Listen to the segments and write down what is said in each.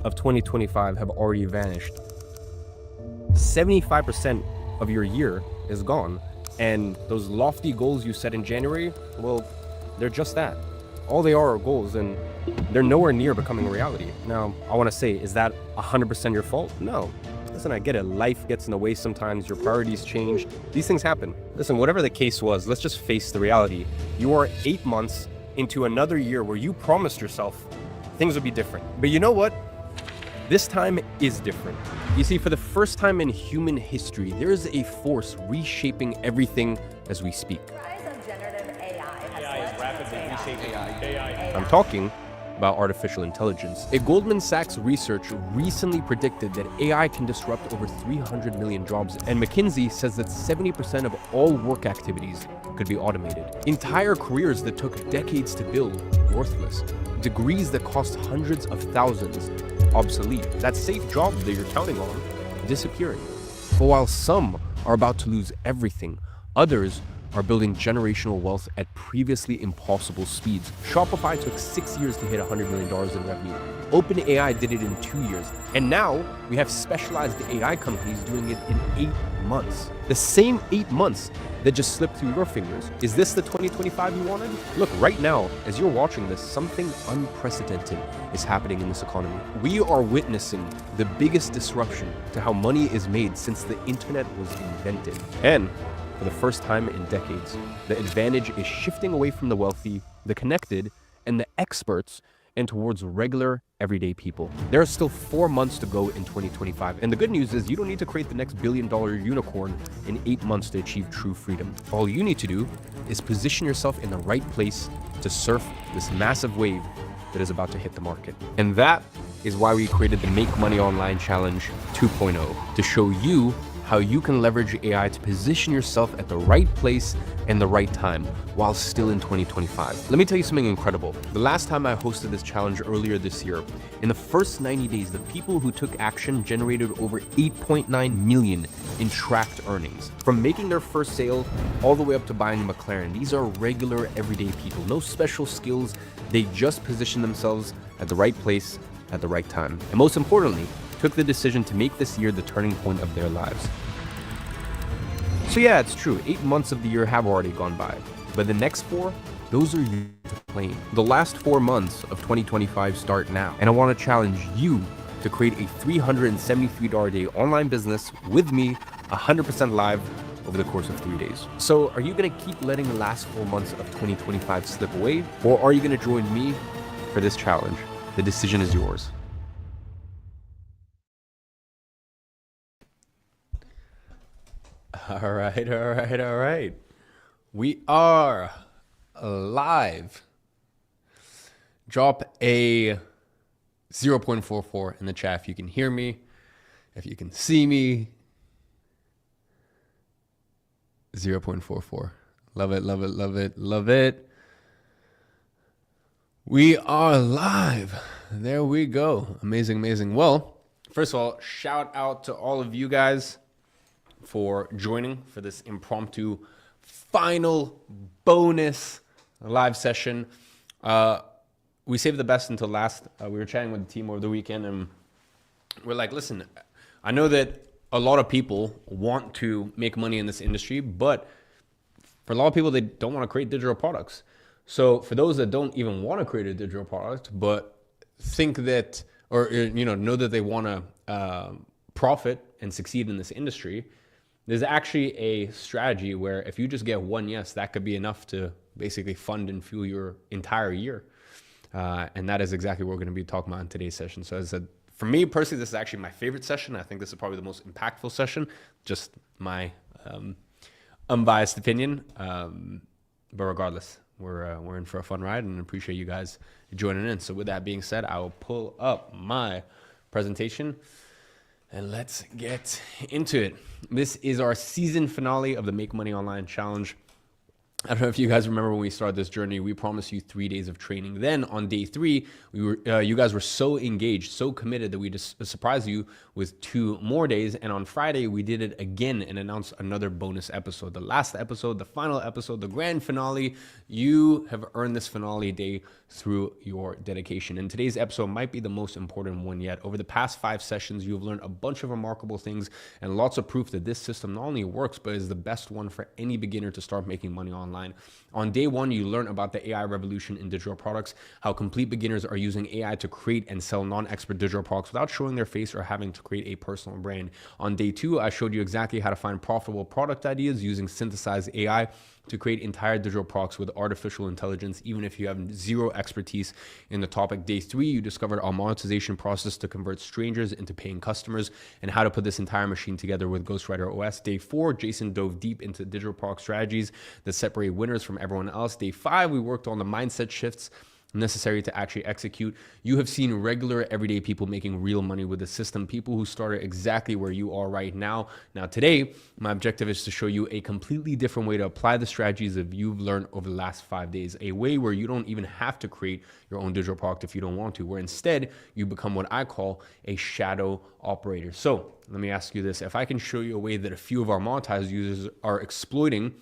of 2025 have already vanished. 75% of your year is gone. And those lofty goals you set in January, well, they're just that. All they are goals, and they're nowhere near becoming a reality. Now, I want to say, is that 100% your fault? No. Listen, I get it. Life gets in the way sometimes. Your priorities change. These things happen. Listen, whatever the case was, let's just face the reality. You are 8 months into another year where you promised yourself things would be different. But you know what? This time is different. You see, for the first time in human history, there is a force reshaping everything as we speak. Rise of generative AI is rapidly reshaping AI. I'm talking about artificial intelligence. A Goldman Sachs research recently predicted that AI can disrupt over 300 million jobs, and McKinsey says that 70% of all work activities could be automated. Entire careers that took decades to build, worthless. Degrees that cost hundreds of thousands, obsolete. That safe job that you're counting on, disappearing. But while some are about to lose everything, others are building generational wealth at previously impossible speeds. Shopify took 6 years to hit $100 million in revenue. OpenAI did it in 2 years. And now we have specialized AI companies doing it in 8 months. The same 8 months that just slipped through your fingers. Is this the 2025 you wanted? Look, right now, as you're watching this, something unprecedented is happening in this economy. We are witnessing the biggest disruption to how money is made since the internet was invented. And for the first time in decades, the advantage is shifting away from the wealthy, the connected, and the experts, and towards regular, everyday people. There are still 4 months to go in 2025, and the good news is you don't need to create the next billion-dollar unicorn in 8 months to achieve true freedom. All you need to do is position yourself in the right place to surf this massive wave that is about to hit the market. And that is why we created the Make Money Online Challenge 2.0, to show you how you can leverage AI to position yourself at the right place and the right time while still in 2025. Let me tell you something incredible. The last time I hosted this challenge earlier this year, in the first 90 days, the people who took action generated over 8.9 million in tracked earnings. From making their first sale all the way up to buying a McLaren, these are regular, everyday people. No special skills. They just position themselves at the right place at the right time. And most importantly, took the decision to make this year the turning point of their lives. So yeah, it's true, 8 months of the year have already gone by, but the next 4, those are you to claim. The last 4 months of 2025 start now, and I want to challenge you to create a $373 a day online business with me, 100% live over the course of 3 days. So are you going to keep letting the last 4 months of 2025 slip away, or are you going to join me for this challenge? The decision is yours. All right. We are live. Drop a 0.44 in the chat if you can hear me, if you can see me. 0.44. Love it. We are live. There we go. Amazing. Well, first of all, shout out to all of you guys for joining for this impromptu final bonus live session. We saved the best until last. We were chatting with the team over the weekend, and we're like, listen, I know that a lot of people want to make money in this industry, but for a lot of people, they don't want to create digital products. So for those that don't even want to create a digital product, but think that, or know that they want to profit and succeed in this industry, there's actually a strategy where if you just get one yes, that could be enough to basically fund and fuel your entire year. And that is exactly what we're going to be talking about in today's session. So as I said, for me personally, this is actually my favorite session. I think this is probably the most impactful session, just my unbiased opinion. But regardless, we're in for a fun ride, and appreciate you guys joining in. So with that being said, I will pull up my presentation and let's get into it. This is our season finale of the Make Money Online Challenge. I don't know if you guys remember when we started this journey, we promised you 3 days of training. Then on day 3, you guys were so engaged, so committed that we just surprised you with 2 more days. And on Friday, we did it again and announced another bonus episode. The last episode, the final episode, the grand finale. You have earned this finale day through your dedication. And today's episode might be the most important one yet. Over the past 5 sessions, you've learned a bunch of remarkable things and lots of proof that this system not only works, but is the best one for any beginner to start making money online. On day 1, you learn about the AI revolution in digital products, how complete beginners are using AI to create and sell non-expert digital products without showing their face or having to create a personal brand. On day 2, I showed you exactly how to find profitable product ideas using synthesized AI to create entire digital products with artificial intelligence, even if you have zero expertise in the topic. Day 3, you discovered our monetization process to convert strangers into paying customers and how to put this entire machine together with Ghostwriter OS. Day 4, Jason dove deep into digital product strategies that separate winners from everyone else. Day 5, we worked on the mindset shifts necessary to actually execute. You have seen regular everyday people making real money with the system, people who started exactly where you are right now. Now today, my objective is to show you a completely different way to apply the strategies that you've learned over the last 5 days, a way where you don't even have to create your own digital product if you don't want to, where instead you become what I call a shadow operator. So let me ask you this. If I can show you a way that a few of our monetized users are exploiting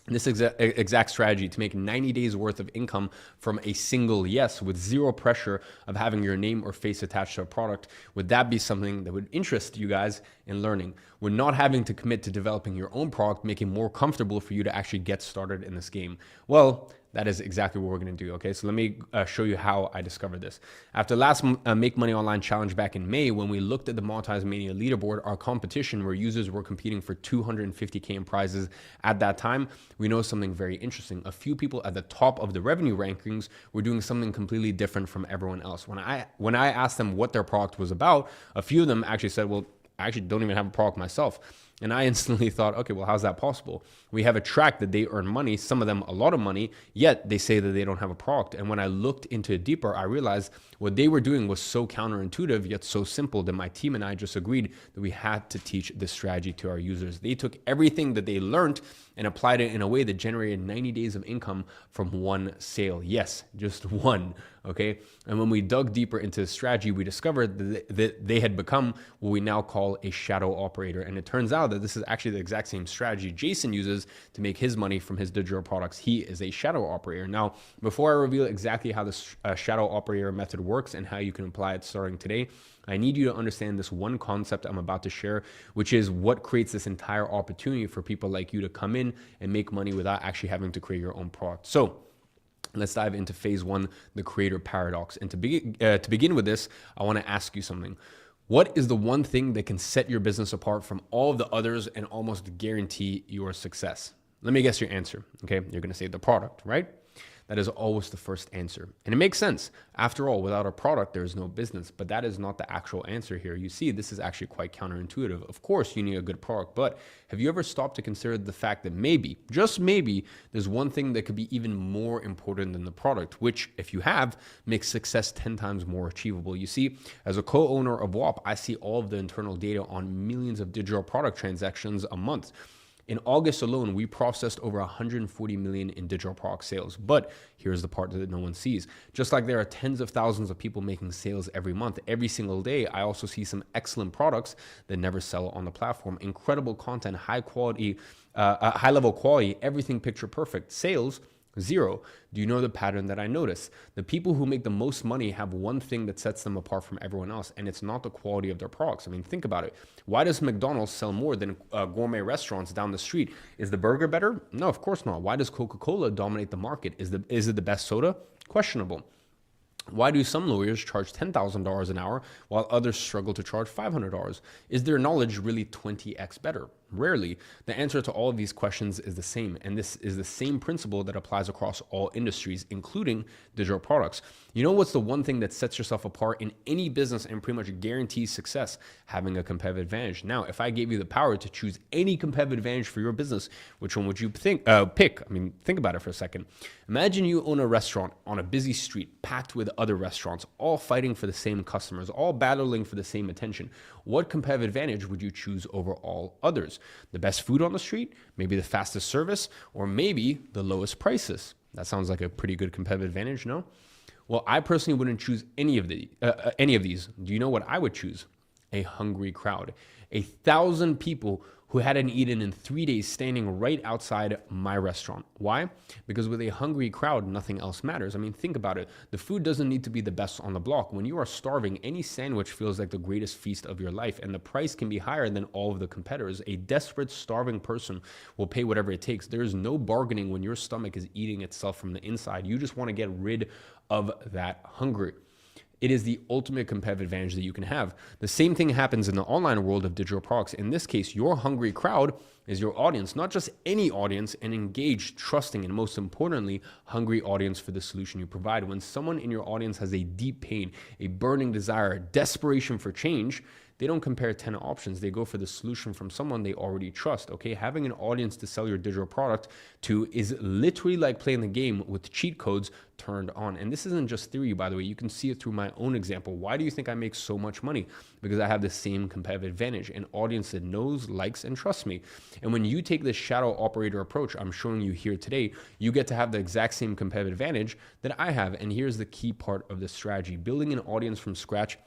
this exact strategy to make 90 days worth of income from a single yes with zero pressure of having your name or face attached to a product, would that be something that would interest you guys in learning? We're not having to commit to developing your own product, making it more comfortable for you to actually get started in this game. Well, that is exactly what we're going to do. Okay, so let me show you how I discovered this. After last Make Money Online challenge back in May, when we looked at the Monetize Mania leaderboard, our competition where users were competing for 250K in prizes at that time, we know something very interesting. A few people at the top of the revenue rankings were doing something completely different from everyone else. When I asked them what their product was about, a few of them actually said, well, I actually don't even have a product myself. And I instantly thought, okay, well, how's that possible? We have a track that they earn money, some of them a lot of money, yet they say that they don't have a product. And when I looked into it deeper, I realized what they were doing was so counterintuitive, yet so simple that my team and I just agreed that we had to teach this strategy to our users. They took everything that they learned and applied it in a way that generated 90 days of income from one sale. Yes, just one, okay? And when we dug deeper into the strategy, we discovered that they had become what we now call a shadow operator. And it turns out that this is actually the exact same strategy Jason uses to make his money from his digital products. He is a shadow operator. Now, before I reveal exactly how this shadow operator method works and how you can apply it starting today, I need you to understand this one concept I'm about to share, which is what creates this entire opportunity for people like you to come in and make money without actually having to create your own product. So let's dive into phase 1, the creator paradox. And to begin with this, I want to ask you something. What is the one thing that can set your business apart from all of the others and almost guarantee your success? Let me guess your answer. Okay, you're going to say the product, right? That is always the first answer. And it makes sense. After all, without a product, there is no business. But that is not the actual answer here. You see, this is actually quite counterintuitive. Of course, you need a good product. But have you ever stopped to consider the fact that maybe, just maybe, there's one thing that could be even more important than the product, which, if you have, makes success 10 times more achievable. You see, as a co-owner of WAP, I see all of the internal data on millions of digital product transactions a month. In August alone, we processed over 140 million in digital product sales. But here's the part that no one sees. Just like there are tens of thousands of people making sales every month, every single day, I also see some excellent products that never sell on the platform. Incredible content, high quality, high level quality, everything picture perfect. Sales, zero. Do you know the pattern that I notice? The people who make the most money have one thing that sets them apart from everyone else, and it's not the quality of their products. I mean, think about it. Why does McDonald's sell more than gourmet restaurants down the street? Is the burger better? No, of course not. Why does Coca-Cola dominate the market? Is it the best soda? Questionable. Why do some lawyers charge $10,000 an hour while others struggle to charge $500? Is their knowledge really 20x better? Rarely. The answer to all of these questions is the same, and this is the same principle that applies across all industries, including digital products. You know what's the one thing that sets yourself apart in any business and pretty much guarantees success? Having a competitive advantage. Now, if I gave you the power to choose any competitive advantage for your business, which one would you pick? I mean, think about it for a second. Imagine you own a restaurant on a busy street packed with other restaurants, all fighting for the same customers, all battling for the same attention. What competitive advantage would you choose over all others? The best food on the street, maybe the fastest service, or maybe the lowest prices. That sounds like a pretty good competitive advantage, no? Well, I personally wouldn't choose any of these. Do you know what I would choose? A hungry crowd. 1,000 people who hadn't eaten in 3 days standing right outside my restaurant. Why? Because with a hungry crowd, nothing else matters. I mean, think about it. The food doesn't need to be the best on the block. When you are starving, any sandwich feels like the greatest feast of your life, and the price can be higher than all of the competitors. A desperate, starving person will pay whatever it takes. There is no bargaining when your stomach is eating itself from the inside. You just want to get rid of that hunger. It is the ultimate competitive advantage that you can have. The same thing happens in the online world of digital products. In this case, your hungry crowd is your audience, not just any audience, an engaged, trusting, and most importantly, hungry audience for the solution you provide. When someone in your audience has a deep pain, a burning desire, desperation for change, they don't compare 10 options. They go for the solution from someone they already trust, okay? Having an audience to sell your digital product to is literally like playing the game with cheat codes turned on. And this isn't just theory, by the way. You can see it through my own example. Why do you think I make so much money? Because I have the same competitive advantage, an audience that knows, likes, and trusts me. And when you take this shadow operator approach I'm showing you here today, you get to have the exact same competitive advantage that I have. And here's the key part of this strategy. Building an audience from scratch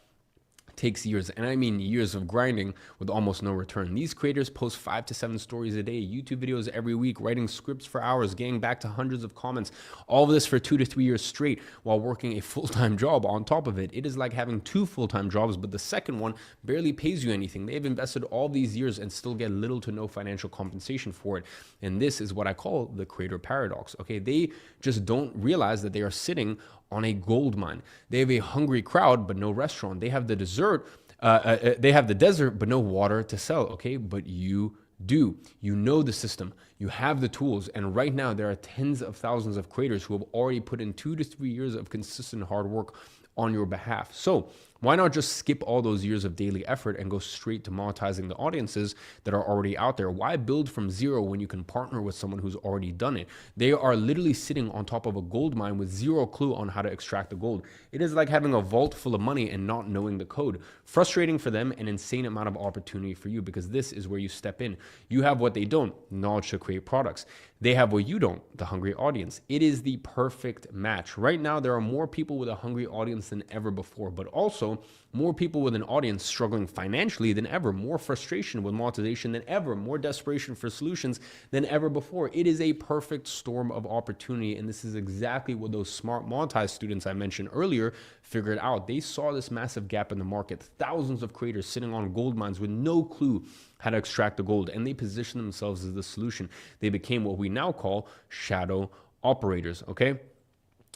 takes years, and I mean years of grinding with almost no return. These creators post 5 to 7 stories a day, YouTube videos every week, writing scripts for hours, getting back to hundreds of comments, all of this for 2 to 3 years straight while working a full-time job on top of it. It is like having 2 full-time jobs, but the second one barely pays you anything. They've invested all these years and still get little to no financial compensation for it. And this is what I call the creator paradox. Okay, they just don't realize that they are sitting on a gold mine. They have a hungry crowd, but no restaurant. They have the dessert, they have the desert, but no water to sell. Okay, but you do. You know the system. You have the tools. And right now, there are tens of thousands of creators who have already put in 2 to 3 years of consistent hard work on your behalf. So why not just skip all those years of daily effort and go straight to monetizing the audiences that are already out there? Why build from zero when you can partner with someone who's already done it? They are literally sitting on top of a gold mine with zero clue on how to extract the gold. It is like having a vault full of money and not knowing the code. Frustrating for them, an insane amount of opportunity for you, because this is where you step in. You have what they don't, knowledge to create products. They have what you don't, the hungry audience. It is the perfect match. Right now, there are more people with a hungry audience than ever before, but also more people with an audience struggling financially than ever, more frustration with monetization than ever, more desperation for solutions than ever before. It is a perfect storm of opportunity, and this is exactly what those smart monetized students I mentioned earlier figured out. They saw this massive gap in the market, thousands of creators sitting on gold mines with no clue how to extract the gold, and they positioned themselves as the solution. They became what we now call shadow operators, okay?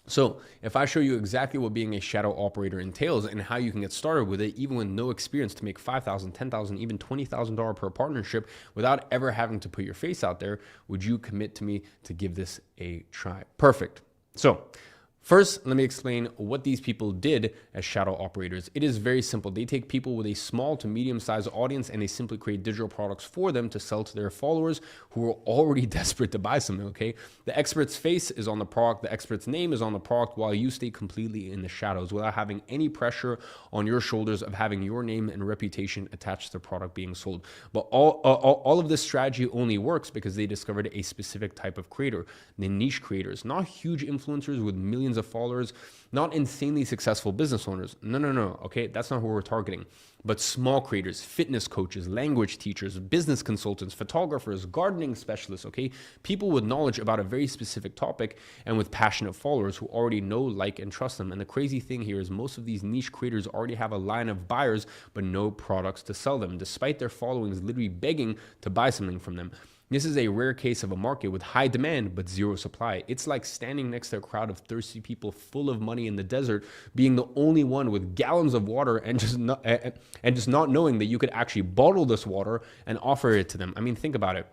So if I show you exactly what being a shadow operator entails and how you can get started with it, even with no experience, to make $5,000, $10,000, even $20,000 per partnership without ever having to put your face out there, would you commit to me to give this a try? Perfect. So first, let me explain what these people did as shadow operators. It is very simple. They take people with a small to medium-sized audience and they simply create digital products for them to sell to their followers who are already desperate to buy something, okay? The expert's face is on the product, the expert's name is on the product, while you stay completely in the shadows without having any pressure on your shoulders of having your name and reputation attached to the product being sold. But all of this strategy only works because they discovered a specific type of creator, the niche creators, not huge influencers with millions of followers, not insanely successful business owners. No. Okay, that's not who we're targeting. But small creators, fitness coaches, language teachers, business consultants, photographers, gardening specialists, okay? People with knowledge about a very specific topic and with passionate followers who already know, like, and trust them. And the crazy thing here is most of these niche creators already have a line of buyers, but no products to sell them, despite their followings literally begging to buy something from them. This is a rare case of a market with high demand but zero supply. It's like standing next to a crowd of thirsty people full of money in the desert, being the only one with gallons of water and just not knowing that you could actually bottle this water and offer it to them. I mean, think about it.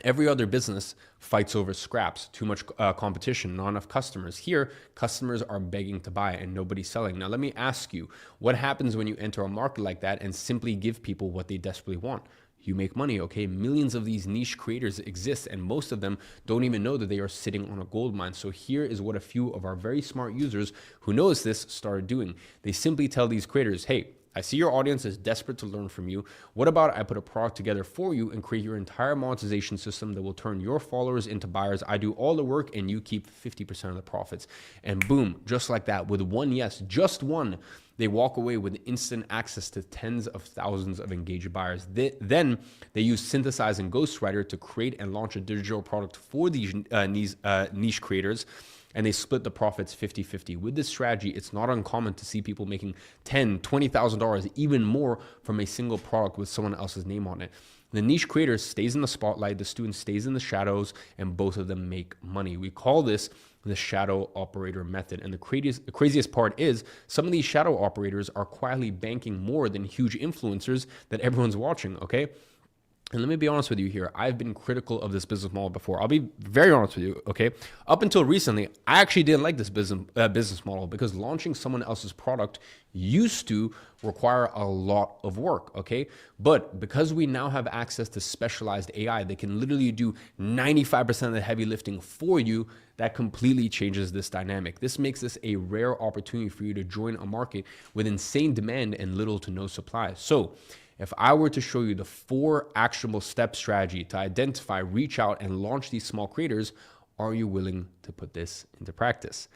Every other business fights over scraps, too much competition, not enough customers. Here, customers are begging to buy and nobody's selling. Now, let me ask you, what happens when you enter a market like that and simply give people what they desperately want? You make money, okay? Millions of these niche creators exist, and most of them don't even know that they are sitting on a gold mine. So here is what a few of our very smart users who notice this started doing. They simply tell these creators, hey, I see your audience is desperate to learn from you. What about I put a product together for you and create your entire monetization system that will turn your followers into buyers. I do all the work and you keep 50% of the profits. And boom, just like that, with one yes, just one, they walk away with instant access to tens of thousands of engaged buyers. Then they use Synthesize and Ghostwriter to create and launch a digital product for these niche creators, and they split the profits 50-50. With this strategy, it's not uncommon to see people making $10,000, $20,000, even more from a single product with someone else's name on it. The niche creator stays in the spotlight, the student stays in the shadows, and both of them make money. We call this the shadow operator method. And the craziest part is some of these shadow operators are quietly banking more than huge influencers that everyone's watching, okay? And let me be honest with you here. I've been critical of this business model before. I'll be very honest with you, okay? Up until recently, I actually didn't like this business model because launching someone else's product used to require a lot of work, okay? But because we now have access to specialized AI that can literally do 95% of the heavy lifting for you, that completely changes this dynamic. This makes this a rare opportunity for you to join a market with insane demand and little to no supply. So, if I were to show you the 4 actionable step strategy to identify, reach out, and launch these small creators, are you willing to put this into practice?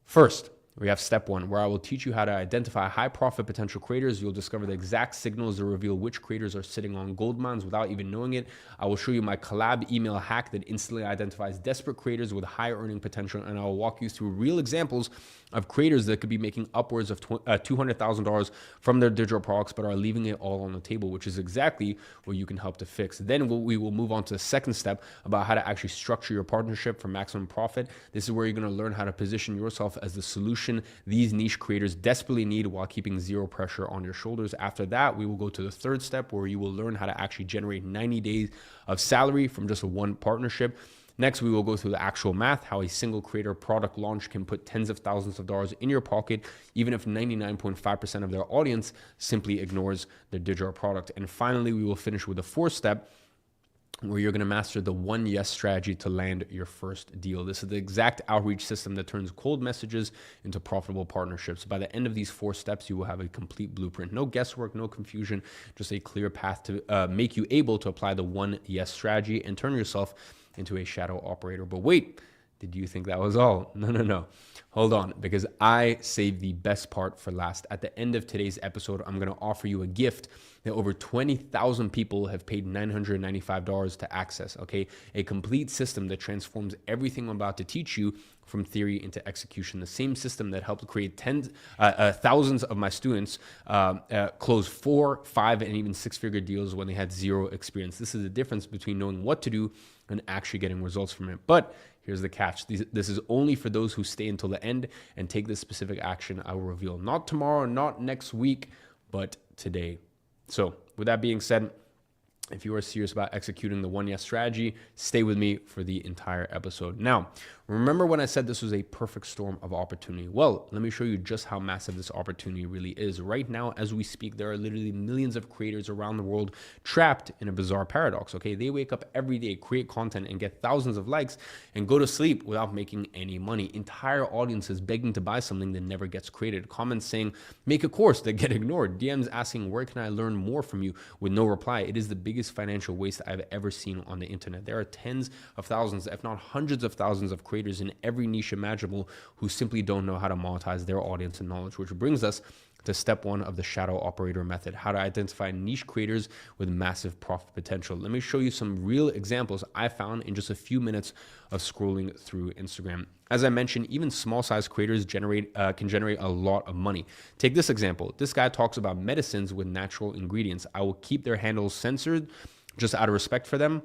First, we have step 1, where I will teach you how to identify high profit potential creators. You'll discover the exact signals that reveal which creators are sitting on gold mines without even knowing it. I will show you my collab email hack that instantly identifies desperate creators with high earning potential, and I will walk you through real examples of creators that could be making upwards of $200,000 from their digital products, but are leaving it all on the table, which is exactly what you can help to fix. Then we will move on to the second step about how to actually structure your partnership for maximum profit. This is where you're going to learn how to position yourself as the solution these niche creators desperately need while keeping zero pressure on your shoulders. After that, we will go to the third step where you will learn how to actually generate 90 days of salary from just one partnership. Next, we will go through the actual math, how a single creator product launch can put tens of thousands of dollars in your pocket, even if 99.5% of their audience simply ignores their digital product. And finally, we will finish with the fourth step, where you're going to master the 1 yes strategy to land your first deal. This is the exact outreach system that turns cold messages into profitable partnerships. By the end of these 4 steps, you will have a complete blueprint. No guesswork, no confusion, just a clear path to make you able to apply the 1 yes strategy and turn yourself into a shadow operator. But wait, did you think that was all? No. Hold on, because I saved the best part for last. At the end of today's episode, I'm going to offer you a gift that over 20,000 people have paid $995 to access, okay? A complete system that transforms everything I'm about to teach you from theory into execution. The same system that helped create thousands of my students close 4, 5, and even 6-figure deals when they had zero experience. This is the difference between knowing what to do and actually getting results from it. But here's the catch. This is only for those who stay until the end and take this specific action I will reveal. Not tomorrow, not next week, but today. So with that being said, if you are serious about executing the 1 yes strategy, stay with me for the entire episode. Now, remember when I said this was a perfect storm of opportunity? Well, let me show you just how massive this opportunity really is. Right now, as we speak, there are literally millions of creators around the world trapped in a bizarre paradox, okay? They wake up every day, create content, and get thousands of likes and go to sleep without making any money. Entire audiences begging to buy something that never gets created. Comments saying, make a course, that get ignored. DMs asking, where can I learn more from you, with no reply. It is the biggest financial waste I've ever seen on the internet. There are tens of thousands, if not hundreds of thousands of creators in every niche imaginable who simply don't know how to monetize their audience and knowledge, which brings us to step 1 of the shadow operator method, how to identify niche creators with massive profit potential. Let me show you some real examples I found in just a few minutes of scrolling through Instagram. As I mentioned, even small size creators can generate a lot of money. Take this example. This guy talks about medicines with natural ingredients. I will keep their handles censored just out of respect for them.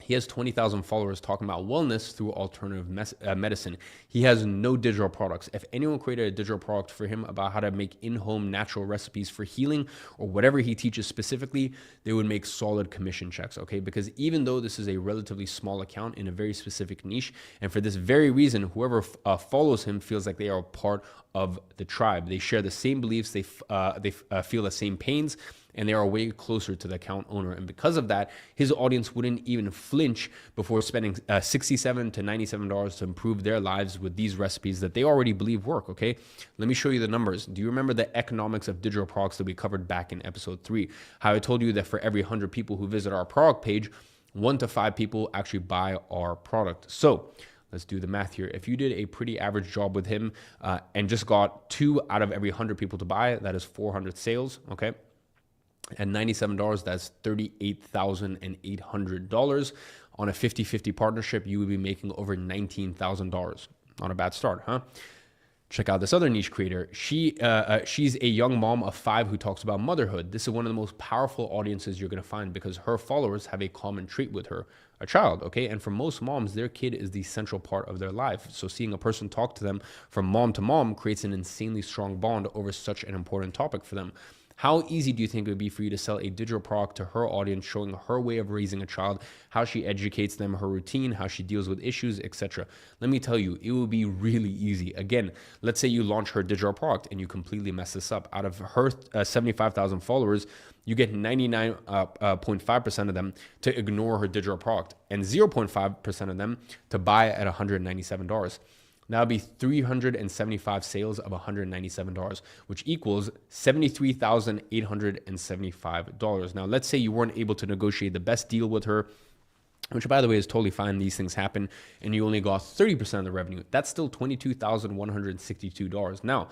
He has 20,000 followers talking about wellness through alternative medicine. He has no digital products. If anyone created a digital product for him about how to make in-home natural recipes for healing or whatever he teaches specifically, they would make solid commission checks, okay? Because even though this is a relatively small account in a very specific niche, and for this very reason, whoever follows him feels like they are a part of the tribe. They share the same beliefs, they feel the same pains, and they are way closer to the account owner. And because of that, his audience wouldn't even flinch before spending $67 to $97 to improve their lives with these recipes that they already believe work, okay? Let me show you the numbers. Do you remember the economics of digital products that we covered back in episode 3? How I told you that for every 100 people who visit our product page, 1 to 5 people actually buy our product. So let's do the math here. If you did a pretty average job with him and just got 2 out of every 100 people to buy, that is 400 sales, okay? At $97, that's $38,800. On a 50-50 partnership, you would be making over $19,000. Not a bad start, huh? Check out this other niche creator. She's a young mom of 5 who talks about motherhood. This is one of the most powerful audiences you're going to find because her followers have a common trait with her, a child, okay? And for most moms, their kid is the central part of their life. So seeing a person talk to them from mom to mom creates an insanely strong bond over such an important topic for them. How easy do you think it would be for you to sell a digital product to her audience, showing her way of raising a child, how she educates them, her routine, how she deals with issues, etc.? Let me tell you, it will be really easy. Again, let's say you launch her digital product and you completely mess this up. Out of her 75,000 followers, you get 99.5% of them to ignore her digital product and 0.5% of them to buy at $197. That would be 375 sales of $197, which equals $73,875. Now, let's say you weren't able to negotiate the best deal with her, which, by the way, is totally fine. These things happen, and you only got 30% of the revenue. That's still $22,162. Now,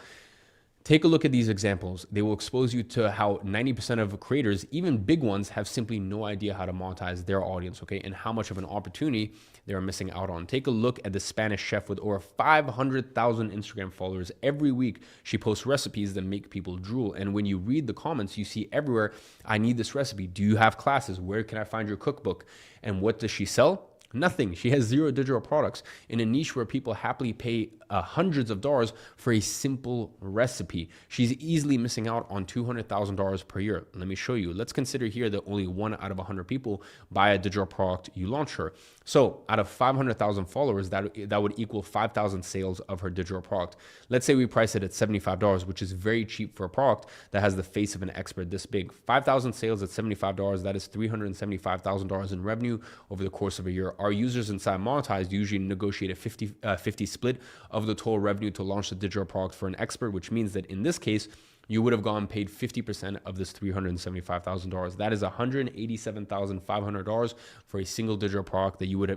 take a look at these examples. They will expose you to how 90% of creators, even big ones, have simply no idea how to monetize their audience, okay, and how much of an opportunity they're missing out on. Take a look at the Spanish chef with over 500,000 Instagram followers. Every week, she posts recipes that make people drool. And when you read the comments, you see everywhere, I need this recipe. Do you have classes? Where can I find your cookbook? And what does she sell? Nothing. She has 0 digital products in a niche where people happily pay hundreds of dollars for a simple recipe. She's easily missing out on $200,000 per year. Let me show you. Let's consider here that only 1 out of 100 people buy a digital product you launch her. So out of 500,000 followers, that would equal 5,000 sales of her digital product. Let's say we price it at $75, which is very cheap for a product that has the face of an expert this big. 5,000 sales at $75, that is $375,000 in revenue over the course of a year. Our users inside Monetize usually negotiate a 50-50 split of the total revenue to launch the digital product for an expert, which means that in this case, you would have gone paid 50% of this $375,000. That is $187,500 for a single digital product that you would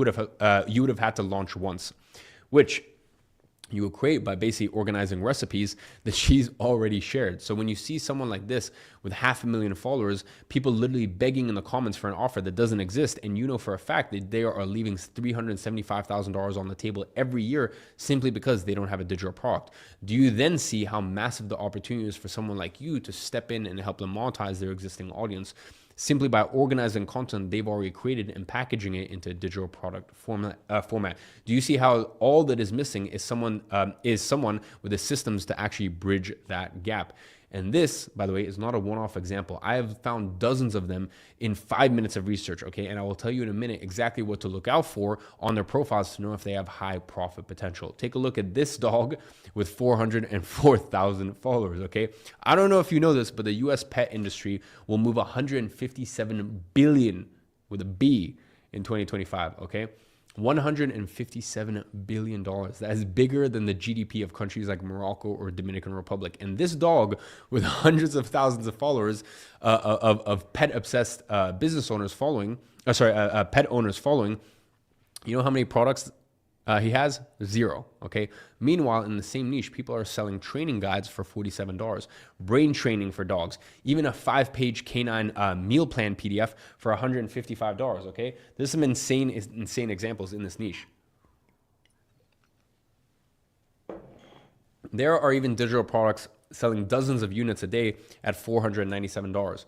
have had to launch once, which you will create by basically organizing recipes that she's already shared. So when you see someone like this with 500,000 followers, people literally begging in the comments for an offer that doesn't exist, and you know for a fact that they are leaving $375,000 on the table every year simply because they don't have a digital product, do you then see how massive the opportunity is for someone like you to step in and help them monetize their existing audience simply by organizing content they've already created and packaging it into a digital product format? Do you see how all that is missing is someone with the systems to actually bridge that gap? And this, by the way, is not a one-off example. I have found dozens of them in 5 minutes of research, okay? And I will tell you in a minute exactly what to look out for on their profiles to know if they have high profit potential. Take a look at this dog with 404,000 followers, okay? I don't know if you know this, but the US pet industry will move 157 billion with a B in 2025, okay? $157 billion. That is bigger than the GDP of countries like Morocco or Dominican Republic. And this dog with hundreds of thousands of followers of pet-obsessed business owners following, pet owners following, you know how many products he has? 0, okay? Meanwhile, in the same niche, people are selling training guides for $47, brain training for dogs, even a 5-page canine meal plan PDF for $155, okay? There's some insane examples in this niche. There are even digital products selling dozens of units a day at $497.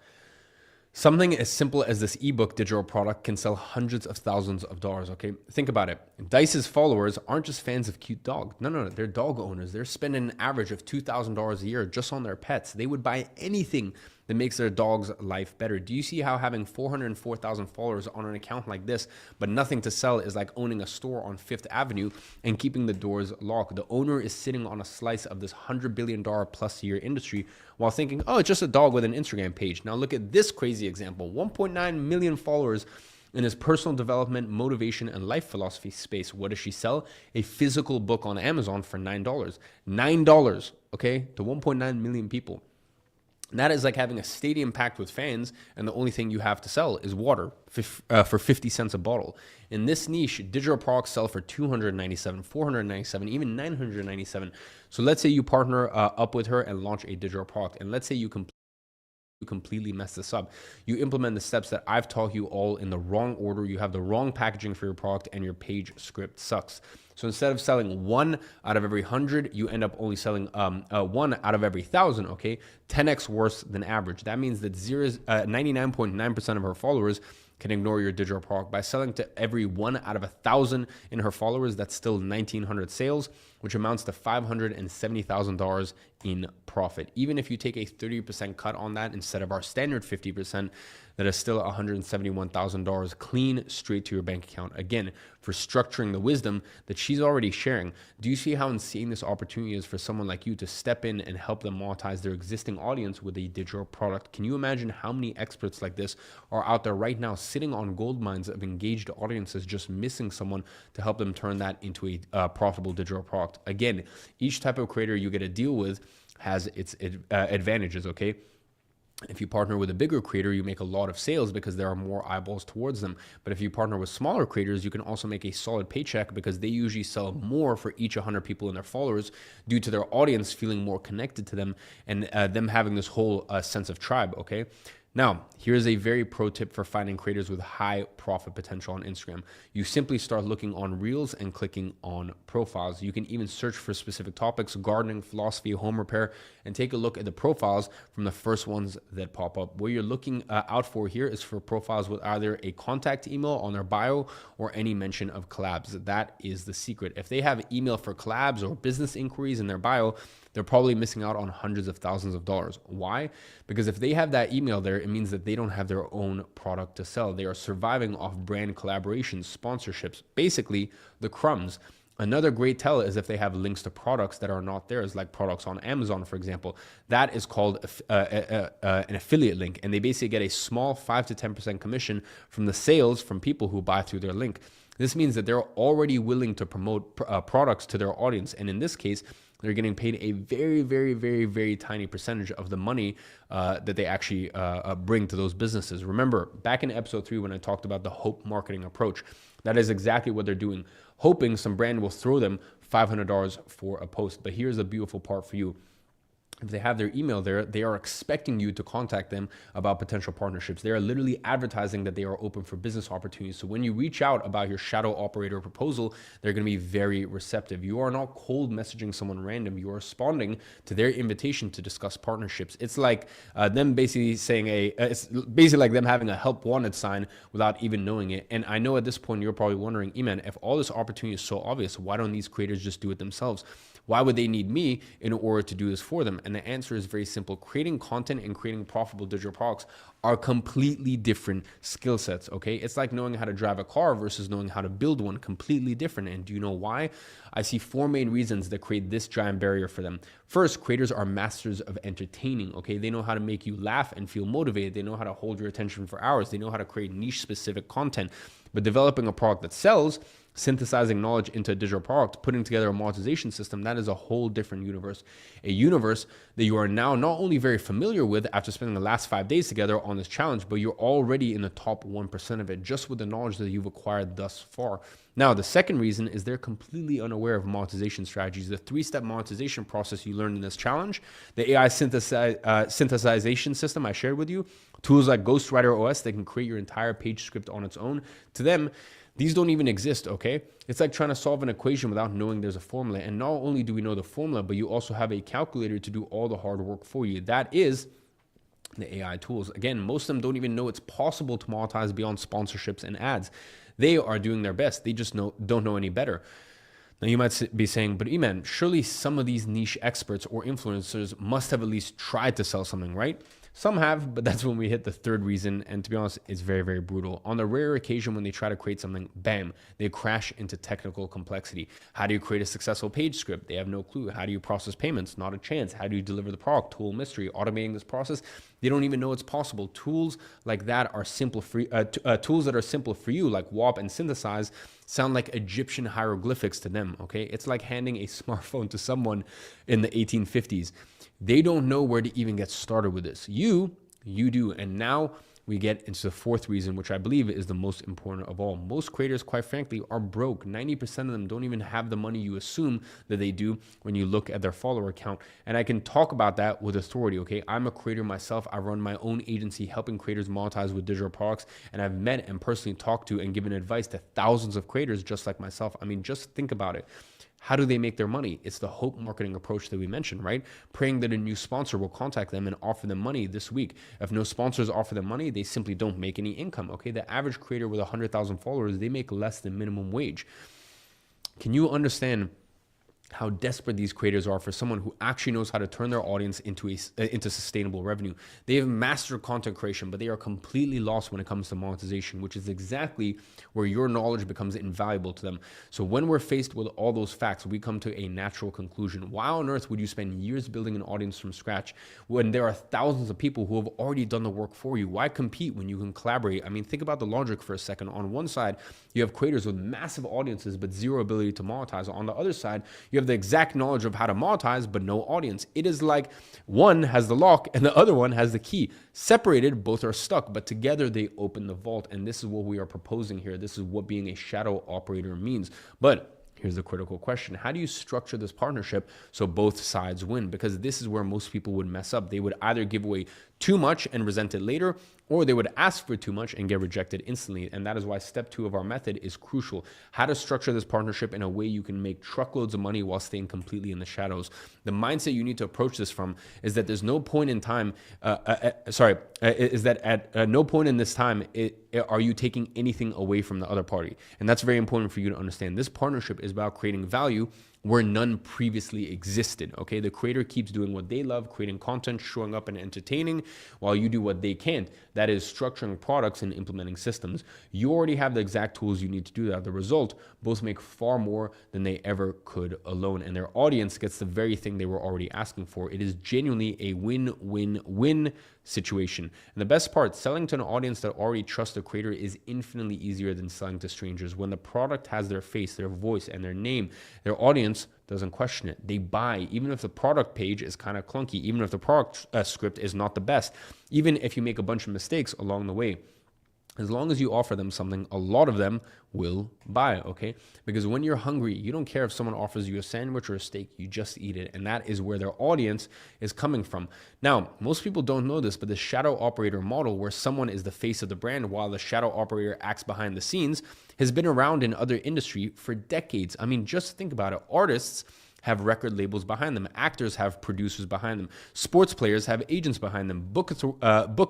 Something as simple as this ebook digital product can sell hundreds of thousands of dollars, okay? Think about it. Dice's followers aren't just fans of cute dogs. No, they're dog owners. They're spending an average of $2,000 a year just on their pets. They would buy anything that makes their dog's life better. Do you see how having 404,000 followers on an account like this, but nothing to sell, is like owning a store on Fifth Avenue and keeping the doors locked? The owner is sitting on a slice of this $100 billion plus year industry while thinking, oh, it's just a dog with an Instagram page. Now look at this crazy example. 1.9 million followers in his personal development, motivation, and life philosophy space. What does she sell? A physical book on Amazon for $9. $9, okay, to 1.9 million people. And that is like having a stadium packed with fans, and the only thing you have to sell is water for 50 cents a bottle. In this niche, digital products sell for $297, $497, even $997. So let's say you partner up with her and launch a digital product, and let's say you completely mess this up. You implement the steps that I've taught you all in the wrong order. You have the wrong packaging for your product, and your page script sucks. So instead of selling 1 out of every 100, you end up only selling 1 out of every 1,000, okay? 10x worse than average. That means that 99.9% of her followers can ignore your digital product. By selling to every 1 out of 1,000 in her followers, that's still 1,900 sales, which amounts to $570,000 in profit. Even if you take a 30% cut on that instead of our standard 50%, that is still $171,000 clean straight to your bank account. Again, for structuring the wisdom that she's already sharing. Do you see how insane this opportunity is for someone like you to step in and help them monetize their existing audience with a digital product? Can you imagine how many experts like this are out there right now sitting on gold mines of engaged audiences, just missing someone to help them turn that into a profitable digital product? Again, each type of creator you get to deal with has its advantages, okay? If you partner with a bigger creator, you make a lot of sales because there are more eyeballs towards them. But if you partner with smaller creators, you can also make a solid paycheck because they usually sell more for each 100 people in their followers due to their audience feeling more connected to them and them having this whole sense of tribe, okay? Now, here's a very pro tip for finding creators with high profit potential on Instagram. You simply start looking on Reels and clicking on profiles. You can even search for specific topics, gardening, philosophy, home repair, and take a look at the profiles from the first ones that pop up. What you're looking out for here is for profiles with either a contact email on their bio or any mention of collabs. That is the secret. If they have email for collabs or business inquiries in their bio, they're probably missing out on hundreds of thousands of dollars. Why? Because if they have that email there, it means that they don't have their own product to sell. They are surviving off brand collaborations, sponsorships, basically the crumbs. Another great tell is if they have links to products that are not theirs, like products on Amazon, for example. That is called an affiliate link, and they basically get a small 5 to 10% commission from the sales from people who buy through their link. This means that they're already willing to promote products to their audience, and in this case, they're getting paid a very, very, very, very tiny percentage of the money that they actually bring to those businesses. Remember, back in episode 3 when I talked about the hope marketing approach, that is exactly what they're doing, hoping some brand will throw them $500 for a post. But here's the beautiful part for you. If they have their email there, they are expecting you to contact them about potential partnerships. They are literally advertising that they are open for business opportunities. So when you reach out about your shadow operator proposal, they're going to be very receptive. You are not cold messaging someone random. You are responding to their invitation to discuss partnerships. It's like them basically saying it's basically like them having a help wanted sign without even knowing it. And I know at this point, you're probably wondering, Iman, if all this opportunity is so obvious, why don't these creators just do it themselves? Why would they need me in order to do this for them? And the answer is very simple. Creating content and creating profitable digital products are completely different skill sets, okay? It's like knowing how to drive a car versus knowing how to build one, completely different. And do you know why? I see 4 main reasons that create this giant barrier for them. First, creators are masters of entertaining, okay? They know how to make you laugh and feel motivated. They know how to hold your attention for hours. They know how to create niche-specific content. But developing a product that sells, synthesizing knowledge into a digital product, putting together a monetization system, that is a whole different universe. A universe that you are now not only very familiar with after spending the last 5 days together on this challenge, but you're already in the top 1% of it just with the knowledge that you've acquired thus far. Now, the second reason is they're completely unaware of monetization strategies. The 3-step monetization process you learned in this challenge, the AI synthesization system I shared with you, tools like Ghostwriter OS that can create your entire page script on its own. To them, these don't even exist, okay? It's like trying to solve an equation without knowing there's a formula. And not only do we know the formula, but you also have a calculator to do all the hard work for you. That is the AI tools. Again, most of them don't even know it's possible to monetize beyond sponsorships and ads. They are doing their best. They just don't know any better. Now you might be saying, but Iman, surely some of these niche experts or influencers must have at least tried to sell something, right? Some have, but that's when we hit the third reason. And to be honest, it's very, very brutal. On the rare occasion when they try to create something, bam, they crash into technical complexity. How do you create a successful page script? They have no clue. How do you process payments? Not a chance. How do you deliver the product? Tool mystery. Automating this process, they don't even know it's possible. Tools like that are simple for tools that are simple for you, like WAP and Synthesize, sound like Egyptian hieroglyphics to them. Okay, it's like handing a smartphone to someone in the 1850s. They don't know where to even get started with this. You do. And now we get into the fourth reason, which I believe is the most important of all. Most creators, quite frankly, are broke. 90% of them don't even have the money you assume that they do when you look at their follower count. And I can talk about that with authority, okay? I'm a creator myself. I run my own agency helping creators monetize with digital products. And I've met and personally talked to and given advice to thousands of creators just like myself. I mean, just think about it. How do they make their money? It's the hope marketing approach that we mentioned, right? Praying that a new sponsor will contact them and offer them money this week. If no sponsors offer them money, they simply don't make any income, okay? The average creator with 100,000 followers, they make less than minimum wage. Can you understand how desperate these creators are for someone who actually knows how to turn their audience into sustainable revenue? They have mastered content creation, but they are completely lost when it comes to monetization, which is exactly where your knowledge becomes invaluable to them. So when we're faced with all those facts, we come to a natural conclusion. Why on earth would you spend years building an audience from scratch when there are thousands of people who have already done the work for you? Why compete when you can collaborate? I mean, think about the logic for a second. On one side, you have creators with massive audiences, but zero ability to monetize. On the other side, you have the exact knowledge of how to monetize, but no audience. It is like one has the lock and the other one has the key. Separated, both are stuck, but together they open the vault. And this is what we are proposing here. This is what being a shadow operator means. But here's the critical question. How do you structure this partnership so both sides win? Because this is where most people would mess up. They would either give away too much and resent it later, or they would ask for too much and get rejected instantly. And that is why step 2 of our method is crucial. How to structure this partnership in a way you can make truckloads of money while staying completely in the shadows. The mindset you need to approach this from is that there's no point in time, is that at no point in this time are you taking anything away from the other party. And that's very important for you to understand. This partnership is about creating value where none previously existed, okay? The creator keeps doing what they love, creating content, showing up and entertaining, while you do what they can't. That is structuring products and implementing systems. You already have the exact tools you need to do that. The result, both make far more than they ever could alone, and their audience gets the very thing they were already asking for. It is genuinely a win-win-win situation. And the best part, selling to an audience that already trusts the creator is infinitely easier than selling to strangers. When the product has their face, their voice, and their name, their audience doesn't question it. They buy, even if the product page is kind of clunky, even if the product script is not the best, even if you make a bunch of mistakes along the way. As long as you offer them something, a lot of them will buy, okay? Because when you're hungry, you don't care if someone offers you a sandwich or a steak, you just eat it. And that is where their audience is coming from. Now, most people don't know this, but the shadow operator model, where someone is the face of the brand while the shadow operator acts behind the scenes, has been around in other industry for decades. I mean, just think about it. Artists have record labels behind them. Actors have producers behind them. Sports players have agents behind them. Book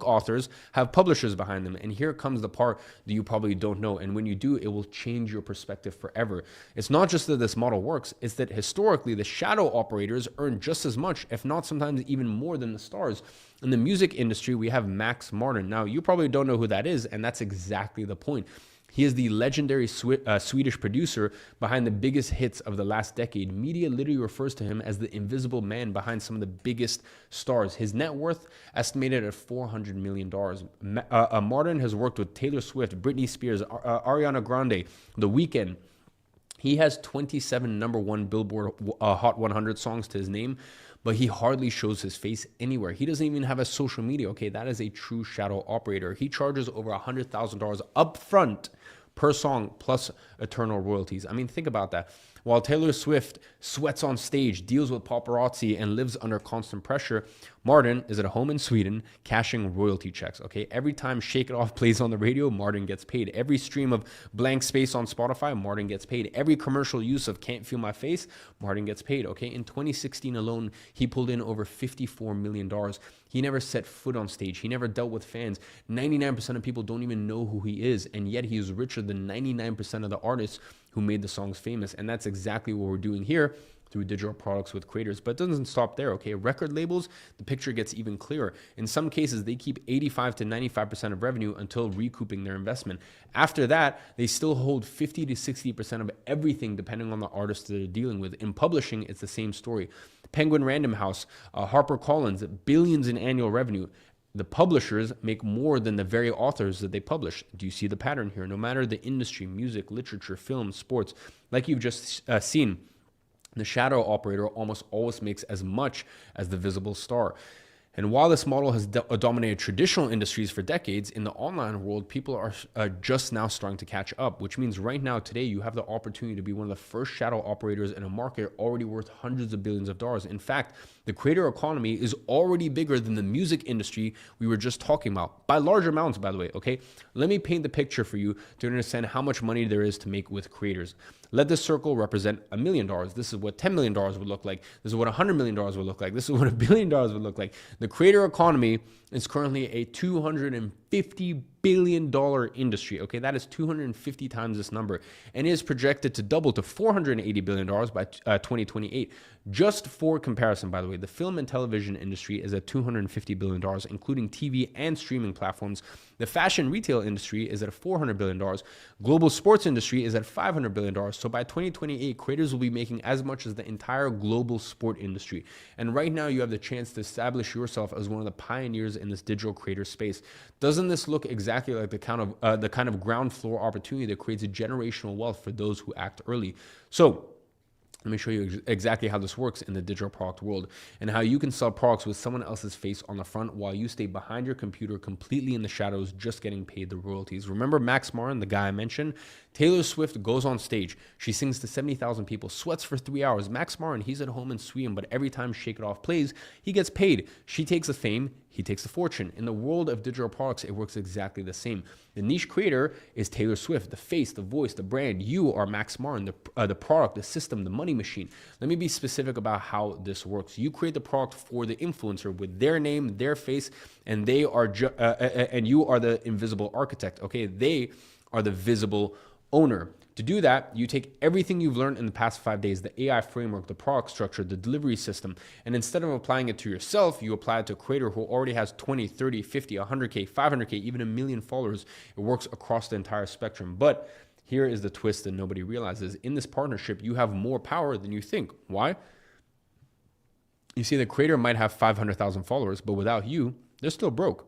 authors have publishers behind them. And here comes the part that you probably don't know. And when you do, it will change your perspective forever. It's not just that this model works, it's that historically the shadow operators earn just as much, if not sometimes even more than the stars. In the music industry, we have Max Martin. Now, you probably don't know who that is, and that's exactly the point. He is the legendary Swedish producer behind the biggest hits of the last decade. Media literally refers to him as the invisible man behind some of the biggest stars. His net worth estimated at $400 million. Martin has worked with Taylor Swift, Britney Spears, Ariana Grande, The Weeknd. He has 27 #1 Billboard Hot 100 songs to his name, but he hardly shows his face anywhere. He doesn't even have a social media. Okay, that is a true shadow operator. He charges over $100,000 upfront per song plus eternal royalties. I mean, think about that. While Taylor Swift sweats on stage, deals with paparazzi, and lives under constant pressure, Martin is at home in Sweden cashing royalty checks, okay? Every time Shake It Off plays on the radio, Martin gets paid. Every stream of Blank Space on Spotify, Martin gets paid. Every commercial use of Can't Feel My Face, Martin gets paid, okay? In 2016 alone, he pulled in over $54 million. He never set foot on stage. He never dealt with fans. 99% of people don't even know who he is, and yet he is richer than 99% of the artists who made the songs famous. And that's exactly what we're doing here through digital products with creators. But it doesn't stop there, okay? Record labels, the picture gets even clearer. In some cases, they keep 85 to 95% of revenue until recouping their investment. After that, they still hold 50 to 60% of everything, depending on the artist that they're dealing with. In publishing, it's the same story. Penguin Random House, HarperCollins, billions in annual revenue. The publishers make more than the very authors that they publish. Do you see the pattern here? No matter the industry, music, literature, film, sports, like you've just seen, the shadow operator almost always makes as much as the visible star. And while this model has dominated traditional industries for decades, in the online world, people are just now starting to catch up, which means right now, today, you have the opportunity to be one of the first shadow operators in a market already worth hundreds of billions of dollars. In fact, the creator economy is already bigger than the music industry we were just talking about, by large amounts, by the way, okay? Let me paint the picture for you to understand how much money there is to make with creators. Let this circle represent $1 million. This is what $10 million would look like. This is what $100 million would look like. This is what $1 billion would look like. The creator economy is currently a $250 billion industry. Okay, that is 250 times this number, and is projected to double to $480 billion by 2028. Just for comparison, by the way, the film and television industry is at $250 billion, including TV and streaming platforms. The fashion retail industry is at $400 billion. Global sports industry is at $500 billion. So by 2028, creators will be making as much as the entire global sport industry. And right now, you have the chance to establish yourself as one of the pioneers in this digital creator space. Doesn't this look exactly like the kind of ground floor opportunity that creates a generational wealth for those who act early? So let me show you exactly how this works in the digital product world, and how you can sell products with someone else's face on the front while you stay behind your computer completely in the shadows, just getting paid the royalties. Remember Max Martin, the guy I mentioned? Taylor Swift goes on stage. She sings to 70,000 people, sweats for 3 hours. Max Martin, he's at home in Sweden, but every time Shake It Off plays, he gets paid. She takes the fame, he takes the fortune. In the world of digital products, it works exactly the same. The niche creator is Taylor Swift, the face, the voice, the brand. You are Max Martin, the product, the system, the money machine. Let me be specific about how this works. You create the product for the influencer with their name, their face, and they are and you are the invisible architect. Okay, they are the visible owner. To do that, you take everything you've learned in the past 5 days, the AI framework, the product structure, the delivery system, and instead of applying it to yourself, you apply it to a creator who already has 20, 30, 50, 100K, 500K, even 1 million followers. It works across the entire spectrum. But here is the twist that nobody realizes. In this partnership, you have more power than you think. Why? You see, the creator might have 500,000 followers, but without you, they're still broke.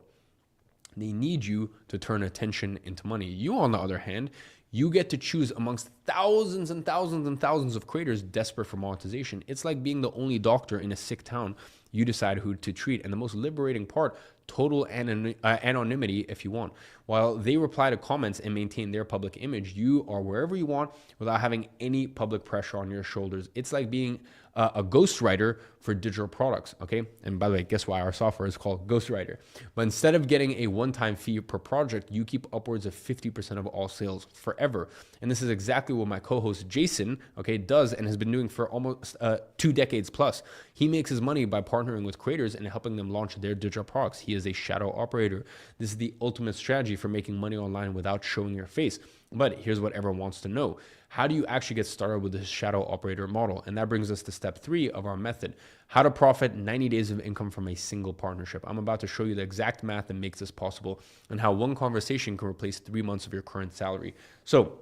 They need you to turn attention into money. You, on the other hand, you get to choose amongst thousands and thousands and thousands of creators desperate for monetization. It's like being the only doctor in a sick town. You decide who to treat. And the most liberating part, total anonymity if you want. While they reply to comments and maintain their public image, you are wherever you want without having any public pressure on your shoulders. It's like being a ghostwriter for digital products, okay? And by the way, guess why our software is called Ghostwriter? But instead of getting a one-time fee per project, you keep upwards of 50% of all sales forever. And this is exactly what my co-host Jason, okay, does and has been doing for almost 2 decades plus. He makes his money by partnering with creators and helping them launch their digital products. He is a shadow operator. This is the ultimate strategy for making money online without showing your face. But here's what everyone wants to know. How do you actually get started with this shadow operator model? And that brings us to step 3 of our method, how to profit 90 days of income from a single partnership. I'm about to show you the exact math that makes this possible and how one conversation can replace 3 months of your current salary. So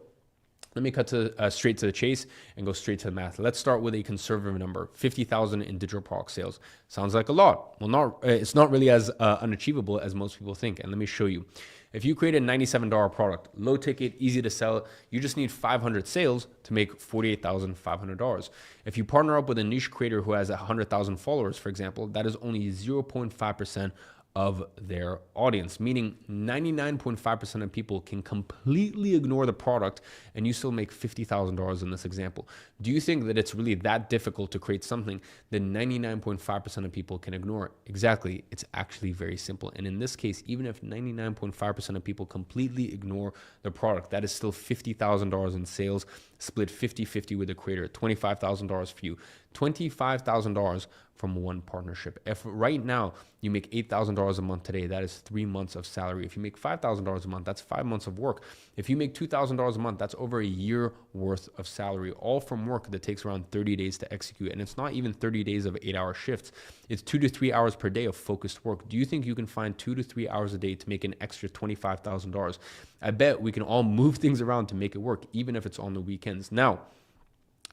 let me cut straight to the chase and go straight to the math. Let's start with a conservative number, 50,000 in digital product sales. Sounds like a lot. Well, it's not really as unachievable as most people think. And let me show you. If you create a $97 product, low ticket, easy to sell, you just need 500 sales to make $48,500. If you partner up with a niche creator who has 100,000 followers, for example, that is only 0.5% of their audience, meaning 99.5% of people can completely ignore the product and you still make $50,000 in this example. Do you think that it's really that difficult to create something that 99.5% of people can ignore? Exactly. It's actually very simple. And in this case, even if 99.5% of people completely ignore the product, that is still $50,000 in sales, split 50-50 with the creator, $25,000 for you, $25,000 from one partnership. If right now you make $8,000 a month today, that is 3 months of salary. If you make $5,000 a month, that's 5 months of work. If you make $2,000 a month, that's over a year worth of salary, all from work that takes around 30 days to execute. And it's not even 30 days of 8-hour shifts. It's 2 to 3 hours per day of focused work. Do you think you can find 2 to 3 hours a day to make an extra $25,000? I bet we can all move things around to make it work, even if it's on the weekends. Now,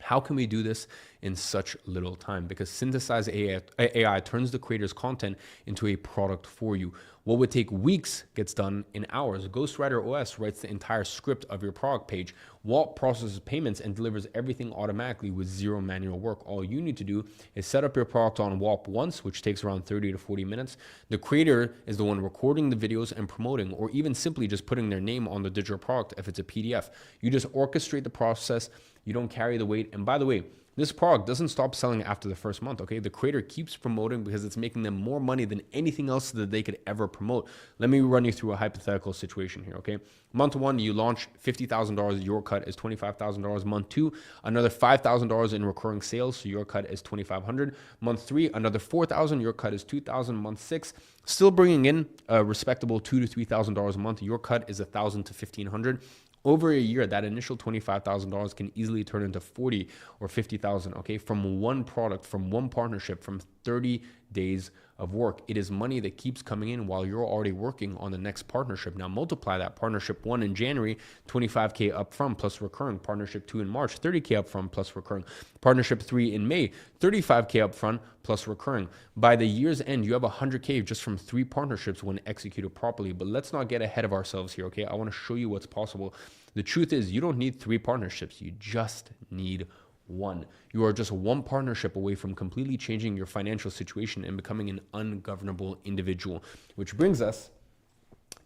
how can we do this in such little time? Because synthesized AI turns the creator's content into a product for you. What would take weeks gets done in hours. Ghostwriter OS writes the entire script of your product page. Walt processes payments and delivers everything automatically with zero manual work. All you need to do is set up your product on Walt once, which takes around 30 to 40 minutes. The creator is the one recording the videos and promoting, or even simply just putting their name on the digital product if it's a PDF. You just orchestrate the process. You don't carry the weight. And by the way, this product doesn't stop selling after the first month, okay? The creator keeps promoting because it's making them more money than anything else that they could ever promote. Let me run you through a hypothetical situation here, okay? Month 1, you launch $50,000, your cut is $25,000. Month 2, another $5,000 in recurring sales, so your cut is $2,500. Month 3, another $4,000, your cut is $2,000. Month 6, still bringing in a respectable $2,000 to $3,000 a month, your cut is $1,000 to $1,500. Over a year, that initial $25,000 can easily turn into $40,000 or $50,000, okay? From one product, from one partnership, from 30 days of work. It is money that keeps coming in while you're already working on the next partnership. Now multiply that. Partnership 1 in January, $25K upfront plus recurring. Partnership 2 in March, $30K upfront plus recurring. Partnership 3 in May, $35K upfront plus recurring. By the year's end, you have $100K just from 3 partnerships when executed properly. But let's not get ahead of ourselves here, okay? I want to show you what's possible. The truth is, you don't need 3 partnerships. You just need 1. You are just one partnership away from completely changing your financial situation and becoming an ungovernable individual. Which brings us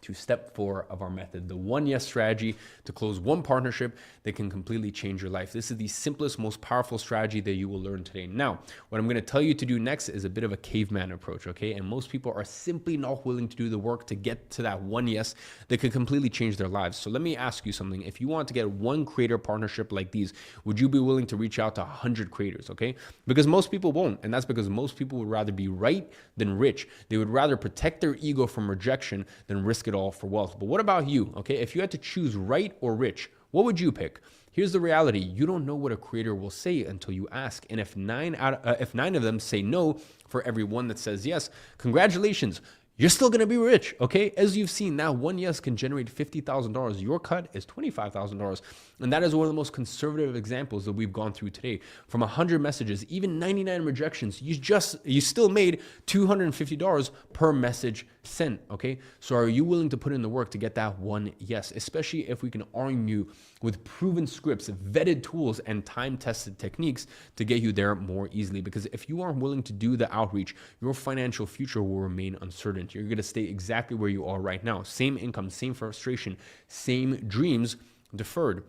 to step 4 of our method, the 1 yes strategy to close one partnership that can completely change your life. This is the simplest, most powerful strategy that you will learn today. Now, what I'm going to tell you to do next is a bit of a caveman approach, okay? And most people are simply not willing to do the work to get to that 1 yes that could completely change their lives. So let me ask you something. If you want to get one creator partnership like these, would you be willing to reach out to 100 creators, okay? Because most people won't, and that's because most people would rather be right than rich. They would rather protect their ego from rejection than risk it all for wealth. But what about you? Okay, if you had to choose right or rich, what would you pick? Here's the reality: you don't know what a creator will say until you ask. And if 9 of them say no for every one that says yes, congratulations, you're still going to be rich, okay? As you've seen, now 1 yes can generate $50,000. Your cut is $25,000. And that is one of the most conservative examples that we've gone through today. From 100 messages, even 99 rejections, you still made $250 per message sent, okay? So are you willing to put in the work to get that 1 yes, especially if we can arm you with proven scripts, vetted tools, and time-tested techniques to get you there more easily? Because if you aren't willing to do the outreach, your financial future will remain uncertain. You're going to stay exactly where you are right now. Same income, same frustration, same dreams deferred.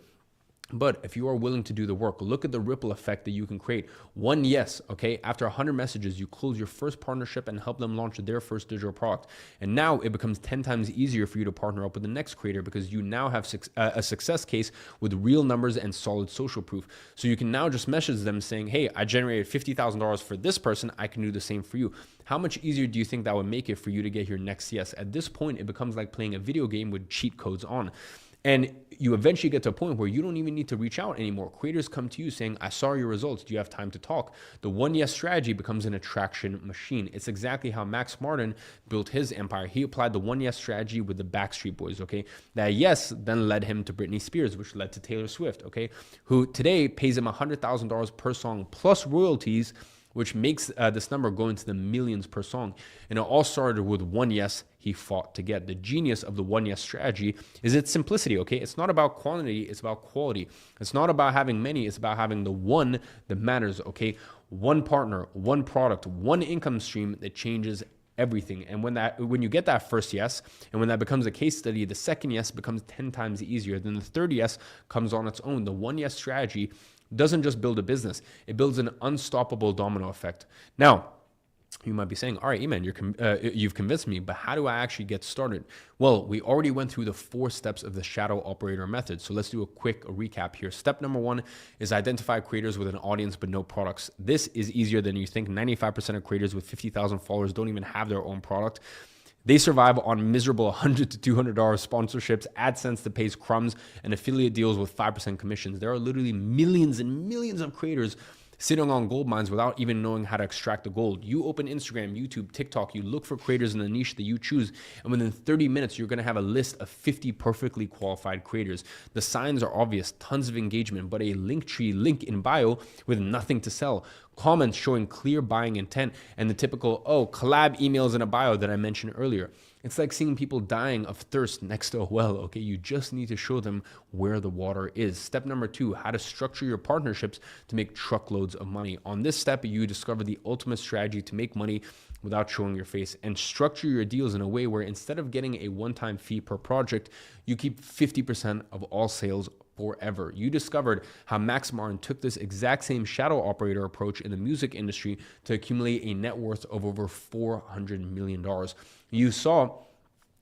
But if you are willing to do the work, look at the ripple effect that you can create. 1 yes, okay? After 100 messages, you close your first partnership and help them launch their first digital product. And now it becomes 10 times easier for you to partner up with the next creator because you now have a success case with real numbers and solid social proof. So you can now just message them saying, hey, I generated $50,000 for this person. I can do the same for you. How much easier do you think that would make it for you to get your next yes? At this point, it becomes like playing a video game with cheat codes on. And you eventually get to a point where you don't even need to reach out anymore. Creators come to you saying, I saw your results. Do you have time to talk? The 1 yes strategy becomes an attraction machine. It's exactly how Max Martin built his empire. He applied the 1 yes strategy with the Backstreet Boys, okay? That yes then led him to Britney Spears, which led to Taylor Swift, okay? Who today pays him $100,000 per song plus royalties, which makes this number go into the millions per song. And it all started with 1 yes he fought to get. The genius of the 1 yes strategy is its simplicity, okay? It's not about quantity, it's about quality. It's not about having many, it's about having the one that matters, okay? 1 partner, 1 product, 1 income stream that changes everything. And when you get that first yes, and when that becomes a case study, the second yes becomes 10 times easier. Then the third yes comes on its own. The 1 yes strategy doesn't just build a business, it builds an unstoppable domino effect. Now, You might be saying, all right, Iman, you've convinced me, but how do I actually get started? Well, we already went through the 4 steps of the shadow operator method. So let's do a quick recap here. Step number 1 is identify creators with an audience but no products. This is easier than you think. 95% of creators with 50,000 followers don't even have their own product. They survive on miserable $100 to $200 sponsorships, AdSense that pays crumbs, and affiliate deals with 5% commissions. There are literally millions and millions of creators sitting on gold mines without even knowing how to extract the gold. You open Instagram, YouTube, TikTok, you look for creators in the niche that you choose, and within 30 minutes, you're gonna have a list of 50 perfectly qualified creators. The signs are obvious, tons of engagement, but a Linktree link in bio with nothing to sell. Comments showing clear buying intent, and the typical, oh, collab emails in a bio that I mentioned earlier. It's like seeing people dying of thirst next to a well, okay? You just need to show them where the water is. Step number 2, how to structure your partnerships to make truckloads of money. On this step, you discover the ultimate strategy to make money without showing your face, and structure your deals in a way where instead of getting a one-time fee per project, you keep 50% of all sales forever. You discovered how Max Martin took this exact same shadow operator approach in the music industry to accumulate a net worth of over $400 million. You saw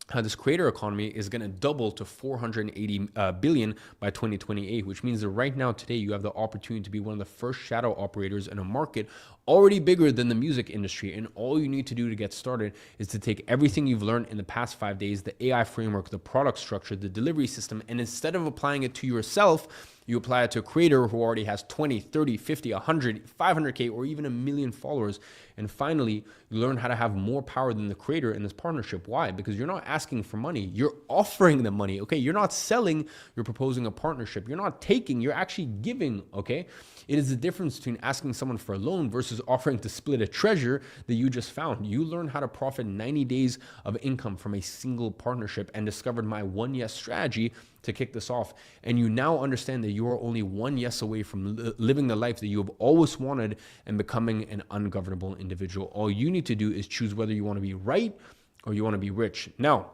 how this creator economy is going to double to 480 billion by 2028, which means that right now, today, you have the opportunity to be one of the first shadow operators in a market already bigger than the music industry. And all you need to do to get started is to take everything you've learned in the past 5 days, the AI framework, the product structure, the delivery system, and instead of applying it to yourself, you apply it to a creator who already has 20, 30, 50, 100, 500K, or even 1 million followers. And finally, you learn how to have more power than the creator in this partnership. Why? Because you're not asking for money. You're offering them money, okay? You're not selling. You're proposing a partnership. You're not taking. You're actually giving, okay? It is the difference between asking someone for a loan versus offering to split a treasure that you just found. You learn how to profit 90 days of income from a single partnership and discovered my 1 yes strategy to kick this off. And you now understand that you are only 1 yes away from living the life that you have always wanted and becoming an ungovernable individual. All you need to do is choose whether you want to be right or you want to be rich. Now,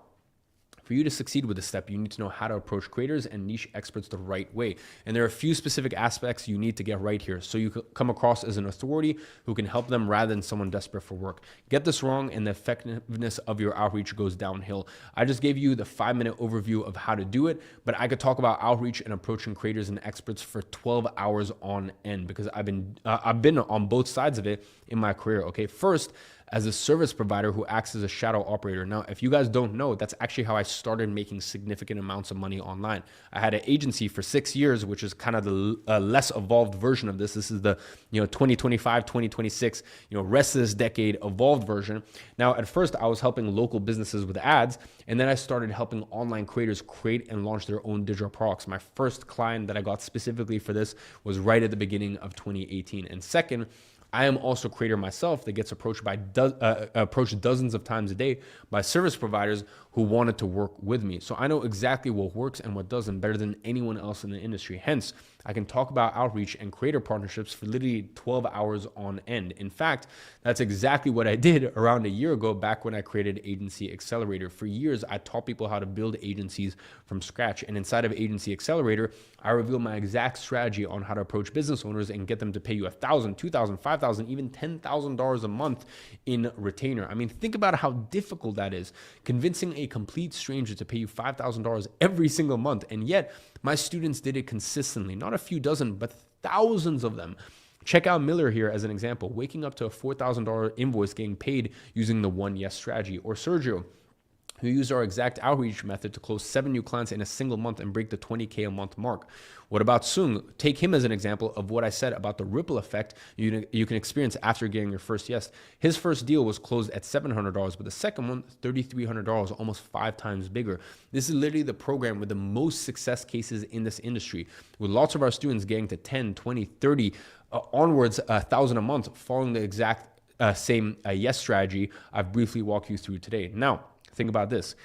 for you to succeed with this step, you need to know how to approach creators and niche experts the right way. And there are a few specific aspects you need to get right here so you come across as an authority who can help them rather than someone desperate for work. Get this wrong and the effectiveness of your outreach goes downhill. I just gave you the 5-minute overview of how to do it, but I could talk about outreach and approaching creators and experts for 12 hours on end because I've been on both sides of it in my career, okay? First, as a service provider who acts as a shadow operator. Now, if you guys don't know, that's actually how I started making significant amounts of money online. I had an agency for 6 years, which is kind of the less evolved version of this. This is the 2025, 2026, rest of this decade evolved version. Now, at first, I was helping local businesses with ads, and then I started helping online creators create and launch their own digital products. My first client that I got specifically for this was right at the beginning of 2018. And second, I am also a creator myself that gets approached dozens of times a day by service providers who wanted to work with me. So I know exactly what works and what doesn't better than anyone else in the industry. Hence, I can talk about outreach and creator partnerships for literally 12 hours on end. In fact, that's exactly what I did around a year ago back when I created Agency Accelerator. For years, I taught people how to build agencies from scratch. And inside of Agency Accelerator, I reveal my exact strategy on how to approach business owners and get them to pay you $1,000, $2,000, $5,000, even $10,000 a month in retainer. I mean, think about how difficult that is. Convincing a complete stranger to pay you $5,000 every single month. And yet my students did it consistently, not a few dozen, but thousands of them. Check out Miller here as an example, waking up to a $4,000 invoice getting paid using the 1 yes strategy. Or Sergio, who used our exact outreach method to close 7 new clients in a single month and break the 20K a month mark. What about Sung? Take him as an example of what I said about the ripple effect you can experience after getting your first yes. His first deal was closed at $700, but the second one, $3,300, almost 5 times bigger. This is literally the program with the most success cases in this industry, with lots of our students getting to 10, 20, 30, onwards, 1,000 a month, following the exact same yes strategy I've briefly walked you through today. Now, think about this.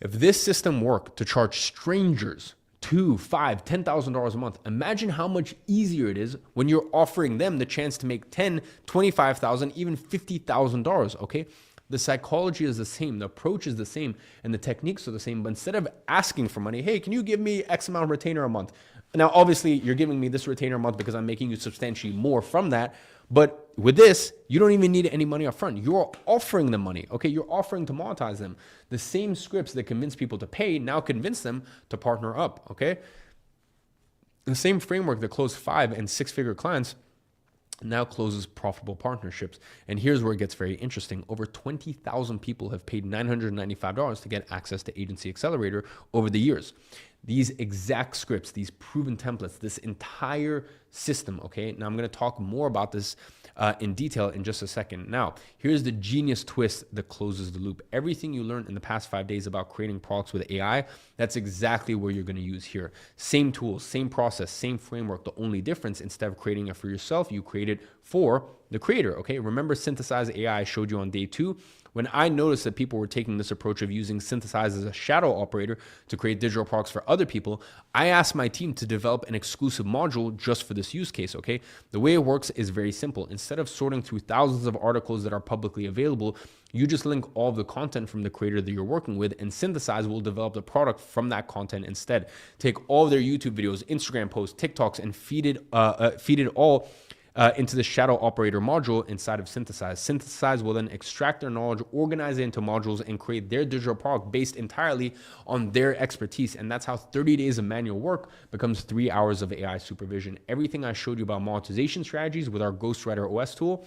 If this system worked to charge strangers $2,000, $5,000, $10,000 a month, imagine how much easier it is when you're offering them the chance to make $10,000, $25,000, even $50,000, okay? The psychology is the same, the approach is the same, and the techniques are the same, but instead of asking for money, hey, can you give me X amount retainer a month? Now, obviously, you're giving me this retainer a month because I'm making you substantially more from that, but with this, you don't even need any money up front. You're offering them money, okay? You're offering to monetize them. The same scripts that convince people to pay now convince them to partner up, okay? The same framework that closed 5 and 6-figure clients now closes profitable partnerships. And here's where it gets very interesting. Over 20,000 people have paid $995 to get access to Agency Accelerator over the years. These exact scripts, these proven templates, this entire system, okay? Now I'm gonna talk more about this in detail in just a second. Now, here's the genius twist that closes the loop. Everything you learned in the past 5 days about creating products with AI, that's exactly what you're gonna use here. Same tools, same process, same framework. The only difference, instead of creating it for yourself, you create it for the creator, okay? Remember Synthesize AI I showed you on day 2? When I noticed that people were taking this approach of using Synthesize as a shadow operator to create digital products for other people, I asked my team to develop an exclusive module just for this use case, okay? The way it works is very simple. Instead of sorting through thousands of articles that are publicly available, you just link all of the content from the creator that you're working with, and Synthesize will develop the product from that content instead. Take all of their YouTube videos, Instagram posts, TikToks, and feed it all into the shadow operator module inside of Synthesize. Synthesize will then extract their knowledge, organize it into modules, and create their digital product based entirely on their expertise. And that's how 30 days of manual work becomes 3 hours of AI supervision. Everything I showed you about monetization strategies with our Ghostwriter OS tool,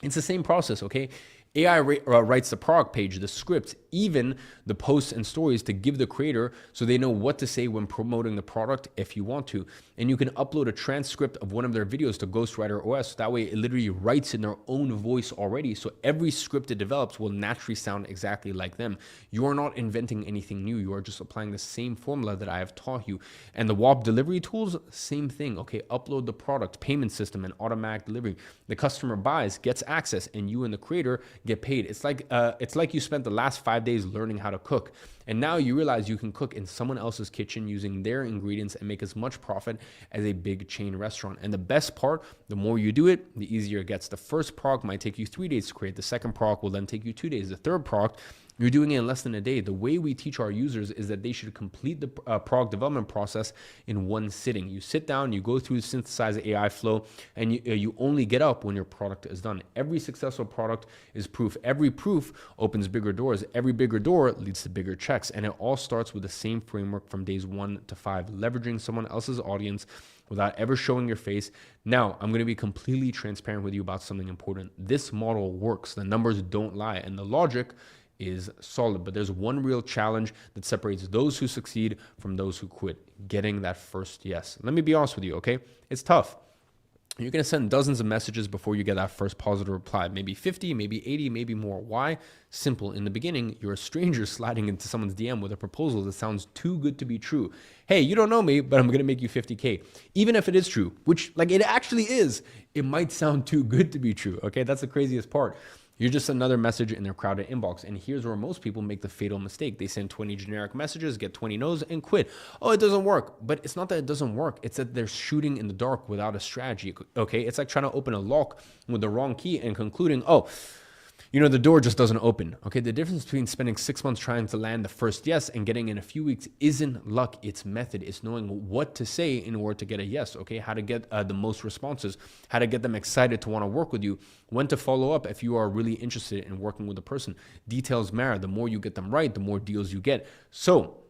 it's the same process, okay? AI writes the product page, the scripts, even the posts and stories to give the creator so they know what to say when promoting the product if you want to. And you can upload a transcript of one of their videos to Ghostwriter OS. That way it literally writes in their own voice already. So every script it develops will naturally sound exactly like them. You are not inventing anything new. You are just applying the same formula that I have taught you. And the WAP delivery tools, same thing. Okay, upload the product, payment system, and automatic delivery. The customer buys, gets access, and you and the creator get paid. It's like you spent the last 5 days learning how to cook, and now you realize you can cook in someone else's kitchen using their ingredients and make as much profit as a big chain restaurant. And the best part, the more you do it, the easier it gets. The first product might take you 3 days to create. The second product will then take you 2 days. The third product, you're doing it in less than a day. The way we teach our users is that they should complete the product development process in one sitting. You sit down, you go through the Synthesize AI flow, and you only get up when your product is done. Every successful product is proof. Every proof opens bigger doors. Every bigger door leads to bigger checks. And it all starts with the same framework from days 1 to 5, leveraging someone else's audience without ever showing your face. Now, I'm going to be completely transparent with you about something important. This model works. The numbers don't lie, and the logic is solid, but there's one real challenge that separates those who succeed from those who quit: getting that first yes. Let me be honest with you, okay? It's tough. You're going to send dozens of messages before you get that first positive reply, maybe 50, maybe 80, maybe more. Why? Simple. In the beginning, you're a stranger sliding into someone's DM with a proposal that sounds too good to be true. Hey, you don't know me, but I'm going to make you 50K. Even if it is true, which like it actually is, it might sound too good to be true, okay? That's the craziest part. You're just another message in their crowded inbox. And here's where most people make the fatal mistake. They send 20 generic messages, get 20 no's, and quit. Oh, it doesn't work. But it's not that it doesn't work. It's that they're shooting in the dark without a strategy, okay? It's like trying to open a lock with the wrong key and concluding, oh, you know, the door just doesn't open, okay? The difference between spending 6 months trying to land the first yes and getting in a few weeks isn't luck, it's method. It's knowing what to say in order to get a yes, okay? How to get the most responses, how to get them excited to want to work with you, when to follow up if you are really interested in working with a person. Details matter. The more you get them right, the more deals you get. So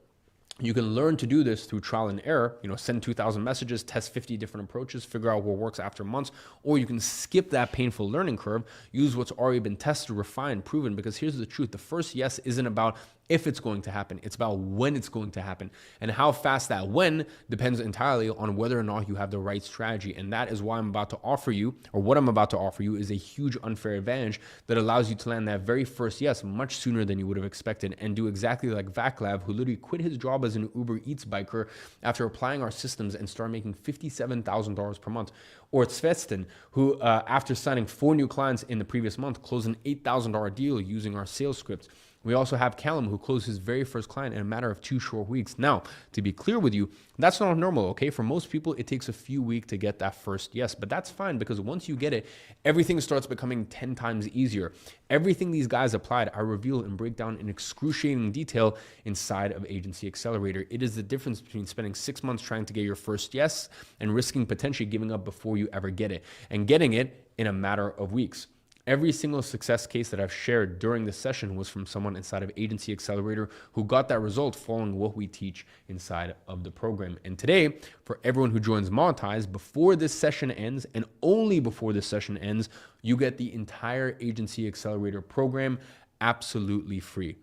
you can learn to do this through trial and error. You know, send 2,000 messages, test 50 different approaches, figure out what works after months, or you can skip that painful learning curve, use what's already been tested, refined, proven, because here's the truth. The first yes isn't about if it's going to happen. It's about when it's going to happen, and how fast that when depends entirely on whether or not you have the right strategy. And that is why I'm about to offer you, or what I'm about to offer you, is a huge unfair advantage that allows you to land that very first yes much sooner than you would have expected, and do exactly like Vaclav, who literally quit his job as an Uber Eats biker after applying our systems and started making $57,000 per month. Or Svetstin, who after signing 4 new clients in the previous month, closed an $8,000 deal using our sales scripts. We also have Callum, who closed his very first client in a matter of 2 short weeks. Now, to be clear with you, that's not normal, okay? For most people, it takes a few weeks to get that first yes, but that's fine, because once you get it, everything starts becoming 10 times easier. Everything these guys applied, I reveal and break down in excruciating detail inside of Agency Accelerator. It is the difference between spending 6 months trying to get your first yes and risking potentially giving up before you ever get it. And getting it in a matter of weeks. Every single success case that I've shared during this session was from someone inside of Agency Accelerator who got that result following what we teach inside of the program. And today, for everyone who joins Monetize, before this session ends, and only before this session ends, you get the entire Agency Accelerator program absolutely free.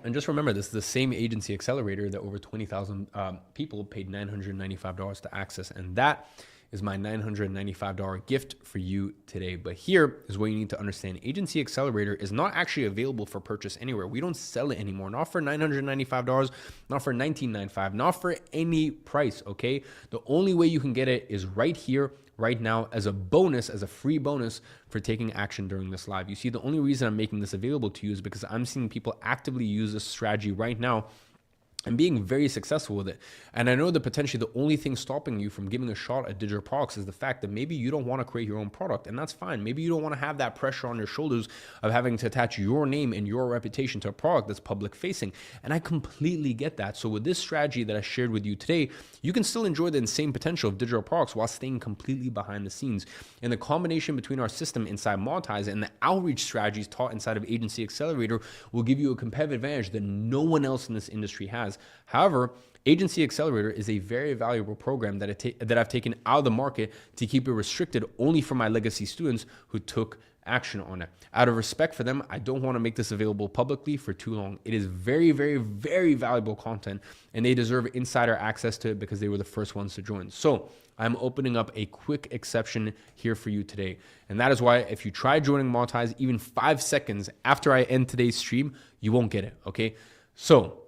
And just remember, this is the same Agency Accelerator that over 20,000 people paid $995 to access. And that is my $995 gift for you today. But here is what you need to understand. Agency Accelerator is not actually available for purchase anywhere. We don't sell it anymore. Not for $995, not for $1995, not for any price, okay? The only way you can get it is right here, right now, as a bonus, as a free bonus for taking action during this live. You see, the only reason I'm making this available to you is because I'm seeing people actively use this strategy right now and being very successful with it. And I know that potentially the only thing stopping you from giving a shot at digital products is the fact that maybe you don't want to create your own product, and that's fine. Maybe you don't want to have that pressure on your shoulders of having to attach your name and your reputation to a product that's public facing. And I completely get that. So with this strategy that I shared with you today, you can still enjoy the insane potential of digital products while staying completely behind the scenes. And the combination between our system inside Monetize and the outreach strategies taught inside of Agency Accelerator will give you a competitive advantage that no one else in this industry has. However, Agency Accelerator is a very valuable program that I've taken out of the market to keep it restricted only for my legacy students who took action on it. Out of respect for them, I don't want to make this available publicly for too long. It is very, very, very valuable content, and they deserve insider access to it because they were the first ones to join. So I'm opening up a quick exception here for you today. And that is why if you try joining Monetize even 5 seconds after I end today's stream, you won't get it, okay? So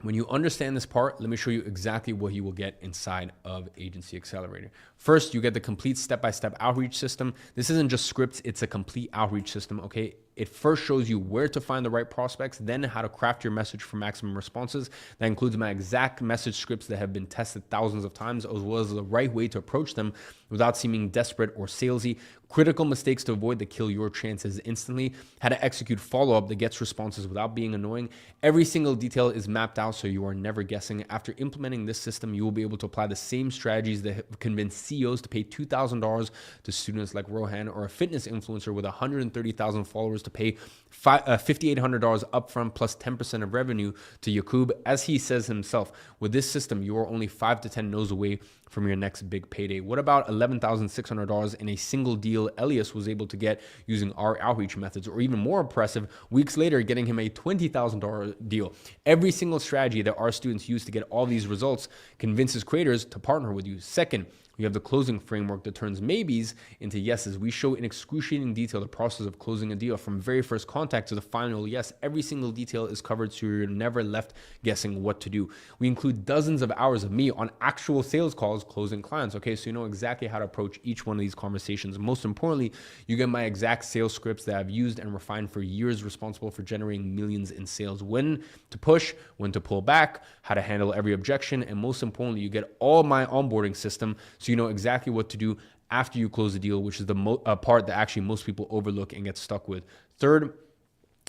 when you understand this part, let me show you exactly what you will get inside of Agency Accelerator. First, you get the complete step-by-step outreach system. This isn't just scripts, it's a complete outreach system, okay? It first shows you where to find the right prospects, then how to craft your message for maximum responses. That includes my exact message scripts that have been tested thousands of times, as well as the right way to approach them without seeming desperate or salesy. Critical mistakes to avoid that kill your chances instantly. How to execute follow-up that gets responses without being annoying. Every single detail is mapped out so you are never guessing. After implementing this system, you will be able to apply the same strategies that have convinced CEOs to pay $2,000 to students like Rohan, or a fitness influencer with 130,000 followers to pay $5,800 upfront plus 10% of revenue to Yakub. As he says himself, with this system, you are only 5 to 10 no's away from your next big payday. What about $11,600 in a single deal Elias was able to get using our outreach methods? Or even more impressive, weeks later, getting him a $20,000 deal. Every single strategy that our students use to get all these results convinces creators to partner with you. Second, you have the closing framework that turns maybes into yeses. We show in excruciating detail the process of closing a deal from very first contact to the final yes. Every single detail is covered so you're never left guessing what to do. We include dozens of hours of me on actual sales calls closing clients, okay? So you know exactly how to approach each one of these conversations. Most importantly, you get my exact sales scripts that I've used and refined for years, responsible for generating millions in sales. When to push, when to pull back, how to handle every objection, and most importantly, you get all my onboarding system so you know exactly what to do after you close the deal, which is the part that actually most people overlook and get stuck with. Third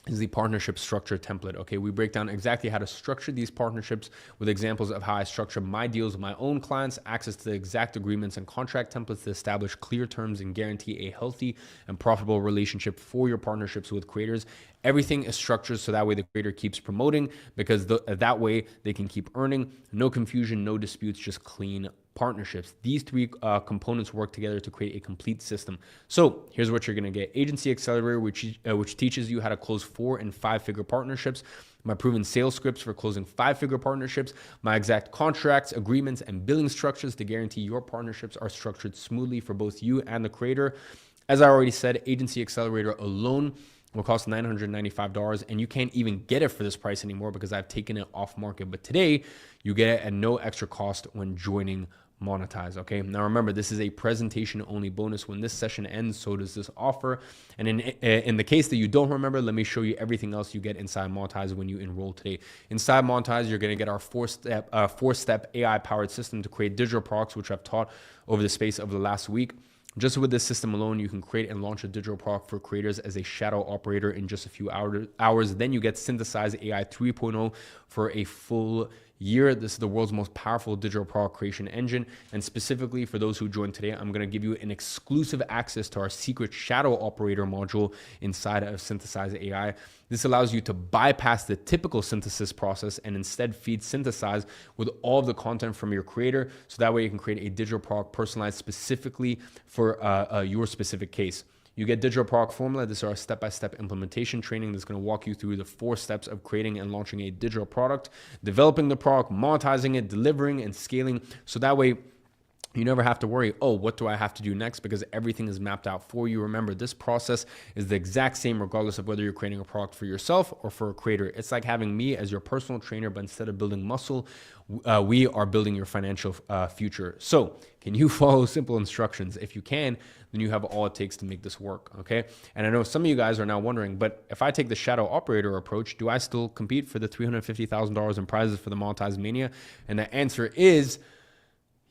is the partnership structure template. Okay, we break down exactly how to structure these partnerships with examples of how I structure my deals with my own clients, access to the exact agreements and contract templates to establish clear terms and guarantee a healthy and profitable relationship for your partnerships with creators. Everything is structured so that way the creator keeps promoting, because that way they can keep earning. No confusion, no disputes, just clean partnerships. These three components work together to create a complete system. So here's what you're going to get. Agency Accelerator, which teaches you how to close 4- and 5-figure partnerships. My proven sales scripts for closing 5-figure partnerships. My exact contracts, agreements, and billing structures to guarantee your partnerships are structured smoothly for both you and the creator. As I already said, Agency Accelerator alone will cost $995, and you can't even get it for this price anymore because I've taken it off market. But today, you get it at no extra cost when joining Monetize, okay? Now remember, this is a presentation only bonus. When this session ends, so does this offer. And in the case that you don't remember, let me show you everything else you get inside Monetize when you enroll today. Inside Monetize, you're gonna get our four-step AI-powered system to create digital products, which I've taught over the space of the last week. Just with this system alone, you can create and launch a digital product for creators as a shadow operator in just a few hours. Then you get Synthesize AI 3.0 for a full year. This is the world's most powerful digital product creation engine. And specifically for those who join today, I'm going to give you an exclusive access to our secret shadow operator module inside of Synthesize AI. This allows you to bypass the typical synthesis process and instead feed Synthesize with all of the content from your creator. So that way you can create a digital product personalized specifically for your specific case. You get digital product formula. This is our step-by-step implementation training that's going to walk you through the 4 steps of creating and launching a digital product, developing the product, monetizing it, delivering and scaling. So that way you never have to worry, oh, what do I have to do next? Because everything is mapped out for you. Remember, this process is the exact same regardless of whether you're creating a product for yourself or for a creator. It's like having me as your personal trainer, but instead of building muscle, we are building your financial future. So can you follow simple instructions? If you can, then you have all it takes to make this work, okay? And I know some of you guys are now wondering, but if I take the shadow operator approach, do I still compete for the $350,000 in prizes for the Monetize Mania? And the answer is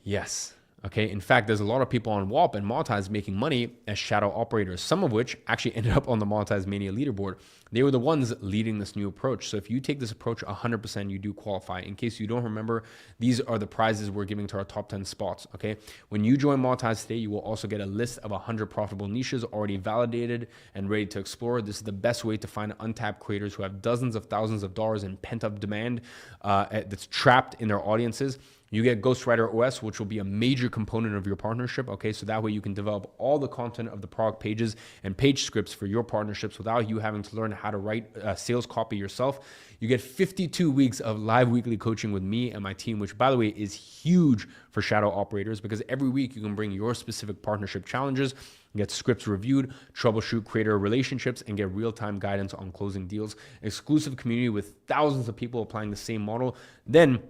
yes. Okay. In fact, there's a lot of people on WAP and Monetize making money as shadow operators, some of which actually ended up on the Monetize Mania leaderboard. They were the ones leading this new approach. So if you take this approach 100%, you do qualify. In case you don't remember, these are the prizes we're giving to our top 10 spots. Okay. When you join Monetize today, you will also get a list of 100 profitable niches already validated and ready to explore. This is the best way to find untapped creators who have dozens of thousands of dollars in pent up demand that's trapped in their audiences. You get Ghostwriter OS, which will be a major component of your partnership. Okay, so that way you can develop all the content of the product pages and page scripts for your partnerships without you having to learn how to write sales copy yourself. You get 52 weeks of live weekly coaching with me and my team, which by the way is huge for shadow operators because every week you can bring your specific partnership challenges, get scripts reviewed, troubleshoot creator relationships, and get real-time guidance on closing deals. Exclusive community with thousands of people applying the same model. Then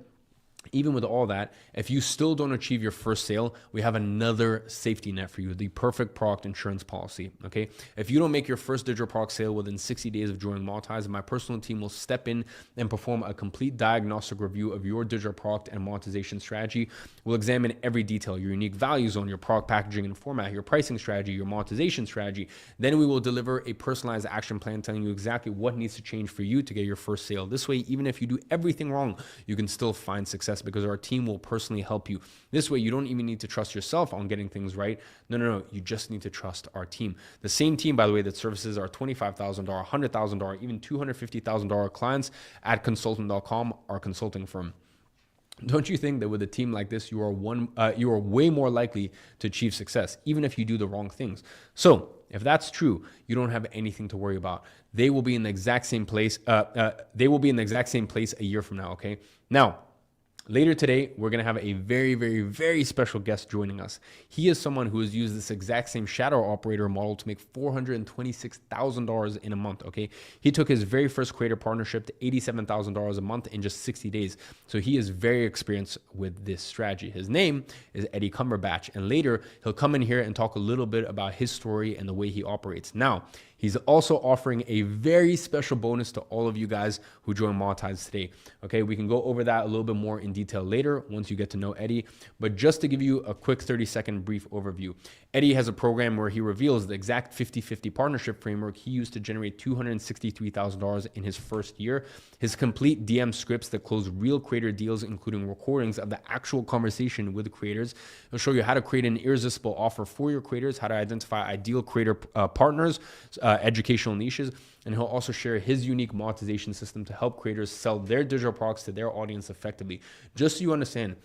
even with all that, if you still don't achieve your first sale, we have another safety net for you, the perfect product insurance policy, okay? If you don't make your first digital product sale within 60 days of joining Monetize, my personal team will step in and perform a complete diagnostic review of your digital product and monetization strategy. We'll examine every detail, your unique value zone, your product packaging and format, your pricing strategy, your monetization strategy. Then we will deliver a personalized action plan telling you exactly what needs to change for you to get your first sale. This way, even if you do everything wrong, you can still find success because our team will personally help you. This way, you don't even need to trust yourself on getting things right. No. You just need to trust our team. The same team, by the way, that services our $25,000, $100,000, even $250,000 clients at consultant.com, our consulting firm. Don't you think that with a team like this, you are way more likely to achieve success, even if you do the wrong things? So if that's true, you don't have anything to worry about. They will be in the exact same place. They will be in the exact same place a year from now. Okay. Now, later today, we're going to have a very, very, very special guest joining us. He is someone who has used this exact same shadow operator model to make $426,000 in a month, okay? He took his very first creator partnership to $87,000 a month in just 60 days. So he is very experienced with this strategy. His name is Eddie Cumberbatch, and later he'll come in here and talk a little bit about his story and the way he operates. Now, he's also offering a very special bonus to all of you guys who join Monetize today. Okay, we can go over that a little bit more in detail later once you get to know Eddie. But just to give you a quick 30-second brief overview, Eddie has a program where he reveals the exact 50-50 partnership framework he used to generate $263,000 in his first year. His complete DM scripts that close real creator deals, including recordings of the actual conversation with the creators. He'll show you how to create an irresistible offer for your creators, how to identify ideal creator partners, educational niches, and he'll also share his unique monetization system to help creators sell their digital products to their audience effectively. Just so you understand,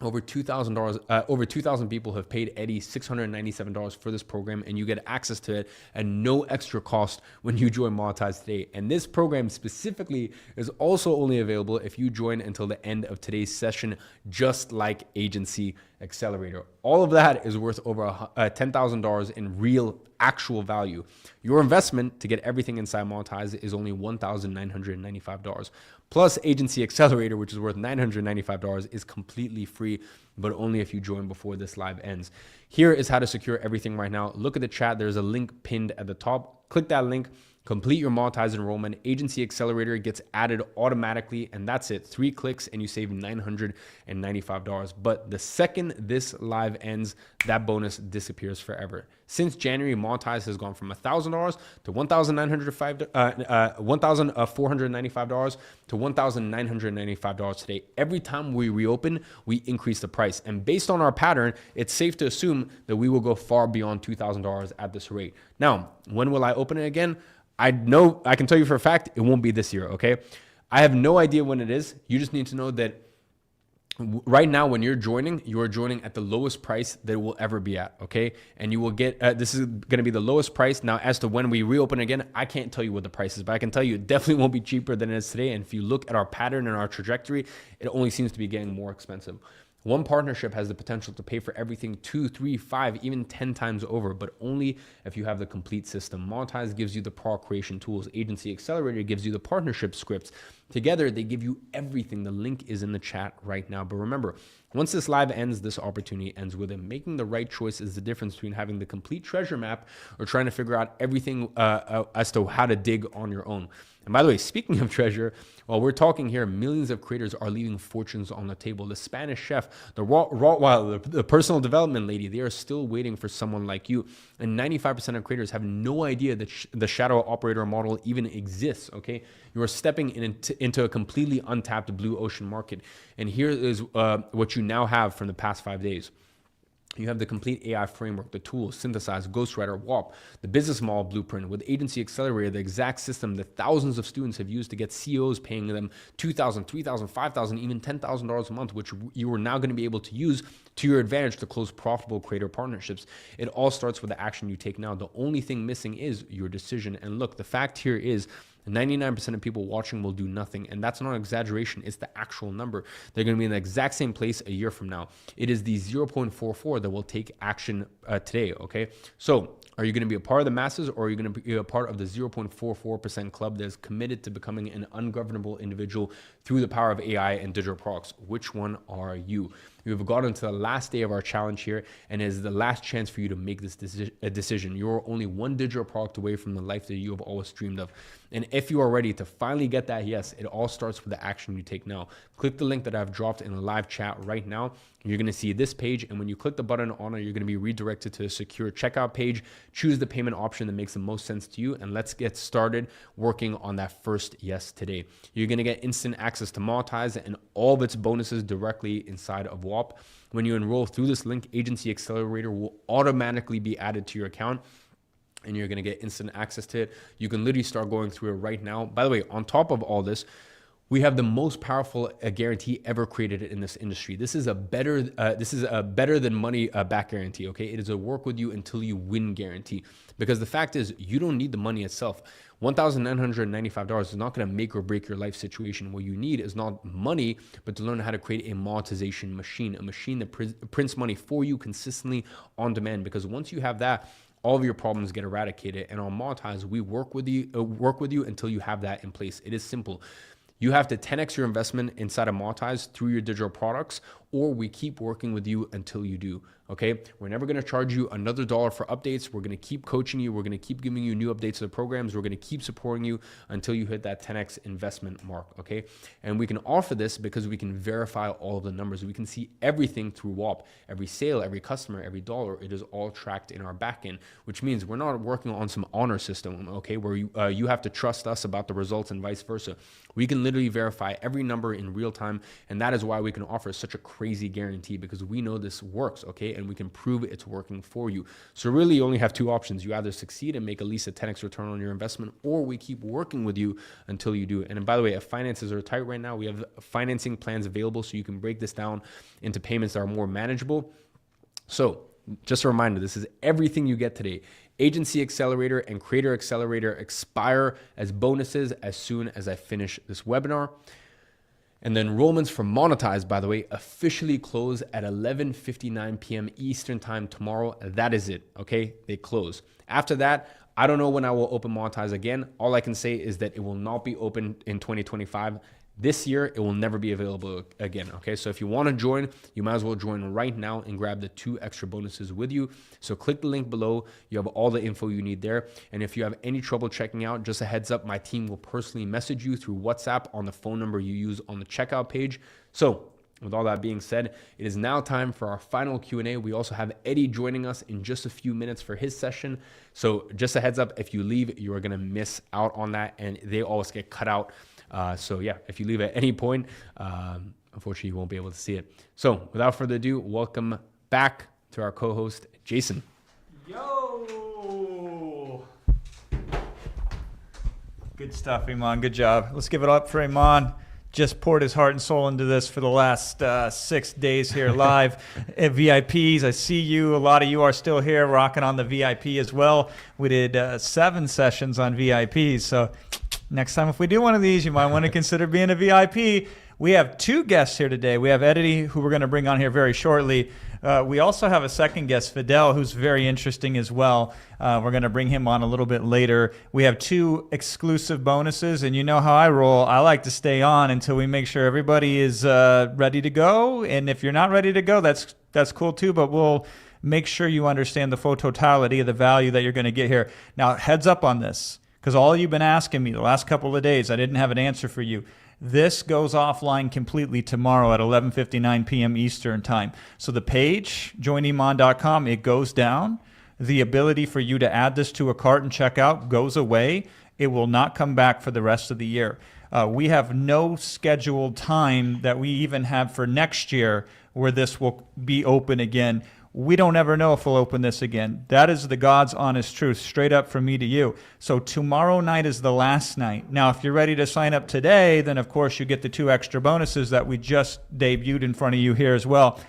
over $2,000 people have paid Eddie $697 for this program, and you get access to it at no extra cost when you join Monetize today. And this program specifically is also only available if you join until the end of today's session, just like Agency Accelerator. All of that is worth over $10,000 in real actual value. Your investment to get everything inside Monetize is only $1,995. Plus Agency Accelerator, which is worth $995, is completely free, but only if you join before this live ends. Here is how to secure everything right now. Look at the chat. There's a link pinned at the top. Click that link. Complete your monetize enrollment. Agency Accelerator gets added automatically, and that's it. 3 clicks and you save $995. But the second this live ends, that bonus disappears forever. Since January, monetize has gone from $1,000 to $1,495 to $1,995 today. Every time we reopen, we increase the price. And based on our pattern, it's safe to assume that we will go far beyond $2,000 at this rate. Now, when will I open it again? I can tell you for a fact, it won't be this year, okay? I have no idea when it is. You just need to know that right now, when you are joining at the lowest price that it will ever be at, okay? And you will get, this is gonna be the lowest price. Now, as to when we reopen again, I can't tell you what the price is, but I can tell you it definitely won't be cheaper than it is today. And if you look at our pattern and our trajectory, it only seems to be getting more expensive. One partnership has the potential to pay for everything 2, 3, 5, even 10 times over, but only if you have the complete system. Monetize gives you the product creation tools. Agency Accelerator gives you the partnership scripts. Together, they give you everything. The link is in the chat right now. But remember, once this live ends, this opportunity ends with it. Making the right choice is the difference between having the complete treasure map or trying to figure out everything as to how to dig on your own. And by the way, speaking of treasure, while we're talking here, millions of creators are leaving fortunes on the table. The Spanish chef, the Rottweiler, the personal development lady, they are still waiting for someone like you. And 95% of creators have no idea that the shadow operator model even exists, okay? You are stepping into a completely untapped blue ocean market. And here is what you now have from the past 5 days. You have the complete AI framework, the tools, Synthesize, Ghostwriter, WAP, the business model blueprint with Agency Accelerator, the exact system that thousands of students have used to get CEOs paying them $2,000, $3,000, $5,000, even $10,000 a month, which you are now going to be able to use to your advantage to close profitable creator partnerships. It all starts with the action you take now. The only thing missing is your decision. And look, the fact here is 99% of people watching will do nothing. And that's not an exaggeration. It's the actual number. They're going to be in the exact same place a year from now. It is the 0.44 that will take action today, okay? So are you going to be a part of the masses, or are you going to be a part of the 0.44% club that is committed to becoming an ungovernable individual through the power of AI and digital products? Which one are you? We've gotten to the last day of our challenge here, and it is the last chance for you to make this decision. You're only one digital product away from the life that you have always dreamed of. And if you are ready to finally get that yes, it all starts with the action you take now. Click the link that I've dropped in the live chat right now. You're going to see this page, and when you click the button on it, you're going to be redirected to a secure checkout page. Choose the payment option that makes the most sense to you, and let's get started working on that first yes today. You're going to get instant access to Monetize and all of its bonuses directly inside of WAP. When you enroll through this link, Agency Accelerator will automatically be added to your account, and you're going to get instant access to it. You can literally start going through it right now. By the way, on top of all this, we have the most powerful guarantee ever created in this industry. This is a better than money back guarantee. Okay, it is a work with you until you win guarantee. Because the fact is, you don't need the money itself. $1,995 is not going to make or break your life situation. What you need is not money, but to learn how to create a monetization machine, a machine that prints money for you consistently on demand. Because once you have that, all of your problems get eradicated. And on Monetize, we work with you until you have that in place. It is simple. You have to 10x your investment inside of Monetize through your digital products, or we keep working with you until you do, okay? We're never gonna charge you another dollar for updates. We're gonna keep coaching you. We're gonna keep giving you new updates to the programs. We're gonna keep supporting you until you hit that 10x investment mark, okay? And we can offer this because we can verify all of the numbers. We can see everything through WAP. Every sale, every customer, every dollar, it is all tracked in our backend, which means we're not working on some honor system, okay, where you have to trust us about the results and vice versa. We can literally verify every number in real time, and that is why we can offer such a crazy guarantee, because we know this works, okay, and we can prove it's working for you. So really you only have two options. You either succeed and make at least a 10x return on your investment, or we keep working with you until you do. And by the way, if finances are tight right now, we have financing plans available so you can break this down into payments that are more manageable. So just a reminder, this is everything you get today. Agency Accelerator and Creator Accelerator expire as bonuses as soon as I finish this webinar. And the enrollments for Monetize, by the way, officially close at 11:59 p.m. Eastern time tomorrow. That is it, okay? They close. After that, I don't know when I will open Monetize again. All I can say is that it will not be open in 2025. This year, it will never be available again, okay? So if you want to join, you might as well join right now and grab the 2 extra bonuses with you. So click the link below. You have all the info you need there. And if you have any trouble checking out, just a heads up, my team will personally message you through WhatsApp on the phone number you use on the checkout page. So with all that being said, it is now time for our final Q&A. We also have Eddie joining us in just a few minutes for his session. So just a heads up, if you leave, you are going to miss out on that, and they always get cut out. So yeah, if you leave at any point, unfortunately, you won't be able to see it. So without further ado, welcome back to our co-host, Jason. Yo! Good stuff, Iman. Good job. Let's give it up for Iman. Just poured his heart and soul into this for the last 6 days here live at VIPs. I see you. A lot of you are still here rocking on the VIP as well. We did 7 sessions on VIPs. So next time, if we do one of these, you might want to consider being a VIP. We have 2 guests here today. We have Eddie, who we're going to bring on here very shortly. We also have a second guest, Fidel, who's very interesting as well. We're going to bring him on a little bit later. We have 2 exclusive bonuses, and you know how I roll. I like to stay on until we make sure everybody is ready to go. And if you're not ready to go, that's cool too, but we'll make sure you understand the full totality of the value that you're going to get here. Now, heads up on this, because all you've been asking me the last couple of days, I didn't have an answer for you. This goes offline completely tomorrow at 11:59 p.m. Eastern time. So the page, joiniman.com, it goes down. The ability for you to add this to a cart and check out goes away. It will not come back for the rest of the year. We have no scheduled time that we even have for next year where this will be open again. We don't ever know if we'll open this again. That is the God's honest truth, straight up from me to you. So tomorrow night is the last night. Now, if you're ready to sign up today, then of course you get the 2 extra bonuses that we just debuted in front of you here as well.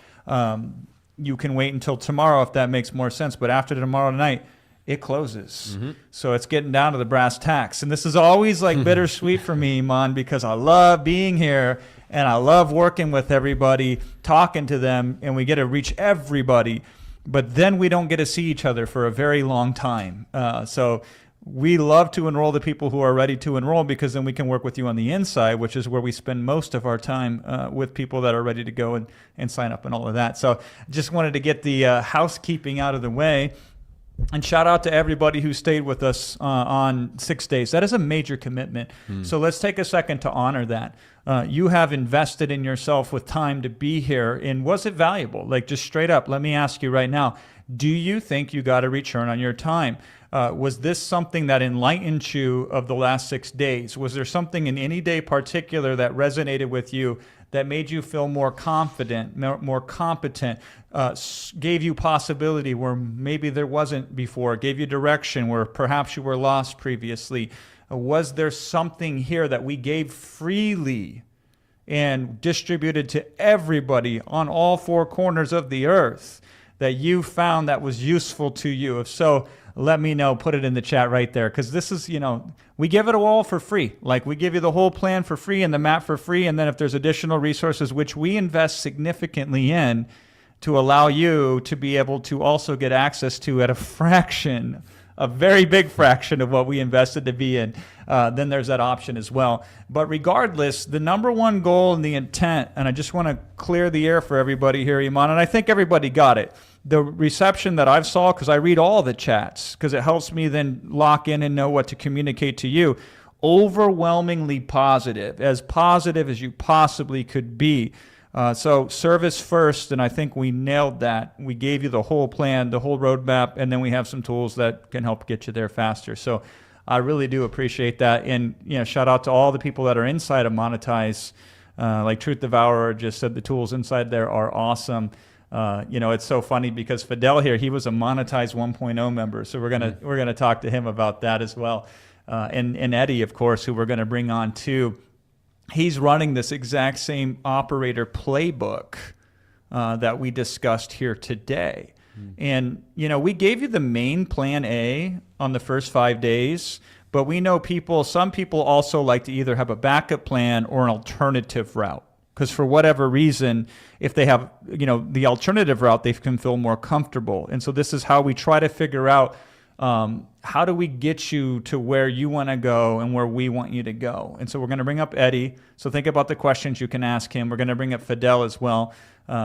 You can wait until tomorrow if that makes more sense. But after tomorrow night, it closes. So it's getting down to the brass tacks. And this is always like bittersweet for me, Iman, because I love being here. And I love working with everybody, talking to them, and we get to reach everybody. But then we don't get to see each other for a very long time. So we love to enroll the people who are ready to enroll, because then we can work with you on the inside, which is where we spend most of our time with people that are ready to go and sign up and all of that. So just wanted to get the housekeeping out of the way. And shout out to everybody who stayed with us on 6 days. That is a major commitment. So let's take a second to honor that. You have invested in yourself with time to be here. And was it valuable? Like, just straight up, let me ask you right now, do you think you got a return on your time? Was this something that enlightened you of the last 6 days? Was there something in any day particular that resonated with you, that made you feel more confident, more competent, gave you possibility where maybe there wasn't before, gave you direction where perhaps you were lost previously? Was there something here that we gave freely and distributed to everybody on all 4 corners of the earth that you found that was useful to you? If so, let me know. Put it in the chat right there, because this is, we give it all for free. Like, we give you the whole plan for free and the map for free, and then if there's additional resources, which we invest significantly in to allow you to be able to also get access to at a fraction, a very big fraction of what we invested to be in, then there's that option as well. But regardless, the number one goal and the intent, and I just want to clear the air for everybody here, Iman, and I think everybody got it. The reception that I've saw, because I read all the chats, because it helps me then lock in and know what to communicate to you, overwhelmingly positive as you possibly could be. So service first, and I think we nailed that. We gave you the whole plan, the whole roadmap, and then we have some tools that can help get you there faster. So I really do appreciate that. And shout out to all the people that are inside of Monetize. Like Truth Devourer just said, the tools inside there are awesome. It's so funny because Fidel here, he was a Monetize 1.0 member. So we're gonna talk to him about that as well. And Eddie, of course, who we're gonna bring on too. He's running this exact same operator playbook that we discussed here today. And, we gave you the main plan A on the first 5 days, but we know some people also like to either have a backup plan or an alternative route. Because for whatever reason, if they have, the alternative route, they can feel more comfortable. And so this is how we try to figure out How do we get you to where you want to go and where we want you to go? And so we're going to bring up Eddie. So think about the questions you can ask him. We're going to bring up Fidel as well.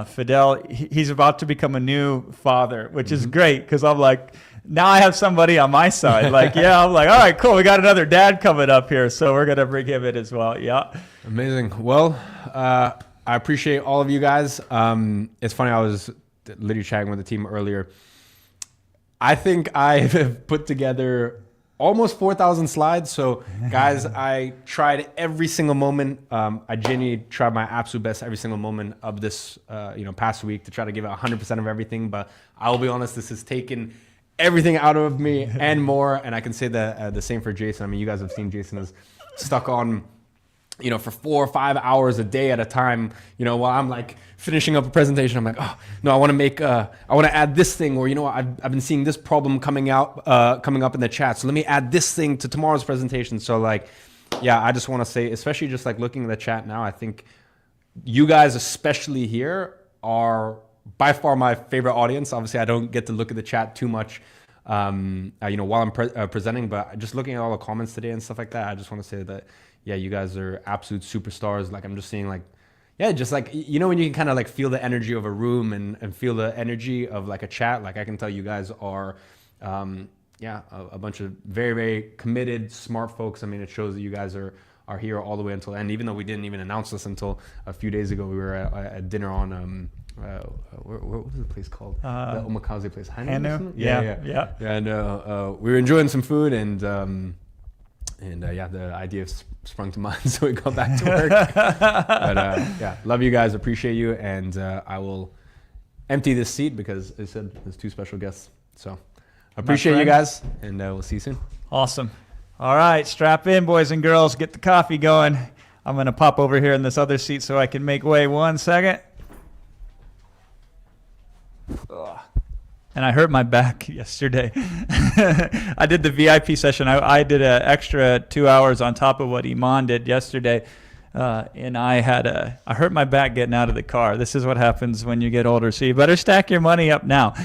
Fidel, he's about to become a new father, which is great because I'm like, now I have somebody on my side. Like, yeah, I'm like, all right, cool. We got another dad coming up here. So we're going to bring him in as well. Yeah. Amazing. Well, I appreciate all of you guys. It's funny, I was literally chatting with the team earlier. I think I have put together almost 4,000 slides. So guys, I tried every single moment. I genuinely tried my absolute best every single moment of this past week to try to give it 100% of everything. But I will be honest, this has taken everything out of me and more. And I can say that the same for Jason. I mean, you guys have seen Jason is stuck on, for 4 or 5 hours a day at a time, while I'm like finishing up a presentation. I'm like, oh no, I want to add this thing, or I've been seeing this problem coming up in the chat. So let me add this thing to tomorrow's presentation. So like, yeah, I just want to say, especially just like looking at the chat now, I think you guys, especially here, are by far my favorite audience. Obviously, I don't get to look at the chat too much, while I'm presenting, but just looking at all the comments today and stuff like that, I just want to say that, yeah, you guys are absolute superstars. Like, I'm just seeing like, yeah, just like, when you can kind of like feel the energy of a room and feel the energy of like a chat, like I can tell you guys are, a bunch of very, very committed, smart folks. I mean, it shows that you guys are here all the way until the end, even though we didn't even announce this until a few days ago. We were at dinner on, what was the place called? The omakase place. Hanu? Yeah. And we were enjoying some food and the idea sprung to mind, so we got back to work. But love you guys, appreciate you, and I will empty this seat because I said there's 2 special guests. So appreciate you guys, and we'll see you soon. Awesome. All right, strap in, boys and girls. Get the coffee going. I'm going to pop over here in this other seat so I can make way. 1 second. Ugh. And I hurt my back yesterday. I did the VIP session. I did an extra 2 hours on top of what Iman did yesterday. And I hurt my back getting out of the car. This is what happens when you get older. So you better stack your money up now.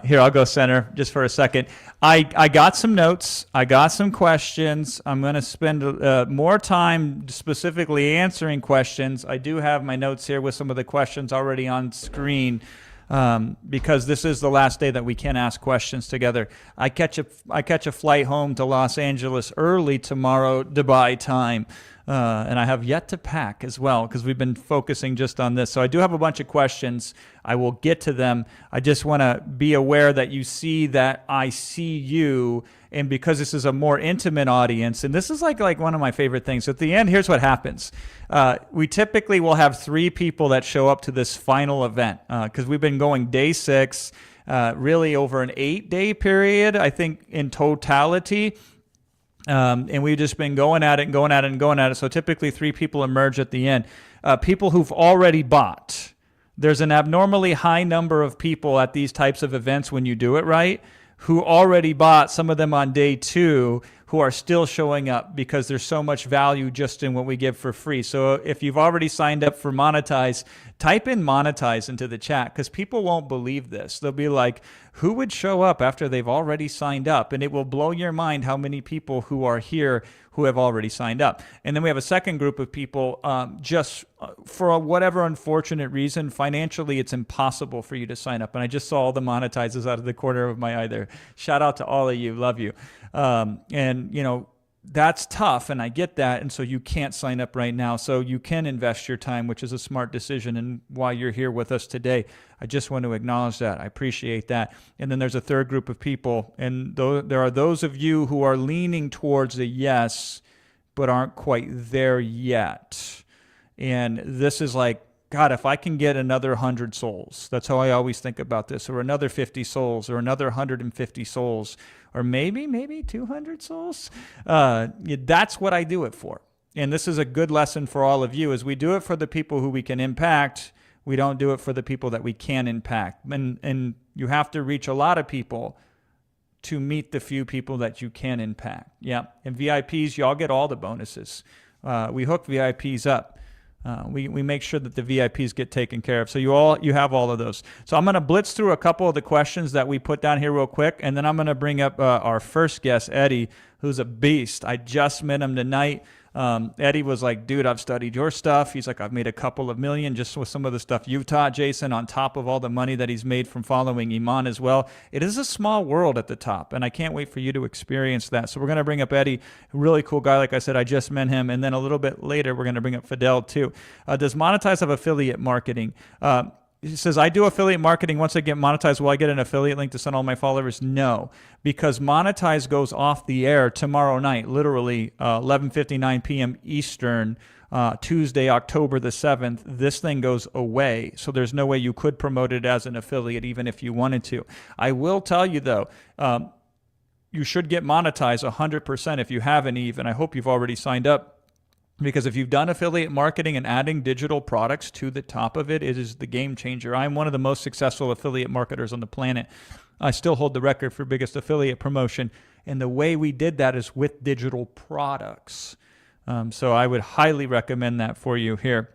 Here, I'll go center just for a second. I got some notes. I got some questions. I'm going to spend more time specifically answering questions. I do have my notes here with some of the questions already on screen. Because this is the last day that we can ask questions together. I catch a flight home to Los Angeles early tomorrow, Dubai time. And I have yet to pack as well because we've been focusing just on this. So I do have a bunch of questions. I will get to them. I just want to be aware that you see that I see you. And because this is a more intimate audience, and this is like one of my favorite things. So at the end, here's what happens. We typically will have 3 people that show up to this final event because we've been going day 6, really over an 8-day period, I think, in totality. And we've just been going at it. So typically 3 people emerge at the end. People who've already bought. There's an abnormally high number of people at these types of events when you do it right, who already bought, some of them on day 2, who are still showing up because there's so much value just in what we give for free. So if you've already signed up for Monetize, type in Monetize into the chat because people won't believe this. They'll be like, who would show up after they've already signed up? And it will blow your mind how many people who are here who have already signed up. And then we have a second group of people just for whatever unfortunate reason, financially, it's impossible for you to sign up. And I just saw all the monetizers out of the corner of my eye there. Shout out to all of you. Love you. That's tough, and I get that, and so you can't sign up right now. So you can invest your time, which is a smart decision, and why you're here with us today. I just want to acknowledge that. I appreciate that. And then there's a third group of people, and there are those of you who are leaning towards a yes, but aren't quite there yet. And this is like, God, if I can get another 100 souls, that's how I always think about this, or another 50 souls, or another 150 souls, or maybe 200 souls. That's what I do it for. And this is a good lesson for all of you, is we do it for the people who we can impact. We don't do it for the people that we can impact. And you have to reach a lot of people to meet the few people that you can impact. Yeah. And VIPs, y'all get all the bonuses. We hook VIPs up. We make sure that the VIPs get taken care of. So you have all of those. So I'm going to blitz through a couple of the questions that we put down here real quick, and then I'm going to bring up our first guest, Eddie, who's a beast. I just met him tonight. Eddie was like, dude, I've studied your stuff. He's like, I've made a couple of million just with some of the stuff you've taught, Jason, on top of all the money that he's made from following Iman as well. It is a small world at the top, and I can't wait for you to experience that. So we're going to bring up Eddie, really cool guy. Like I said, I just met him. And then a little bit later, we're going to bring up Fidel too. Does Monetize have affiliate marketing? He says, I do affiliate marketing. Once I get monetized, will I get an affiliate link to send all my followers? No, because Monetize goes off the air tomorrow night, literally 11:59 p.m. Eastern, Tuesday, October the 7th. This thing goes away, so there's no way you could promote it as an affiliate even if you wanted to. I will tell you, though, you should get monetized 100% if you haven't even. I hope you've already signed up. Because if you've done affiliate marketing and adding digital products to the top of it, it is the game changer. I'm one of the most successful affiliate marketers on the planet. I still hold the record for biggest affiliate promotion. And the way we did that is with digital products. So I would highly recommend that for you here.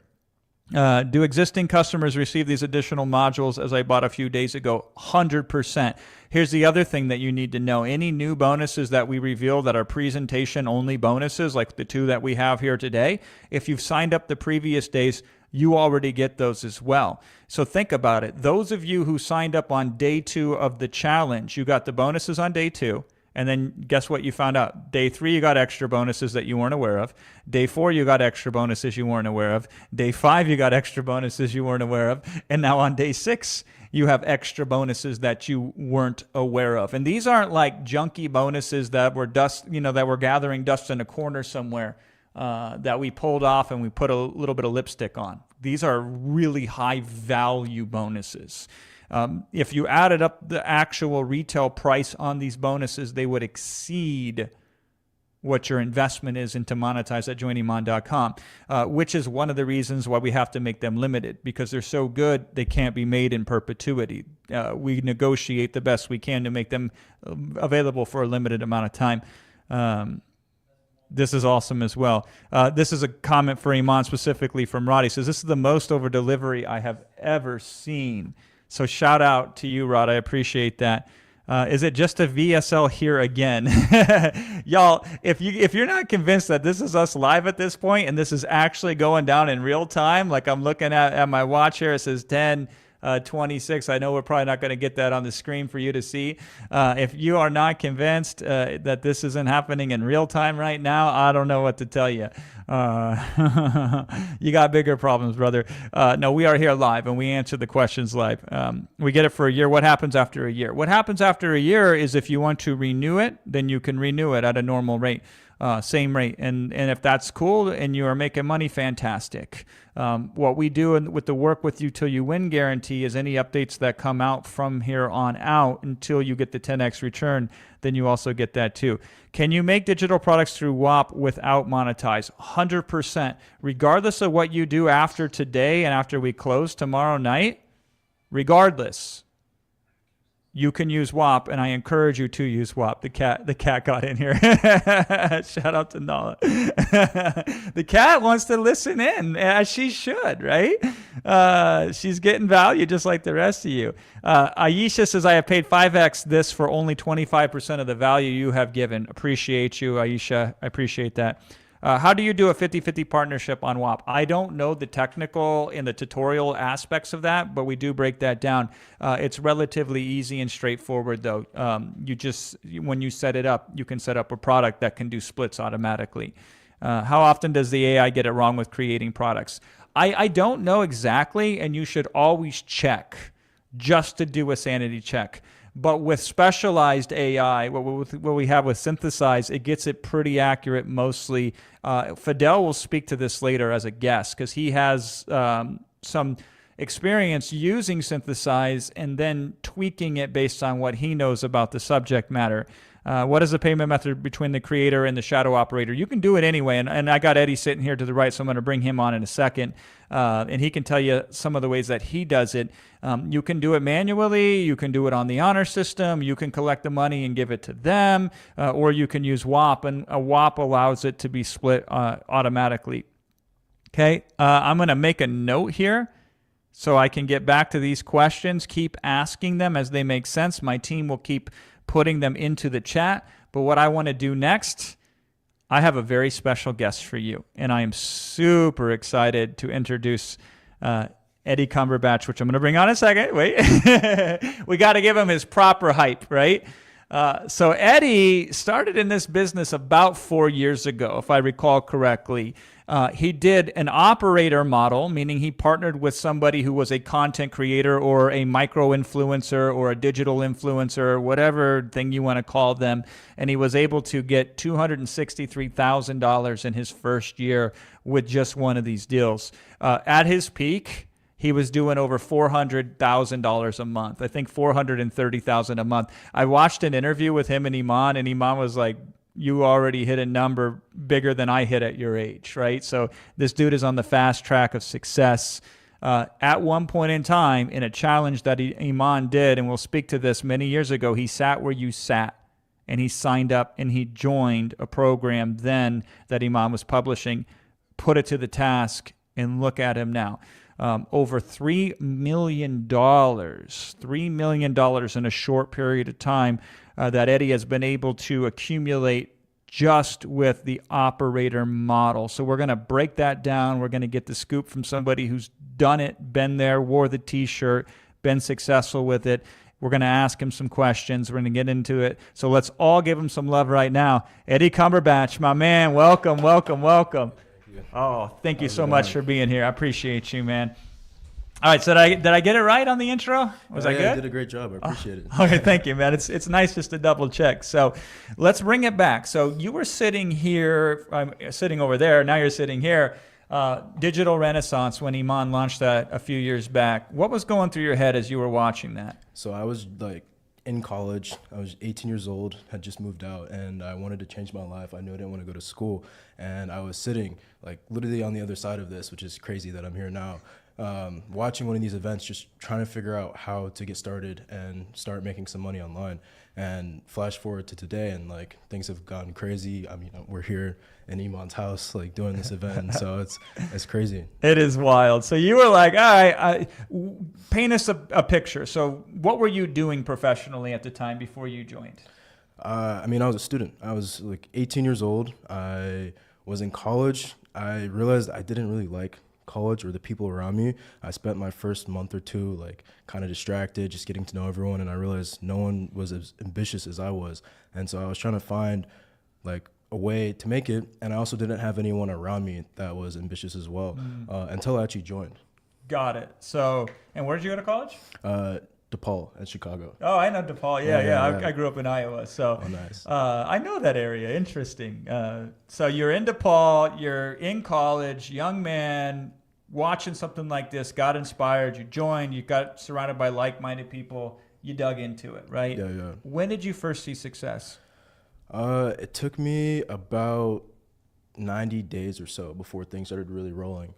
Do existing customers receive these additional modules as I bought a few days ago? 100%. Here's the other thing that you need to know. Any new bonuses that we reveal that are presentation only bonuses, like the two that we have here today, if you've signed up the previous days, you already get those as well. So think about it. Those of you who signed up on day 2 of the challenge, you got the bonuses on day 2. And then guess what you found out? Day 3, you got extra bonuses that you weren't aware of. Day 4, you got extra bonuses you weren't aware of. Day 5, you got extra bonuses you weren't aware of. And now on day 6, you have extra bonuses that you weren't aware of. And these aren't like junky bonuses that were that were gathering dust in a corner somewhere that we pulled off and we put a little bit of lipstick on. These are really high value bonuses. If you added up the actual retail price on these bonuses, they would exceed what your investment is into Monetize at joiniman.com, which is one of the reasons why we have to make them limited, because they're so good, they can't be made in perpetuity. We negotiate the best we can to make them available for a limited amount of time. This is awesome as well. This is a comment for Iman specifically from Rod. He says, this is the most over delivery I have ever seen. So shout out to you, Rod. I appreciate that. Is it just a VSL here again? Y'all, if you're not convinced that this is us live at this point and this is actually going down in real time, like I'm looking at my watch here, it says 10:26. I know we're probably not going to get that on the screen for you to see. If you are not convinced that this isn't happening in real time right now, I don't know what to tell you. You got bigger problems, brother. No, we are here live and we answer the questions live. We get it for a year. What happens after a year? What happens after a year is if you want to renew it, then you can renew it at a normal rate. Same rate. And if that's cool and you are making money, fantastic. What we do with the work with you till you win guarantee is any updates that come out from here on out until you get the 10x return, then you also get that too. Can you make digital products through WAP without Monetize? 100%. Regardless of what you do after today and after we close tomorrow night, regardless, you can use WAP, and I encourage you to use WAP. The cat got in here. Shout out to Nala. The cat wants to listen in, as she should, right? She's getting value just like the rest of you. Aisha says, I have paid 5x this for only 25% of the value you have given. Appreciate you, Aisha. I appreciate that. How do you do a 50-50 partnership on WAP? I don't know the technical and the tutorial aspects of that, but we do break that down. It's relatively easy and straightforward, though. When you set it up, you can set up a product that can do splits automatically. How often does the AI get it wrong with creating products? I don't know exactly, and you should always check just to do a sanity check. But with specialized AI, what we have with Synthesize, it gets it pretty accurate mostly. Fidel will speak to this later as a guest because he has some experience using Synthesize and then tweaking it based on what he knows about the subject matter. What is the payment method between the creator and the shadow operator? You can do it anyway, and I got Eddie sitting here to the right, so I'm going to bring him on in a second, and he can tell you some of the ways that he does it. You can do it manually, you can do it on the honor system, you can collect the money and give it to them, or you can use WAP, and a WAP allows it to be split automatically. Okay, I'm going to make a note here so I can get back to these questions. Keep asking them as they make sense. My team will keep putting them into the chat. But what I want to do next, I have a very special guest for you, and I am super excited to introduce Eddie Cumberbatch, which I'm going to bring on in a second. Wait. We got to give him his proper hype, right? So Eddie started in this business about 4 years ago, if I recall correctly. He did an operator model, meaning he partnered with somebody who was a content creator or a micro influencer or a digital influencer, whatever thing you want to call them. And he was able to get $263,000 in his first year with just one of these deals. At his peak, he was doing over $400,000 a month. I think $430,000 a month. I watched an interview with him and Iman was like, you already hit a number bigger than I hit at your age, right? So this dude is on the fast track of success. At one point in time, in a challenge that Iman did, and we'll speak to this many years ago, he sat where you sat, and he signed up and he joined a program then that Iman was publishing, put it to the task, and look at him now. Over $3 million in a short period of time that Eddie has been able to accumulate just with the operator model. So we're going to break that down. We're going to get the scoop from somebody who's done it, been there, wore the t-shirt, been successful with it. We're going to ask him some questions. We're going to get into it. So let's all give him some love right now. Eddie Cumberbatch, my man, welcome, welcome, welcome. Oh, thank you so much for being here. I appreciate you, man. All right, so did I get it right on the intro? Was I good? You did a great job. I appreciate it. Okay, thank you, man. It's nice just to double check. So let's bring it back. So you were sitting here, I'm sitting over there. Now you're sitting here. Digital Renaissance, when Iman launched that a few years back. What was going through your head as you were watching that? So I was like in college. I was 18 years old, had just moved out, and I wanted to change my life. I knew I didn't want to go to school, and I was sitting like literally on the other side of this, which is crazy that I'm here now. Watching one of these events, just trying to figure out how to get started and start making some money online. And flash forward to today, and like things have gotten crazy. I mean, we're here in Iman's house, like doing this event, so it's crazy. It is wild. So you were like, all right, paint us a picture. So what were you doing professionally at the time before you joined? I mean, I was a student. I was like 18 years old. I was in college. I realized I didn't really like college or the people around me. I spent my first month or two like kind of distracted, just getting to know everyone, and I realized no one was as ambitious as I was. And so I was trying to find like a way to make it, and I also didn't have anyone around me that was ambitious as well until I actually joined. Got it. So, and where did you go to college? DePaul in Chicago. Oh, I know DePaul. Yeah. Yeah. I grew up in Iowa, so Nice. I know that area. Interesting. So you're in DePaul. You're in college, young man, watching something like this, got inspired. You joined. You got surrounded by like-minded people. You dug into it, right? Yeah. When did you first see success? It took me about 90 days or so before things started really rolling.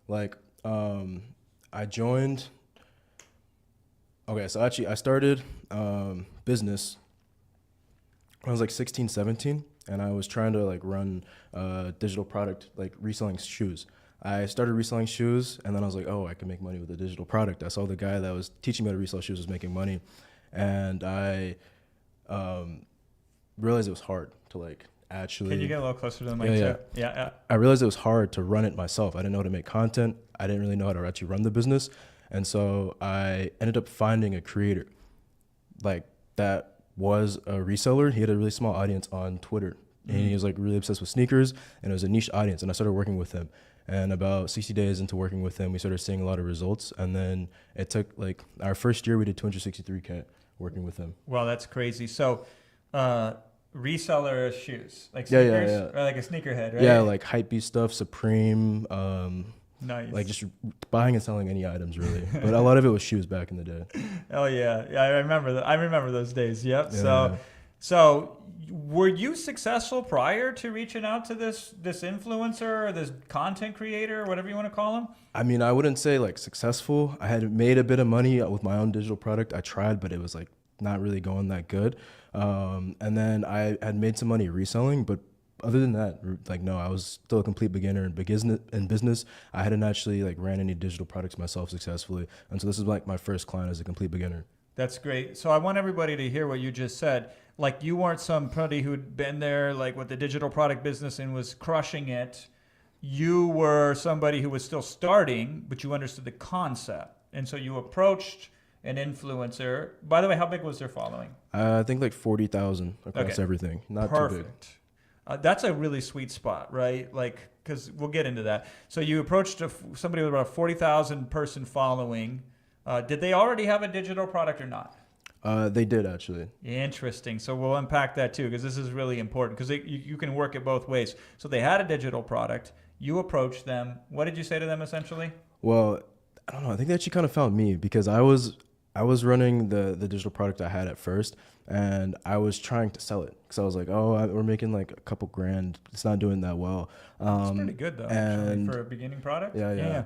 Like, I joined. Okay, so actually I started business when I was like 16, 17, and I was trying to like run a digital product, like reselling shoes. I started reselling shoes, and then I was like, oh, I can make money with a digital product. I saw the guy that was teaching me how to resell shoes was making money, and I realized it was hard to like actually. Can you get a little closer to the mic? Yeah. I realized it was hard to run it myself. I didn't know how to make content. I didn't really know how to actually run the business. And so I ended up finding a creator like that was a reseller. He had a really small audience on Twitter, and he was like really obsessed with sneakers, and it was a niche audience. And I started working with him, and about 60 days into working with him, we started seeing a lot of results. And then it took like our first year, we did 263K working with him. Well, that's crazy. So reseller shoes, like sneakers, or like a sneakerhead, right? Yeah, like hypebeast stuff, Supreme, nice. like just buying and selling any items really. But a lot of it was shoes back in the day. Oh yeah, I remember that. I remember those days. Yep. Yeah. So were you successful prior to reaching out to this influencer or this content creator, or whatever you want to call him? I mean, I wouldn't say like successful. I had made a bit of money with my own digital product. I tried, but it was like not really going that good. And then I had made some money reselling, but other than that, like, no, I was still a complete beginner in business. I hadn't actually like ran any digital products myself successfully. And so this is like my first client as a complete beginner. That's great. So I want everybody to hear what you just said. Like, you weren't somebody who'd been there like with the digital product business and was crushing it. You were somebody who was still starting, but you understood the concept. And so you approached an influencer. By the way, how big was their following? I think like 40,000 across Okay. everything. Not Perfect. too big. That's a really sweet spot, right? Like, because we'll get into that. So you approached somebody with about a 40,000 person following. Did they already have a digital product or not? They did actually. Interesting. So we'll unpack that too, because this is really important, because you can work it both ways. So they had a digital product. You approached them. What did you say to them essentially? Well, I don't know. I think they actually kind of found me because I was running the digital product I had at first, and I was trying to sell it because I was like, oh, we're making like a couple grand. It's not doing that well. It's pretty good though, actually, and for a beginning product. yeah.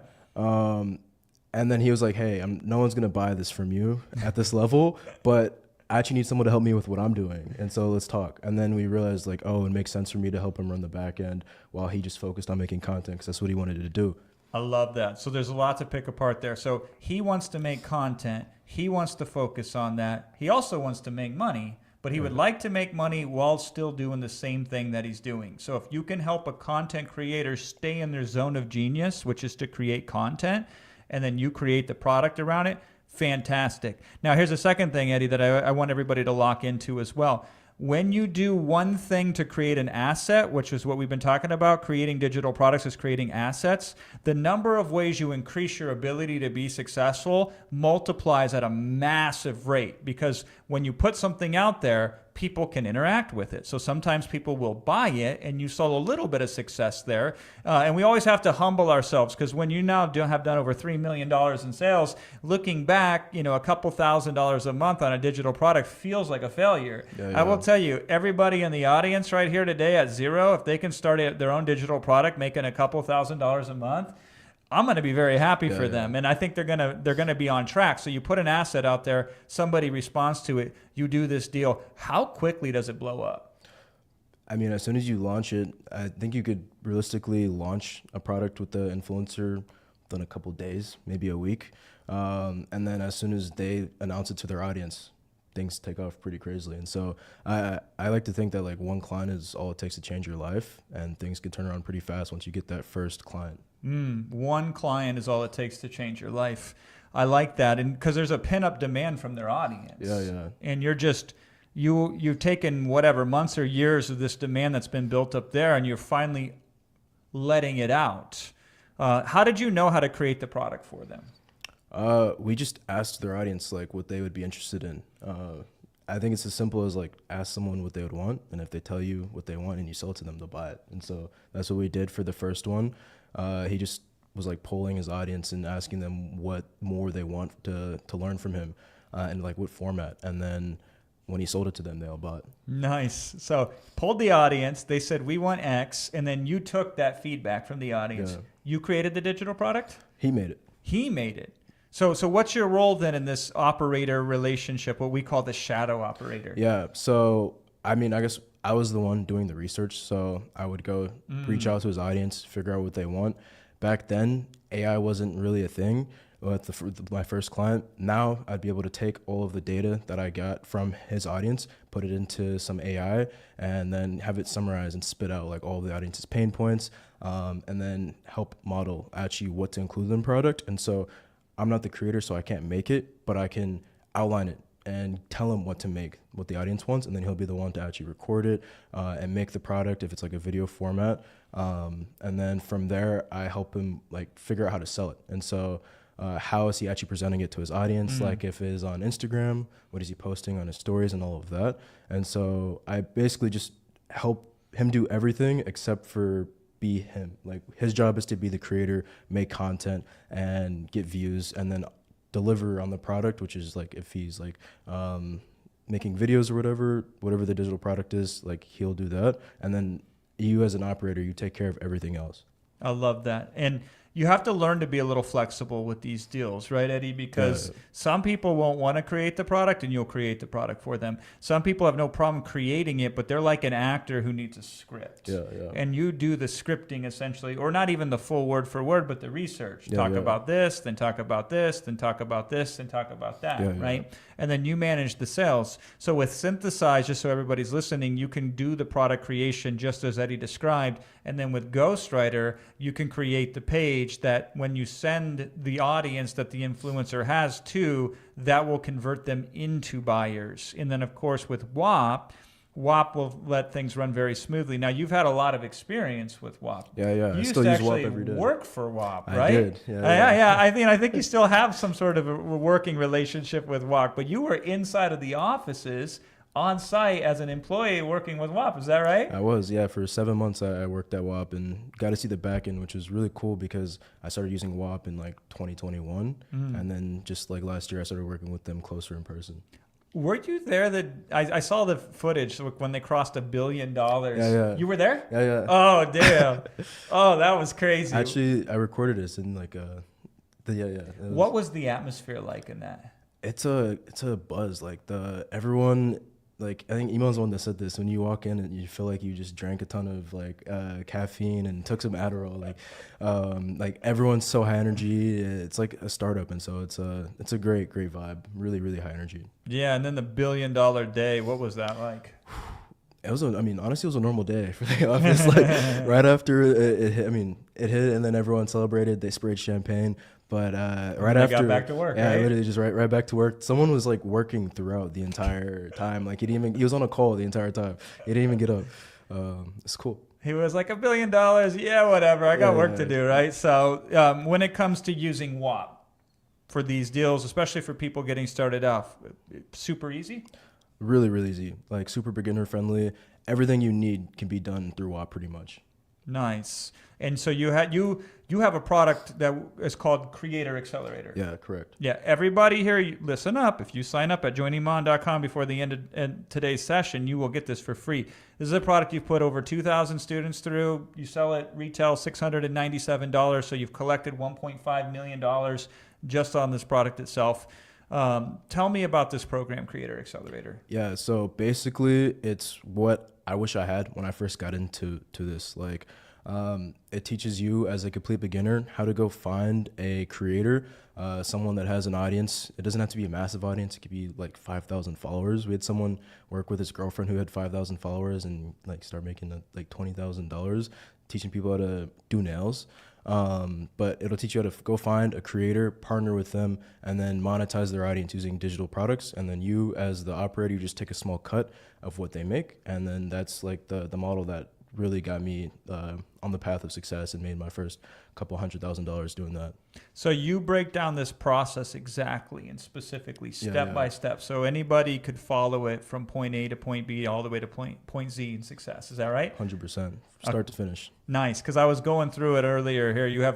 And then he was like, hey, no one's going to buy this from you at this level, but I actually need someone to help me with what I'm doing. And so let's talk. And then we realized like, oh, it makes sense for me to help him run the back end while he just focused on making content because that's what he wanted to do. I love that. So there's a lot to pick apart there. So he wants to make content. He wants to focus on that. He also wants to make money, but he would like to make money while still doing the same thing that he's doing. So if you can help a content creator stay in their zone of genius, which is to create content, and then you create the product around it, fantastic. Now, here's a second thing, Eddie, that I want everybody to lock into as well. When you do one thing to create an asset, which is what we've been talking about, creating digital products is creating assets, the number of ways you increase your ability to be successful multiplies at a massive rate, because when you put something out there, people can interact with it. So sometimes people will buy it, and you saw a little bit of success there. And we always have to humble ourselves, because when you now have done over $3 million in sales, looking back, a couple $1,000s a month on a digital product feels like a failure. Yeah. I will tell you, everybody in the audience right here today at zero, if they can start their own digital product making a couple $1,000s a month, I'm going to be very happy for them. And I think they're going to be on track. So you put an asset out there, somebody responds to it, you do this deal. How quickly does it blow up? I mean, as soon as you launch it, I think you could realistically launch a product with the influencer within a couple days, maybe a week. And then as soon as they announce it to their audience, things take off pretty crazily. And so I like to think that like one client is all it takes to change your life, and things can turn around pretty fast once you get that first client. One client is all it takes to change your life. I like that, and because there's a pin-up demand from their audience. Yeah. And you're just you've taken whatever months or years of this demand that's been built up there, and you're finally letting it out. How did you know how to create the product for them? We just asked their audience like what they would be interested in. I think it's as simple as like ask someone what they would want, and if they tell you what they want and you sell it to them, they'll buy it. And so that's what we did for the first one. He just was like polling his audience and asking them what more they want to learn from him, and like what format. And then when he sold it to them, they all bought. Nice. So polled the audience. They said, we want X. And then you took that feedback from the audience. Yeah. You created the digital product? He made it. He made it. So what's your role then in this operator relationship, what we call the shadow operator? Yeah. So, I mean, I guess I was the one doing the research. So I would go reach out to his audience, figure out what they want. Back then, AI wasn't really a thing with my first client. Now I'd be able to take all of the data that I got from his audience, put it into some AI, and then have it summarize and spit out like all of the audience's pain points, and then help model actually what to include in the product. And so I'm not the creator, so I can't make it, but I can outline it and tell him what to make, what the audience wants, and then he'll be the one to actually record it and make the product if it's like a video format. And then from there, I help him like figure out how to sell it. And so how is he actually presenting it to his audience? Like if it's on Instagram, what is he posting on his stories and all of that? And so I basically just help him do everything except for be him. Like his job is to be the creator, make content and get views, and then deliver on the product, which is like if he's like making videos or whatever the digital product is, like he'll do that. And then you as an operator, you take care of everything else. I love that. And You have to learn to be a little flexible with these deals, right, Eddie? Because some people won't want to create the product and you'll create the product for them. Some people have no problem creating it, but they're like an actor who needs a script. And you do the scripting essentially, or not even the full word for word, but the research. Talk about this, then talk about this, then talk about this, then talk about that, right? And then you manage the sales. So with Synthesize, just so everybody's listening, you can do the product creation just as Eddie described. And then with Ghostwriter, you can create the page that when you send the audience that the influencer has to, that will convert them into buyers. And then, of course, with WAP will let things run very smoothly. Now, you've had a lot of experience with WAP. Yeah. You I used still to use actually WAP every day. work for WAP, right? I did. Yeah. I think you still have some sort of a working relationship with WAP, but you were inside of the offices on site as an employee working with WAP. Is that right? I was, yeah. For 7 months, I worked at WAP and got to see the back end, which was really cool because I started using WAP in like 2021. And then just like last year, I started working with them closer in person. Were you there? I saw the footage when they crossed $1 billion. Yeah. You were there? Yeah. Oh, damn. Oh, that was crazy. Actually, I recorded this in like What was the atmosphere like in that? It's a buzz. Like everyone. Like I think Iman's the one that said this. When you walk in and you feel like you just drank a ton of like caffeine and took some Adderall. Like everyone's so high energy. It's like a startup, and so it's a great vibe. Really, really high energy. Yeah, and then the $1 billion day. What was that like? It was honestly, it was a normal day for the office. Like right after it hit, it hit, and then everyone celebrated. They sprayed champagne. But right after, got back to work. Yeah, right? literally just right back to work. Someone was like working throughout the entire time. Like he was on a call the entire time. He didn't even get up. It's cool. He was like $1 billion. Yeah, whatever. I got work to do, right? So when it comes to using WAP for these deals, especially for people getting started off, super easy. Really, really easy. Like super beginner friendly. Everything you need can be done through WAP pretty much. Nice. And so you have a product that is called Creator Accelerator. Yeah, correct. Yeah, everybody here, listen up. If you sign up at joiniman.com before the end of today's session, you will get this for free. This is a product you've put over 2,000 students through. You sell it retail $697, so you've collected $1.5 million just on this product itself. Tell me about this program, Creator Accelerator. Yeah, so basically it's what I wish I had when I first got into this. Like, it teaches you as a complete beginner how to go find a creator, someone that has an audience. It doesn't have to be a massive audience. It could be like 5,000 followers. We had someone work with his girlfriend who had 5,000 followers and like start making like $20,000 teaching people how to do nails. But it'll teach you how to go find a creator, partner with them, and then monetize their audience using digital products. And then you, as the operator, you just take a small cut of what they make. And then that's like the model that really got me on the path of success and made my first couple $100,000 doing that. So you break down this process exactly and specifically step by step. So anybody could follow it from point A to point B all the way to point Z in success. Is that right? 100%. Start to finish. Nice. Because I was going through it earlier here. You have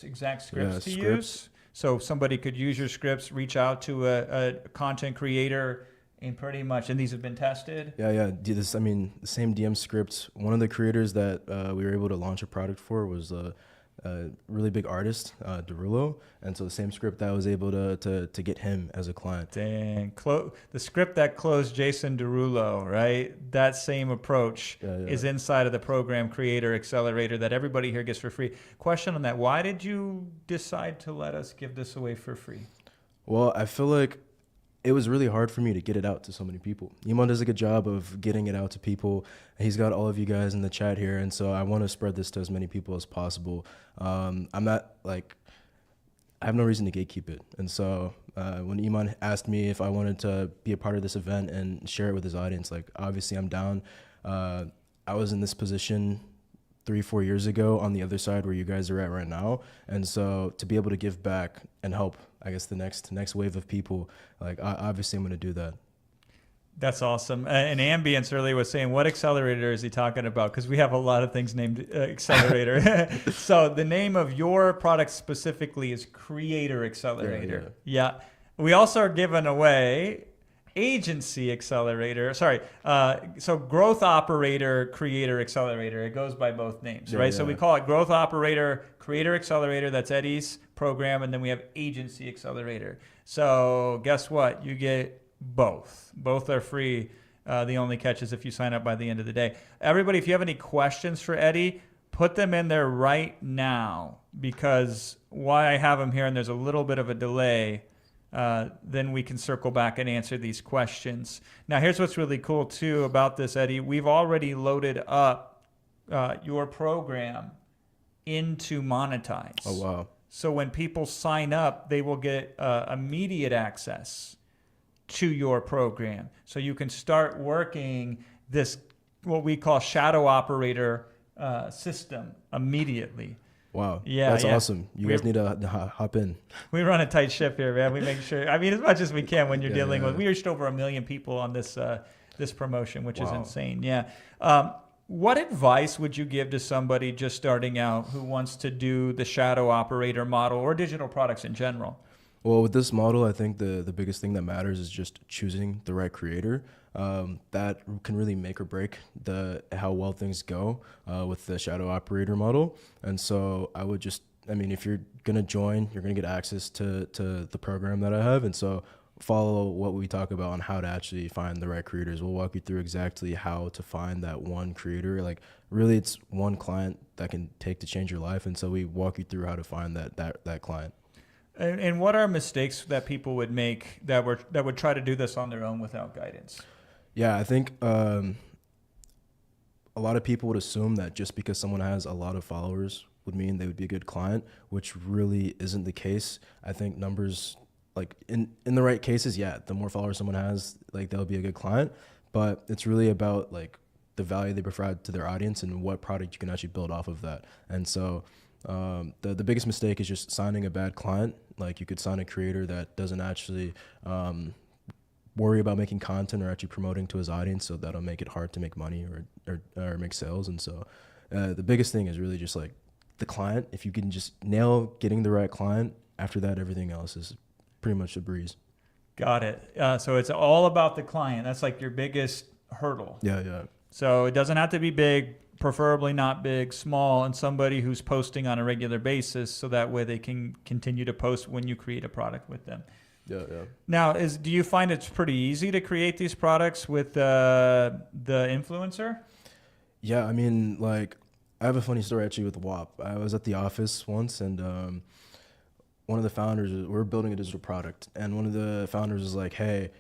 exact scripts to use. So somebody could use your scripts, reach out to a content creator, and pretty much, and these have been tested? Yeah. The same DM script. One of the creators that we were able to launch a product for was a really big artist, Derulo. And so the same script that I was able to get him as a client. Dang. The script that closed Jason Derulo, right? That same approach is inside of the program Creator Accelerator that everybody here gets for free. Question on that. Why did you decide to let us give this away for free? Well, I feel like it was really hard for me to get it out to so many people. Iman does a good job of getting it out to people. He's got all of you guys in the chat here, and so I want to spread this to as many people as possible. I'm not like, I have no reason to gatekeep it. And so when Iman asked me if I wanted to be a part of this event and share it with his audience, like obviously I'm down. I was in this position 3-4 years ago on the other side where you guys are at right now. And so to be able to give back and help, I guess, the next wave of people, like obviously I'm going to do that. That's awesome. And Ambience earlier was saying, what accelerator is he talking about? Because we have a lot of things named accelerator. So the name of your product specifically is Creator Accelerator. Yeah. We also are giving away agency accelerator. Sorry. So growth operator, creator accelerator. It goes by both names, right? So we call it growth operator, creator accelerator. That's Eddie's program. And then we have agency accelerator. So guess what? You get both. Both are free. The only catch is if you sign up by the end of the day. Everybody, if you have any questions for Eddie, put them in there right now, because why I have them here and there's a little bit of a delay, then we can circle back and answer these questions. Now, here's what's really cool too about this, Eddie. We've already loaded up your program into Monetize. Oh, wow. So when people sign up, they will get immediate access to your program. So you can start working this, what we call shadow operator system immediately. Wow. Yeah, That's yeah. awesome. You guys need to hop in. We run a tight ship here, man. We make sure, I mean, as much as we can when you're dealing with, we reached over 1 million people on this this promotion, which is insane. Yeah. What advice would you give to somebody just starting out who wants to do the shadow operator model or digital products in general? Well, with this model, I think the biggest thing that matters is just choosing the right creator. That can really make or break how well things go with the shadow operator model. And so I would just, I mean, if you're going to join, you're going to get access to the program that I have. And so follow what we talk about on how to actually find the right creators. We'll walk you through exactly how to find that one creator. Like really, it's one client that can take to change your life. And so we walk you through how to find that client. And what are mistakes that people would make that would try to do this on their own without guidance? Yeah, I think a lot of people would assume that just because someone has a lot of followers would mean they would be a good client, which really isn't the case. I think numbers, like in the right cases, yeah, the more followers someone has, like they'll be a good client. But it's really about like the value they provide to their audience and what product you can actually build off of that. And so the biggest mistake is just signing a bad client. Like you could sign a creator that doesn't actually worry about making content or actually promoting to his audience, so that'll make it hard to make money or make sales. And so the biggest thing is really just like the client. If you can just nail getting the right client, after that everything else is pretty much a breeze. Got it. So it's all about the client. That's like your biggest hurdle. Yeah. So it doesn't have to be big, preferably not big, small, and somebody who's posting on a regular basis, so that way they can continue to post when you create a product with them. Yeah. Now, do you find it's pretty easy to create these products with the influencer? Yeah, I mean, like, I have a funny story actually with WAP. I was at the office once, and one of the founders, we were building a digital product, and one of the founders was like, hey,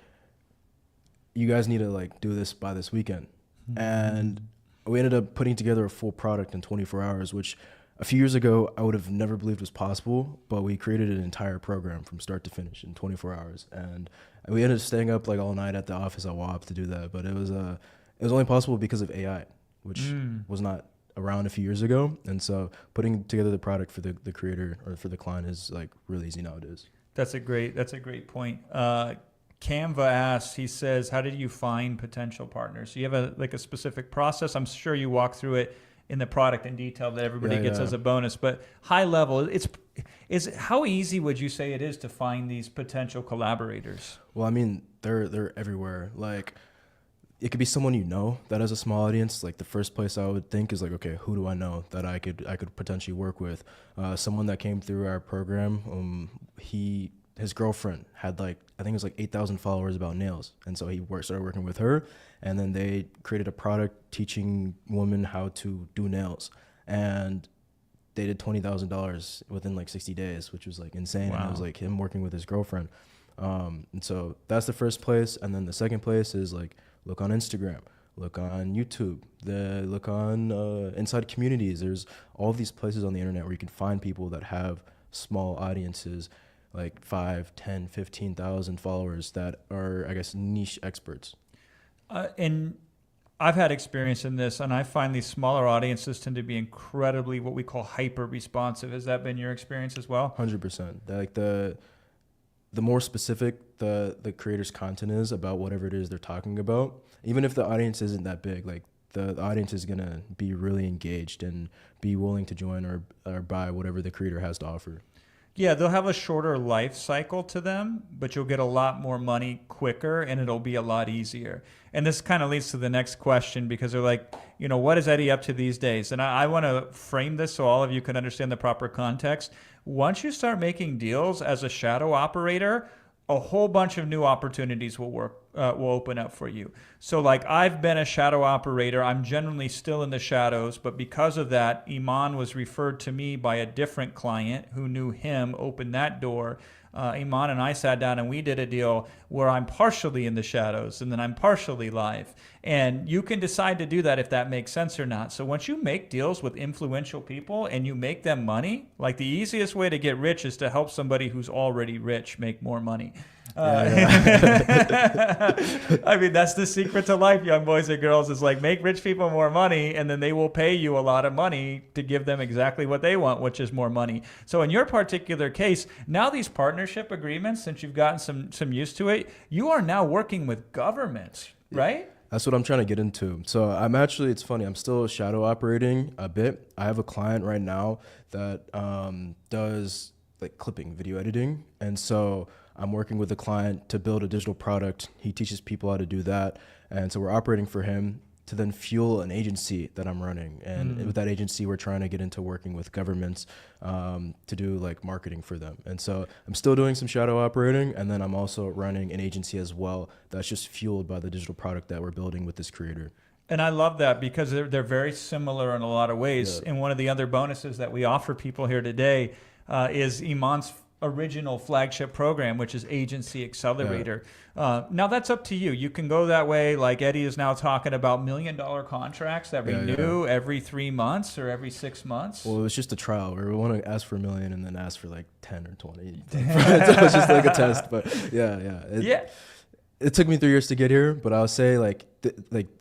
you guys need to like do this by this weekend. Mm-hmm. And we ended up putting together a full product in 24 hours, which a few years ago I would have never believed was possible, but we created an entire program from start to finish in 24 hours. And we ended up staying up like all night at the office at WAP to do that. But it was only possible because of AI, which was not around a few years ago. And so putting together the product for the creator or for the client is like really easy nowadays. That's a great point. Canva asks, he says, how did you find potential partners? So you have a specific process. I'm sure you walk through it in the product in detail that everybody gets as a bonus, but high level, how easy would you say it is to find these potential collaborators? Well, I mean, they're everywhere. Like, it could be someone you know that has a small audience. Like the first place I would think is like, okay, who do I know that I could potentially work with? Someone that came through our program, his girlfriend had I think it was 8,000 followers about nails. And so he started working with her, and then they created a product teaching women how to do nails. And they did $20,000 within 60 days, which was insane. Wow. And it was him working with his girlfriend. And so that's the first place. And then the second place is look on Instagram, look on YouTube, look on inside communities. There's all these places on the internet where you can find people that have small audiences, 5, 10, 15,000 followers that are, I guess, niche experts. And I've had experience in this, and I find these smaller audiences tend to be incredibly what we call hyper responsive. Has that been your experience as well? 100%. The more specific the creator's content is about whatever it is they're talking about, even if the audience isn't that big, the audience is going to be really engaged and be willing to join or buy whatever the creator has to offer. Yeah, they'll have a shorter life cycle to them, but you'll get a lot more money quicker and it'll be a lot easier. And this kind of leads to the next question because they're like, what is Eddie up to these days? And I want to frame this so all of you can understand the proper context. Once you start making deals as a shadow operator, a whole bunch of new opportunities will open up for you. So like I've been a shadow operator. I'm generally still in the shadows, but because of that, Iman was referred to me by a different client who knew him, opened that door. Iman and I sat down and we did a deal where I'm partially in the shadows and then I'm partially live. And you can decide to do that if that makes sense or not. So once you make deals with influential people and you make them money, like the easiest way to get rich is to help somebody who's already rich make more money. I mean, that's the secret to life, young boys and girls, is like make rich people more money and then they will pay you a lot of money to give them exactly what they want, which is more money. So in your particular case, now these partnership agreements, since you've gotten some use to it, you are now working with governments, right? That's what I'm trying to get into. So it's funny, I'm still shadow operating a bit. I have a client right now that does like clipping, video editing. And so I'm working with a client to build a digital product. He teaches people how to do that. And so we're operating for him to then fuel an agency that I'm running. And with that agency, we're trying to get into working with governments to do like marketing for them. And so I'm still doing some shadow operating. And then I'm also running an agency as well that's just fueled by the digital product that we're building with this creator. And I love that because they're very similar in a lot of ways. Yeah. And one of the other bonuses that we offer people here today is Iman's original flagship program, which is Agency Accelerator. Now that's up to you. You can go that way. Like Eddie is now talking about $1 million contracts that renew every 3 months or every 6 months. Well, it was just a trial where we want to ask for $1 million and then ask for like 10 or 20. So it was just like a test, but it took me 3 years to get here, but I'll say like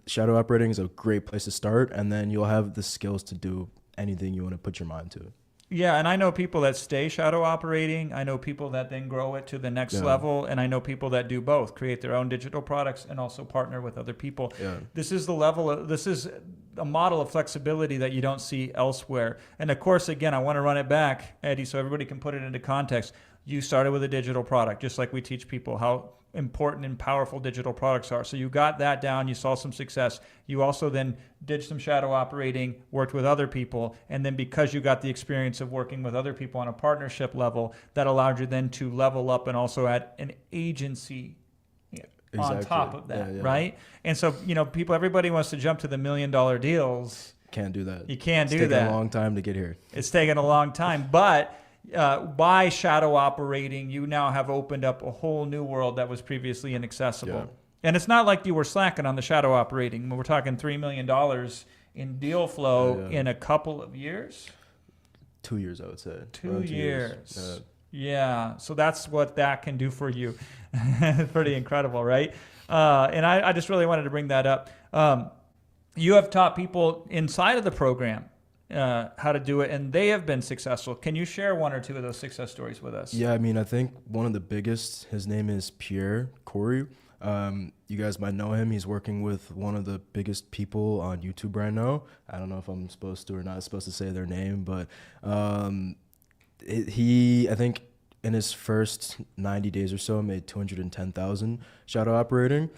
shadow operating is a great place to start, and then you'll have the skills to do anything you want to put your mind to. Yeah, and I know people that stay shadow operating. I know people that then grow it to the next level, and I know people that do both, create their own digital products and also partner with other people. Yeah. This is a model of flexibility that you don't see elsewhere. And of course, again, I want to run it back, Eddie, so everybody can put it into context. You started with a digital product, just like we teach people how important and powerful digital products are. So you got that down, you saw some success. You also then did some shadow operating, worked with other people, and then because you got the experience of working with other people on a partnership level, that allowed you then to level up and also add an agency on top of that, right? And so, everybody wants to jump to the $1 million deals. Can't do that. You can't do that. It's taken a long time to get here. It's taken a long time, but by shadow operating, you now have opened up a whole new world that was previously inaccessible. Yeah. And it's not like you were slacking on the shadow operating. We're talking $3 million in deal flow in a couple of years. 2 years, I would say. 2 years. Yeah. So that's what that can do for you. Pretty incredible, right? And I just really wanted to bring that up. You have taught people inside of the program how to do it, and they have been successful. Can you share one or two of those success stories with us? Yeah, I think one of the biggest, his name is Pierre Corey. You guys might know him. He's working with one of the biggest people on YouTube right now. I don't know if I'm supposed to or not supposed to say their name, but I think in his first 90 days or so made 210,000 shadow operating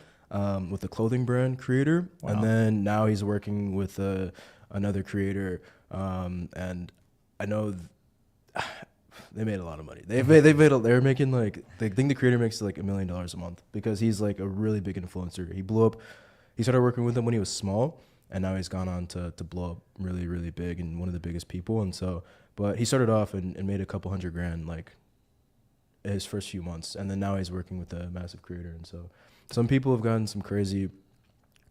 with a clothing brand creator. Wow. And then now he's working with another creator, and I know they made a lot of money. They're making like, they think the creator makes like $1 million a month because he's like a really big influencer. He blew up. He started working with him when he was small, and now he's gone on to blow up really, really big and one of the biggest people. And so, but he started off and made a couple $100,000 like his first few months, and then now he's working with a massive creator. And so some people have gotten some crazy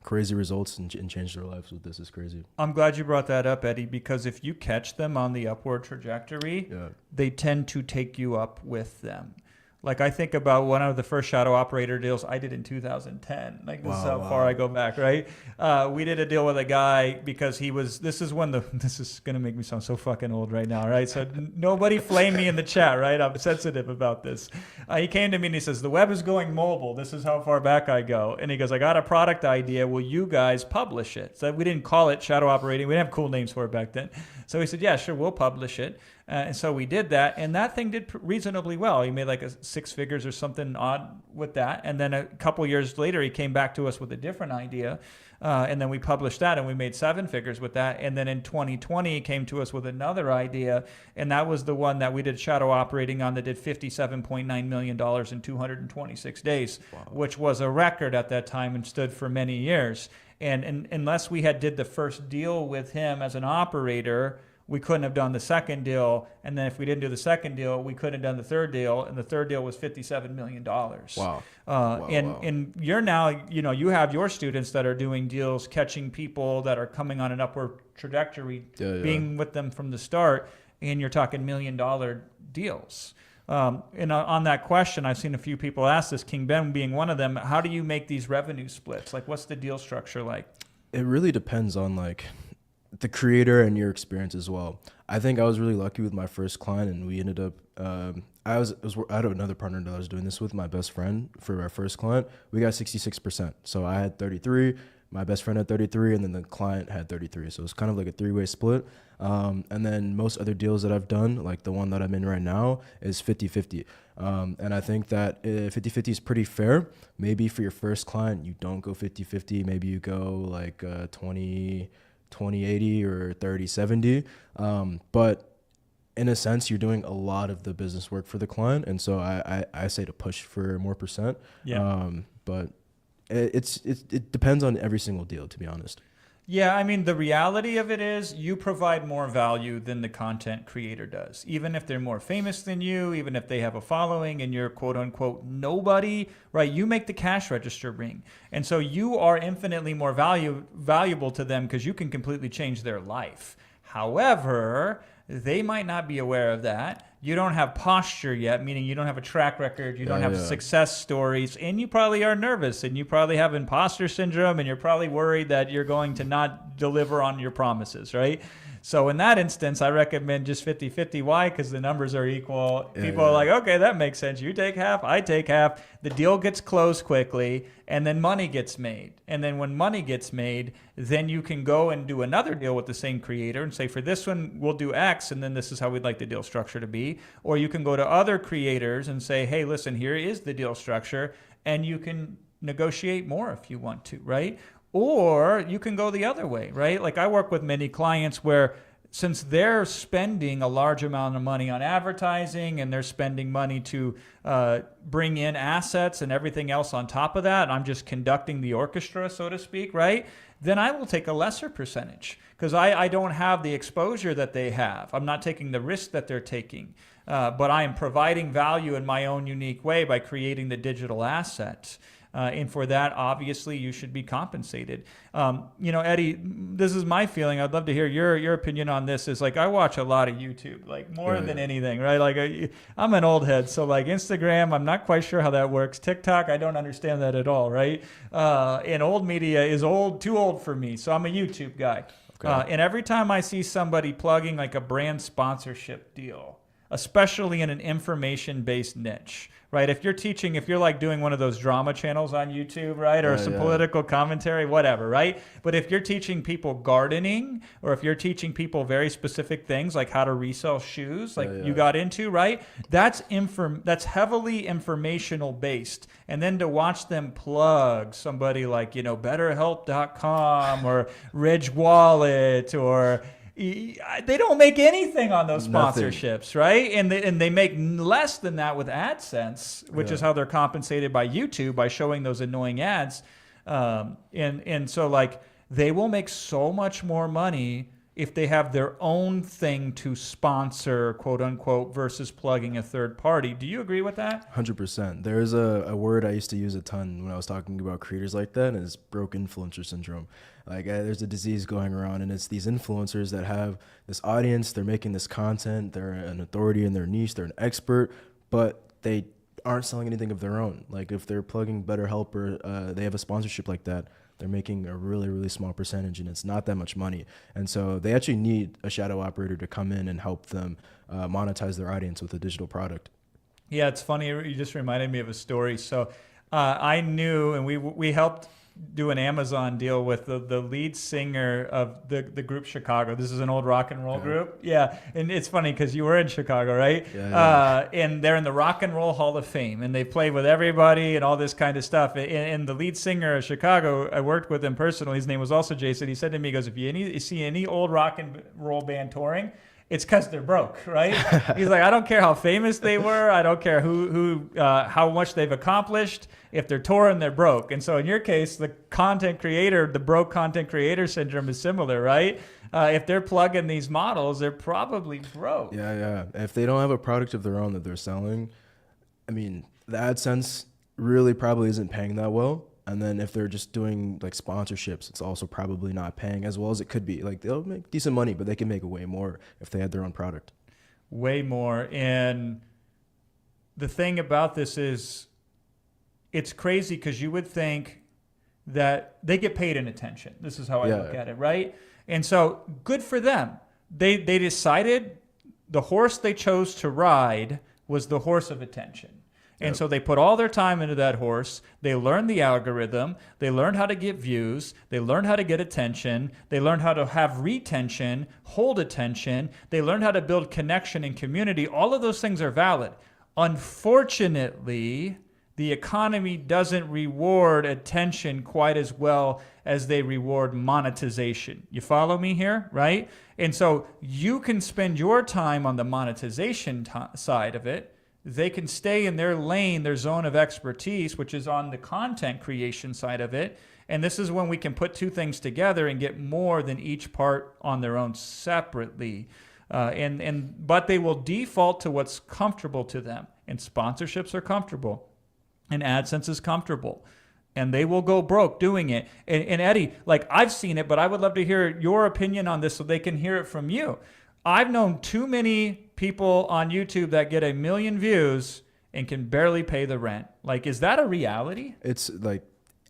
results and changed their lives with this. Is crazy. I'm glad you brought that up, Eddie, because if you catch them on the upward trajectory, they tend to take you up with them. Like I think about one of the first shadow operator deals I did in 2010. Like this is how far I go back, right? We did a deal with a guy because this is going to make me sound so fucking old right now, right? So nobody flame me in the chat, right? I'm sensitive about this. He came to me and he says, the web is going mobile. This is how far back I go. And he goes, I got a product idea. Will you guys publish it? So we didn't call it shadow operating. We didn't have cool names for it back then. So he said, yeah, sure, we'll publish it. And so we did that, and that thing did reasonably well. He made like six figures or something odd with that. And then a couple years later, he came back to us with a different idea. And then we published that, and we made seven figures with that. And then in 2020, he came to us with another idea, and that was the one that we did shadow operating on that did $57.9 million in 226 days, which was a record at that time and stood for many years. And unless we had did the first deal with him as an operator, we couldn't have done the second deal. And then if we didn't do the second deal, we couldn't have done the third deal. And the third deal was $57 million. Wow. And you're now, you have your students that are doing deals, catching people that are coming on an upward trajectory, being with them from the start. And you're talking $1 million deals. And on that question, I've seen a few people ask this, King Ben being one of them. How do you make these revenue splits? Like, what's the deal structure like? It really depends on the creator and your experience as well. I think I was really lucky with my first client, and we ended up, I had another partner that I was doing this with, my best friend, for our first client. We got 66%. So I had 33, my best friend had 33, and then the client had 33. So it's kind of like a three-way split. And then most other deals that I've done, like the one that I'm in right now, is 50-50. And I think that 50-50 is pretty fair. Maybe for your first client, you don't go 50-50. Maybe you go like 20-80 or 30-70. But in a sense, you're doing a lot of the business work for the client. And so I say to push for more percent. Yeah. But it depends on every single deal, to be honest. Yeah, I mean, the reality of it is you provide more value than the content creator does. Even if they're more famous than you, even if they have a following and you're quote unquote nobody, right? You make the cash register ring. And so you are infinitely more valuable to them because you can completely change their life. However, they might not be aware of that. You don't have posture yet, meaning you don't have a track record, you don't have success stories, and you probably are nervous, and you probably have imposter syndrome, and you're probably worried that you're going to not deliver on your promises, right? So in that instance, I recommend just 50-50. Why? Because the numbers are equal. People are like, okay, that makes sense. You take half, I take half. The deal gets closed quickly, and then money gets made. And then when money gets made, then you can go and do another deal with the same creator and say, for this one, we'll do X, and then this is how we'd like the deal structure to be. Or you can go to other creators and say, hey, listen, here is the deal structure, and you can negotiate more if you want to, right? Or you can go the other way, right? Like I work with many clients where since they're spending a large amount of money on advertising and they're spending money to bring in assets and everything else on top of that, I'm just conducting the orchestra, so to speak, right? Then I will take a lesser percentage because I don't have the exposure that they have. I'm not taking the risk that they're taking, but I am providing value in my own unique way by creating the digital asset. And for that, obviously, you should be compensated. Eddie, this is my feeling. I'd love to hear your opinion on this. Is like I watch a lot of YouTube, like more than anything, right? Like I'm an old head, so like Instagram, I'm not quite sure how that works. TikTok, I don't understand that at all, right? And old media is too old for me, so I'm a YouTube guy. Okay. And every time I see somebody plugging like a brand sponsorship deal, especially in an information-based niche, right? If you're like doing one of those drama channels on YouTube, right? Or some political commentary, whatever, right? But if you're teaching people gardening, or if you're teaching people very specific things like how to resell shoes, like you got into, right? That's heavily informational based. And then to watch them plug somebody like, BetterHelp.com or Ridge Wallet or they don't make anything on those sponsorships, right? And they make less than that with AdSense, which is how they're compensated by YouTube by showing those annoying ads. And so like they will make so much more money if they have their own thing to sponsor, quote unquote, versus plugging a third party. Do you agree with that? 100%. There's a word I used to use a ton when I was talking about creators like that, and it's broke influencer syndrome. Like there's a disease going around, and it's these influencers that have this audience, they're making this content, they're an authority in their niche, they're an expert, but they aren't selling anything of their own. Like if they're plugging BetterHelp or they have a sponsorship like that, they're making a really, really small percentage, and it's not that much money. And so they actually need a shadow operator to come in and help them monetize their audience with a digital product. Yeah, it's funny. You just reminded me of a story. So I knew, and we helped do an Amazon deal with the lead singer of the group Chicago. This is an old rock and roll group. Yeah. And it's funny because you were in Chicago, right? Yeah. And they're in the Rock and Roll Hall of Fame, and they play with everybody and all this kind of stuff. And the lead singer of Chicago, I worked with him personally. His name was also Jason. He said to me, he goes, if you see any old rock and roll band touring, it's because they're broke, right? He's like, I don't care how famous they were. I don't care how much they've accomplished. If they're touring, they're broke. And so in your case, the broke content creator syndrome is similar, right? If they're plugging these models, they're probably broke. Yeah. If they don't have a product of their own that they're selling, I mean, the AdSense really probably isn't paying that well. And then if they're just doing like sponsorships, it's also probably not paying as well as it could be. Like they'll make decent money, but they can make way more if they had their own product. Way more. And the thing about this is it's crazy because you would think that they get paid in attention. This is how I look at it, right? And so good for them. They decided the horse they chose to ride was the horse of attention. And so they put all their time into that horse. They learned the algorithm. They learned how to get views. They learned how to get attention. They learned how to have retention, hold attention. They learned how to build connection and community. All of those things are valid. Unfortunately, the economy doesn't reward attention quite as well as they reward monetization. You follow me here, right? And so you can spend your time on the monetization side of it. They can stay in their lane, their zone of expertise, which is on the content creation side of it. And this is when we can put two things together and get more than each part on their own separately. But they will default to what's comfortable to them. And sponsorships are comfortable. And AdSense is comfortable. And they will go broke doing it. And Eddie, like I've seen it, but I would love to hear your opinion on this so they can hear it from you. I've known too many people on YouTube that get 1 million views and can barely pay the rent. Like, is that a reality? It's like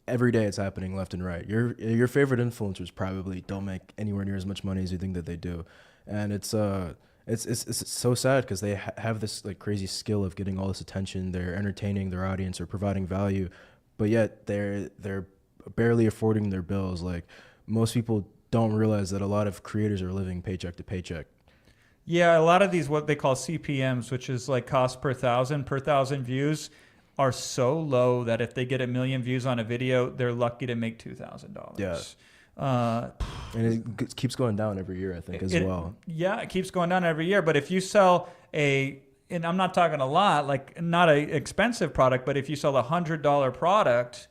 every day it's happening left and right. Your favorite influencers probably don't make anywhere near as much money as you think that they do. And it's so sad because they have this like crazy skill of getting all this attention. They're entertaining their audience or providing value, but yet they're barely affording their bills. Like most people don't realize that a lot of creators are living paycheck to paycheck. Yeah, a lot of these, what they call CPMs, which is like cost per thousand views, are so low that if they get 1 million views on a video, they're lucky to make $2,000. Yeah. And it keeps going down every year, I think, as well. Yeah, it keeps going down every year. But if you sell and I'm not talking a lot, like not an expensive product, but if you sell a $100 product,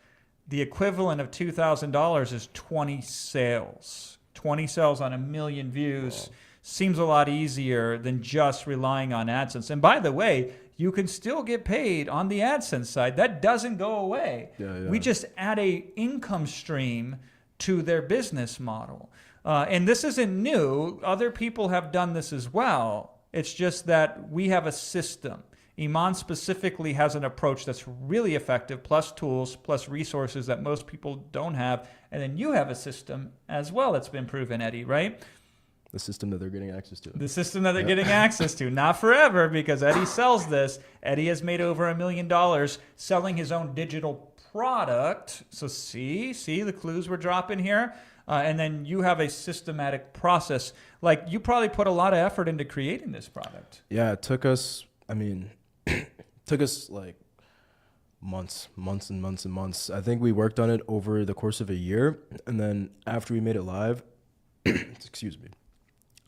the equivalent of $2,000 is 20 sales. 20 sales on 1 million views. Wow. Seems a lot easier than just relying on AdSense. And by the way, you can still get paid on the AdSense side. That doesn't go away. Yeah. We just add a income stream to their business model. And this isn't new. Other people have done this as well. It's just that we have a system. Iman specifically has an approach that's really effective, plus tools, plus resources that most people don't have. And then you have a system as well that's been proven, Eddie, right? The system that they're getting access to. The system that they're getting access to. Not forever, because Eddie sells this. Eddie has made over $1 million selling his own digital product. So see the clues we're dropping here. And then you have a systematic process. Like you probably put a lot of effort into creating this product. Yeah, it took us, like months and months. I think we worked on it over the course of a year. And then after we made it live, excuse me,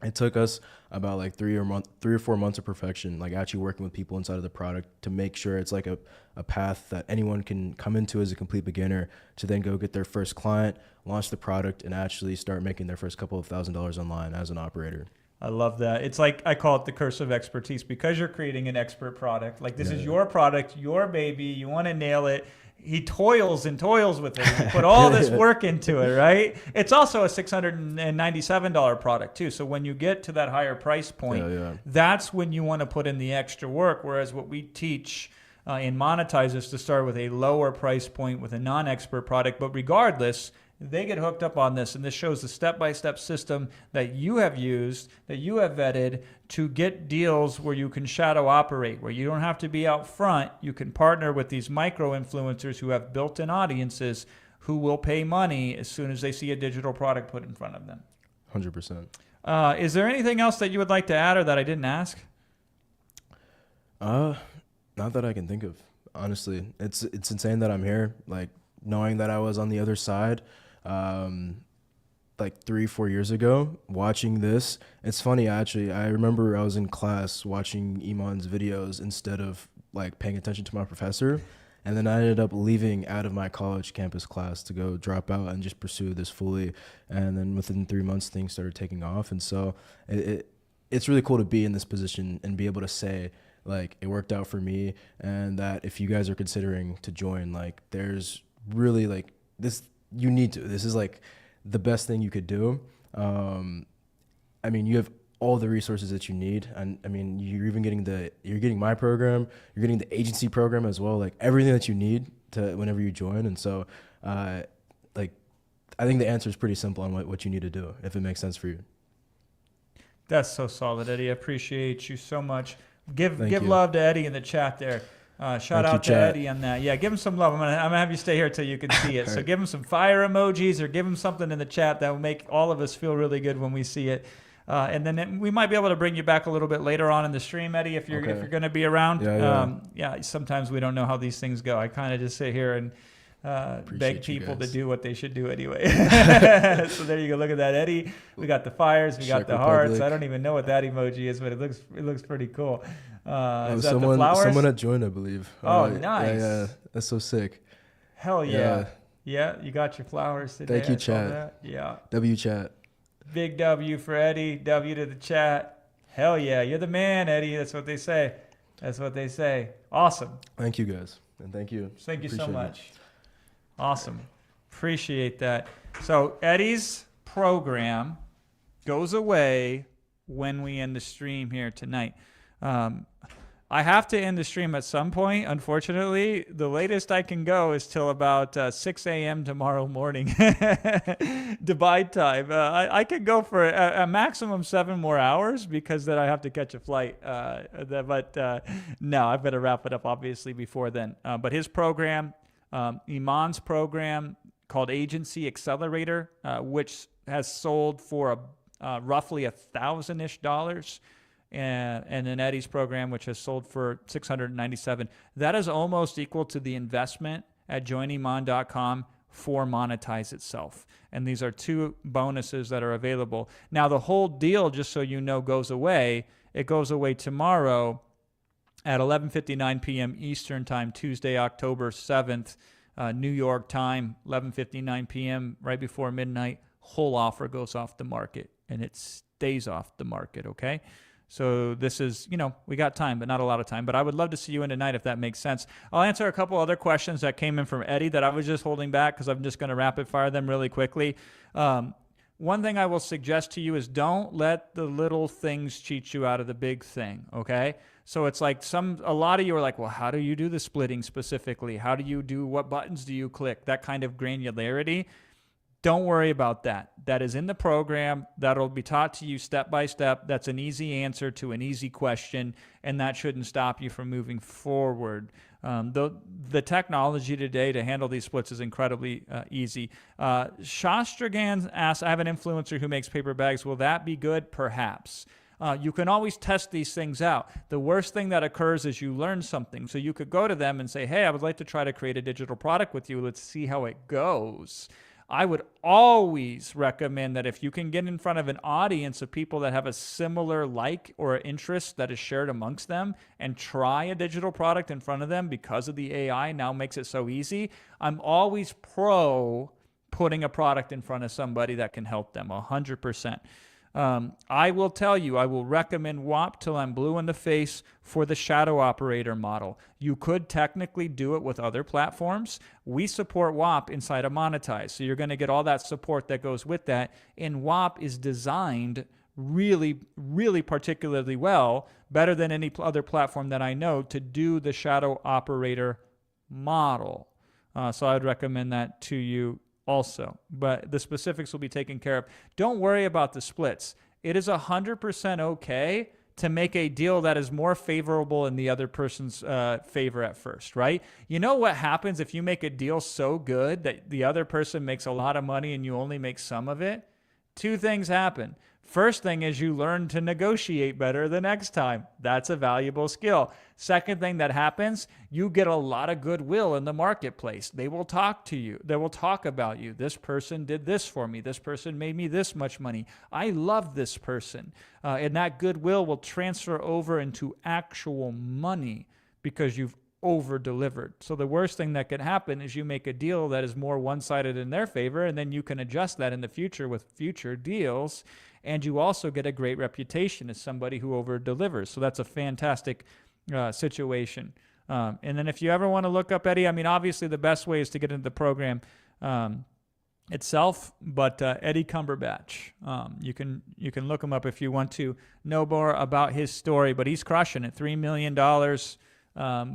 it took us about like 3 or 4 months of perfection, like actually working with people inside of the product to make sure it's like a path that anyone can come into as a complete beginner to then go get their first client, launch the product, and actually start making their first couple of $1,000s online as an operator. I love that. It's like, I call it the curse of expertise because you're creating an expert product. Like this is your product, your baby. You want to nail it. He toils with it. He put all this work into it, right? It's also a $697 product too. So when you get to that higher price point, that's when you want to put in the extra work. Whereas what we teach in Monetize is to start with a lower price point with a non-expert product. But regardless, they get hooked up on this, and this shows the step-by-step system that you have used, that you have vetted to get deals where you can shadow operate, where you don't have to be out front. You can partner with these micro-influencers who have built-in audiences who will pay money as soon as they see a digital product put in front of them. 100%. Is there anything else that you would like to add or that I didn't ask? Not that I can think of. Honestly, it's insane that I'm here. Like, knowing that I was on the other side, like 3-4 years ago, watching this. It's funny, actually. I remember I was in class watching Iman's videos instead of like paying attention to my professor. And then I ended up leaving out of my college campus class to go drop out and just pursue this fully. And then within 3 months, things started taking off. And so it's really cool to be in this position and be able to say, like, it worked out for me, and that if you guys are considering to join, like, there's really, like, this, you need to. This is, like, the best thing you could do. I mean, you have all the resources that you need, and I mean, you're getting my program, you're getting the agency program as well, like everything that you need to whenever you join. And so, like, I think the answer is pretty simple on what you need to do, if it makes sense for you. That's so solid, Eddie. I appreciate you so much. Give you. love to Eddie in the chat there. Shout out to chat. Eddie on that. Yeah, give him some love. I'm gonna have you stay here till you can see it. So give him some fire emojis or give him something in the chat that will make all of us feel really good when we see it. And then we might be able to bring you back a little bit later on in the stream, Eddie, if you're going to be around. Yeah. Sometimes we don't know how these things go. I kind of just sit here and beg people to do what they should do anyway. So there you go. Look at that, Eddie. We got the fires. We got Czech the hearts. Republic. I don't even know what that emoji is, but it looks pretty cool. Is that someone, the flowers? someone had joined, I believe. Oh, nice. Yeah, that's so sick. Hell yeah. Yeah, you got your flowers today. Thank you, I saw chat. that. Yeah. W chat. Big W for Eddie. W to the chat. Hell yeah. You're the man, Eddie. That's what they say. That's what they say. Awesome. Thank you, guys. And thank you. Thank you so Appreciate much. Awesome. Appreciate that. So Eddie's program goes away when we end the stream here tonight. I have to end the stream at some point. Unfortunately, the latest I can go is till about 6 a.m. tomorrow morning, Dubai time. I could go for a maximum 7 more hours because then I have to catch a flight. But no, I've got to wrap it up obviously before then. But his program, Iman's program called Agency Accelerator, which has sold for roughly $1,000-ish. And then Eddie's program, which has sold for $697. That is almost equal to the investment at joiniman.com for Monetize itself. And these are 2 bonuses that are available. Now, the whole deal, just so you know, goes away. It goes away tomorrow at 11:59 p.m. Eastern Time, Tuesday, October 7th, New York time, 11:59 p.m., right before midnight. Whole offer goes off the market, and it stays off the market, okay? So this is, we got time, but not a lot of time. But I would love to see you in tonight if that makes sense. I'll answer a couple other questions that came in from Eddie that I was just holding back because I'm just going to rapid fire them really quickly. One thing I will suggest to you is don't let the little things cheat you out of the big thing, okay? So it's like a lot of you are like, well, how do you do the splitting specifically? How do you do, what buttons do you click? That kind of granularity. Don't worry about that. That is in the program. That'll be taught to you step by step. That's an easy answer to an easy question, and that shouldn't stop you from moving forward. The technology today to handle these splits is incredibly easy. Shastragan asks, I have an influencer who makes paper bags. Will that be good? Perhaps. You can always test these things out. The worst thing that occurs is you learn something. So you could go to them and say, hey, I would like to try to create a digital product with you. Let's see how it goes. I would always recommend that if you can get in front of an audience of people that have a similar like or interest that is shared amongst them and try a digital product in front of them because of the AI now makes it so easy, I'm always pro putting a product in front of somebody that can help them 100%. I will tell you, I will recommend WAP till I'm blue in the face for the shadow operator model. You could technically do it with other platforms. We support WAP inside of Monetize, so you're going to get all that support that goes with that. And WAP is designed really, really particularly well, better than any other platform that I know, to do the shadow operator model. So I'd recommend that to you also, but the specifics will be taken care of. Don't worry about the splits. It is 100% okay to make a deal that is more favorable in the other person's favor at first, right? You know what happens if you make a deal so good that the other person makes a lot of money and you only make some of it? Two things happen. First thing is you learn to negotiate better the next time. That's a valuable skill. Second thing that happens, you get a lot of goodwill in the marketplace. They will talk to you. They will talk about you. This person did this for me. This person made me this much money. I love this person. And that goodwill will transfer over into actual money because you've over-delivered. So the worst thing that could happen is you make a deal that is more one-sided in their favor, and then you can adjust that in the future with future deals, and you also get a great reputation as somebody who over-delivers. So that's a fantastic situation. And then if you ever want to look up Eddie, I mean, obviously the best way is to get into the program itself, but Eddie Cumberbatch, you can look him up if you want to know more about his story, but he's crushing it. $3 million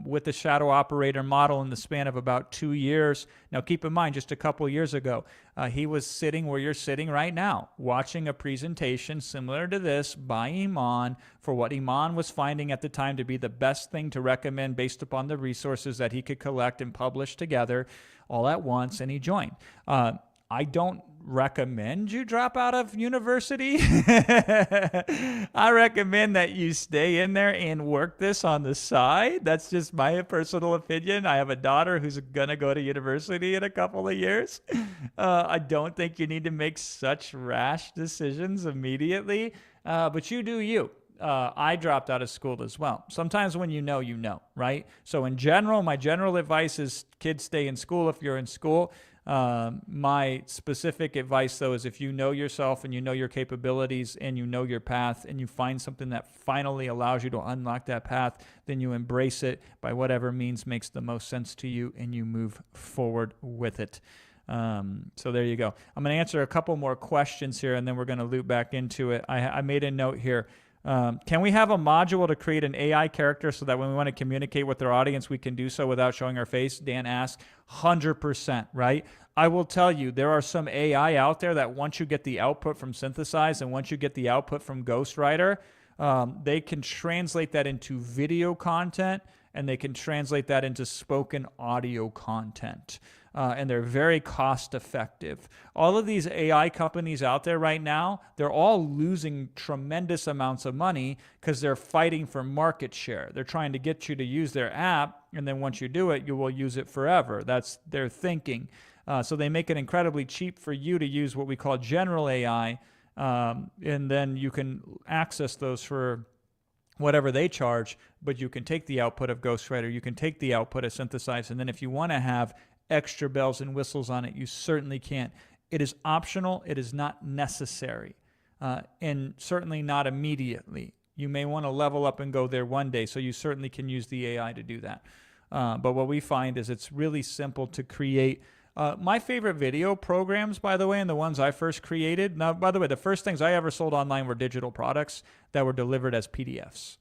with the shadow operator model in the span of about 2 years. Now, keep in mind, just a couple years ago, he was sitting where you're sitting right now, watching a presentation similar to this by Iman for what Iman was finding at the time to be the best thing to recommend based upon the resources that he could collect and publish together all at once, and he joined. I don't recommend you drop out of university. I recommend that you stay in there and work this on the side. That's just my personal opinion. I have a daughter who's going to go to university in a couple of years. I don't think you need to make such rash decisions immediately, but you do you. I dropped out of school as well. Sometimes when you know, right? So in general, my general advice is kids stay in school if you're in school. My specific advice, though, is if you know yourself and you know your capabilities and you know your path and you find something that finally allows you to unlock that path, then you embrace it by whatever means makes the most sense to you and you move forward with it. So there you go. I'm going to answer a couple more questions here and then we're going to loop back into it. I made a note here. Can we have a module to create an AI character so that when we want to communicate with our audience, we can do so without showing our face? Dan asked. 100%, right? I will tell you, there are some AI out there that once you get the output from Synthesize and once you get the output from Ghostwriter, they can translate that into video content and they can translate that into spoken audio content. And they're very cost effective. All of these AI companies out there right now, they're all losing tremendous amounts of money because they're fighting for market share. They're trying to get you to use their app, and then once you do it, you will use it forever. That's their thinking. So they make it incredibly cheap for you to use what we call general AI, and then you can access those for whatever they charge, but you can take the output of Ghostwriter, you can take the output of Synthesize, and then if you want to have extra bells and whistles on it, you certainly can. It is optional. It is not necessary, and certainly not immediately. You may want to level up and go there one day, so you certainly can use the AI to do that. But what we find is it's really simple to create. My favorite video programs, by the way, and the ones I first created. Now, by the way, the first things I ever sold online were digital products that were delivered as PDFs.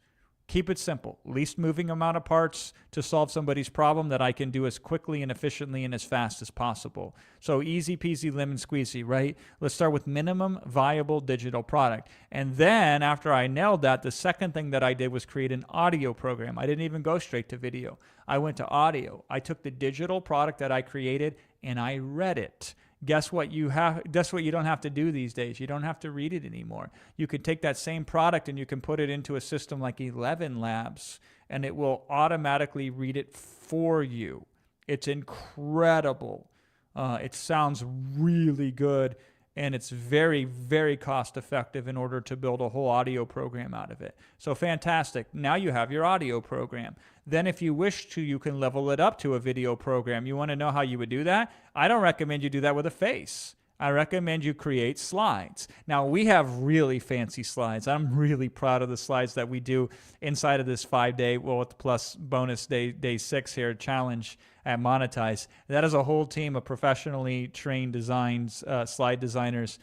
Keep it simple. Least moving amount of parts to solve somebody's problem that I can do as quickly and efficiently and as fast as possible. So easy peasy lemon squeezy, right? Let's start with minimum viable digital product. And then after I nailed that, the second thing that I did was create an audio program. I didn't even go straight to video. I went to audio. I took the digital product that I created and I read it. Guess what you don't have to do these days? You don't have to read it anymore. You can take that same product and you can put it into a system like 11 Labs and it will automatically read it for you. It's incredible. It sounds really good and it's very, very cost effective in order to build a whole audio program out of it. So fantastic. Now you have your audio program. Then if you wish to, you can level it up to a video program. You want to know how you would do that? I don't recommend you do that with a face. I recommend you create slides. Now, we have really fancy slides. I'm really proud of the slides that we do inside of this 5-day, well, plus bonus day 6 here, challenge at Monetize. That is a whole team of professionally trained slide designers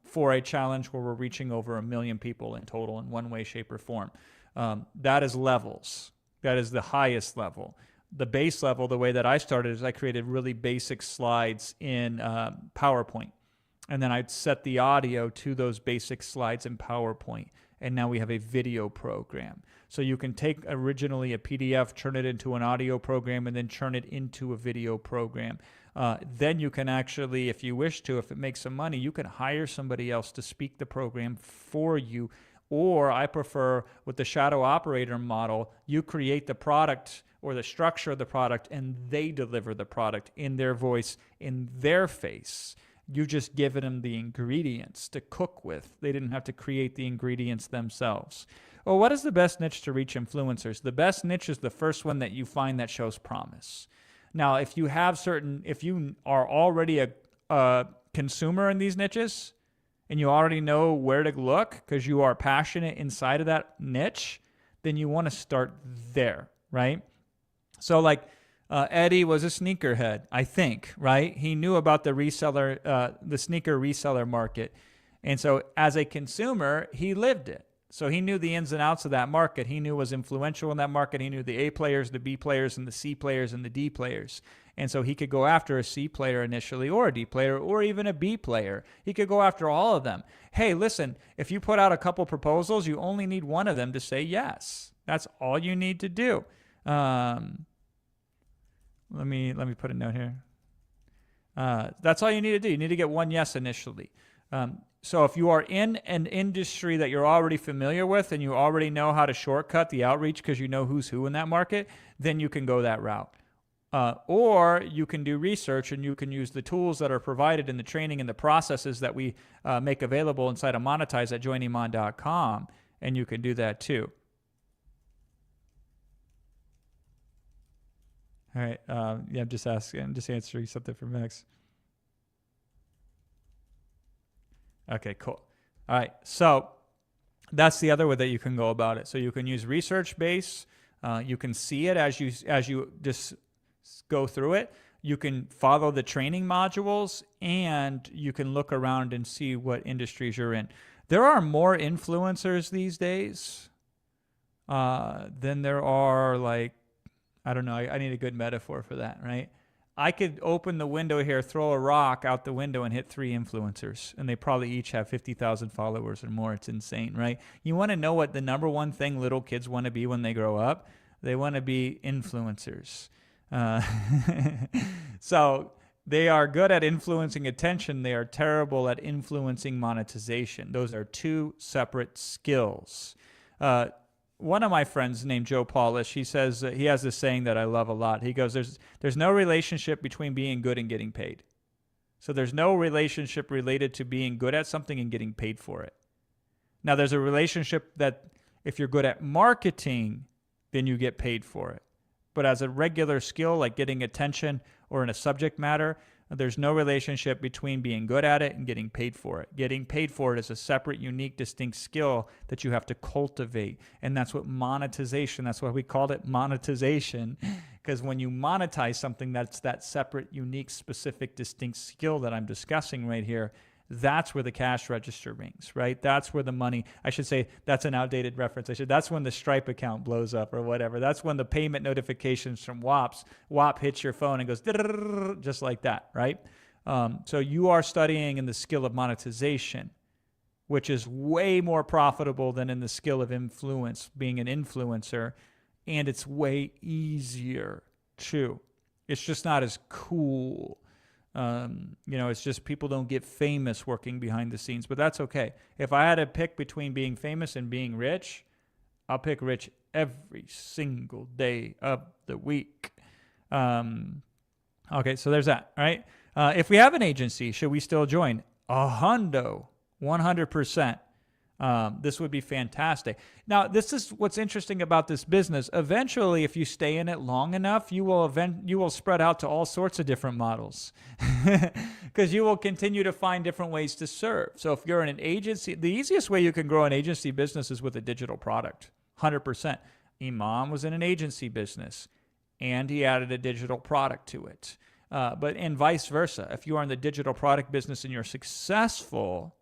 for a challenge where we're reaching over 1 million people in total in one way, shape, or form. That is levels. That is the highest level. The base level, the way that I started is I created really basic slides in PowerPoint. And then I'd set the audio to those basic slides in PowerPoint. and now we have a video program. So you can take originally a PDF, turn it into an audio program, and then turn it into a video program. Then you can actually, if you wish to, if it makes some money, you can hire somebody else to speak the program for you. Or I prefer with the shadow operator model, you create the product or the structure of the product and they deliver the product in their voice, in their face. You just given them the ingredients to cook with. They didn't have to create the ingredients themselves. Well, what is the best niche to reach influencers? The best niche is the first one that you find that shows promise. Now, if you are already a consumer in these niches and you already know where to look because you are passionate inside of that niche, then you want to start there, right? So like Eddie was a sneakerhead, I think, right? He knew about the sneaker reseller market. And so as a consumer, he lived it. So he knew the ins and outs of that market. He knew was influential in that market. He knew the A players, the B players, and the C players, and the D players. And so he could go after a C player initially, or a D player, or even a B player. He could go after all of them. Hey, listen, if you put out a couple proposals, you only need one of them to say yes. That's all you need to do. Let me put a note here. That's all you need to do. You need to get one yes initially. So if you are in an industry that you're already familiar with and you already know how to shortcut the outreach because you know who's who in that market, then you can go that route. Or you can do research and you can use the tools that are provided in the training and the processes that we make available inside of Monetize at joiniman.com, and you can do that too. All right. I'm just answering something from Max. Okay, cool. All right. So that's the other way that you can go about it. So you can use research base. You can see it as you just go through it. You can follow the training modules, and you can look around and see what industries you're in. There are more influencers these days than there are, like, I don't know. I need a good metaphor for that, right? I could open the window here, throw a rock out the window, and hit 3 influencers, and they probably each have 50,000 followers or more. It's insane, right? You want to know what the number one thing little kids want to be when they grow up? They want to be influencers. So they are good at influencing attention. They are terrible at influencing monetization. Those are 2 separate skills. One of my friends named Joe Paulish, he says he has this saying that I love a lot. He goes, there's no relationship between being good and getting paid. So there's no relationship related to being good at something and getting paid for it. Now there's a relationship that if you're good at marketing, then you get paid for it. But as a regular skill, like getting attention or in a subject matter, there's no relationship between being good at it and getting paid for it. Getting paid for it is a separate, unique, distinct skill that you have to cultivate. And that's what monetization, that's why we called it monetization. Because when you monetize something, that's that separate, unique, specific, distinct skill that I'm discussing right here. That's where the cash register rings, right? That's where the money, I should say, that's an outdated reference. That's when the Stripe account blows up or whatever. That's when the payment notifications from WAP hits your phone and goes just like that, right? So you are studying in the skill of monetization, which is way more profitable than in the skill of influence, being an influencer, and it's way easier too. It's just not as cool. It's just people don't get famous working behind the scenes, but that's okay. If I had to pick between being famous and being rich, I'll pick rich every single day of the week. Okay, so there's that, all right? If we have an agency, should we still join? 100%. This would be fantastic. Now, this is what's interesting about this business. Eventually, if you stay in it long enough, you will spread out to all sorts of different models because you will continue to find different ways to serve. So if you're in an agency, the easiest way you can grow an agency business is with a digital product, 100%. Iman was in an agency business, and he added a digital product to it. And vice versa. If you are in the digital product business and you're successful,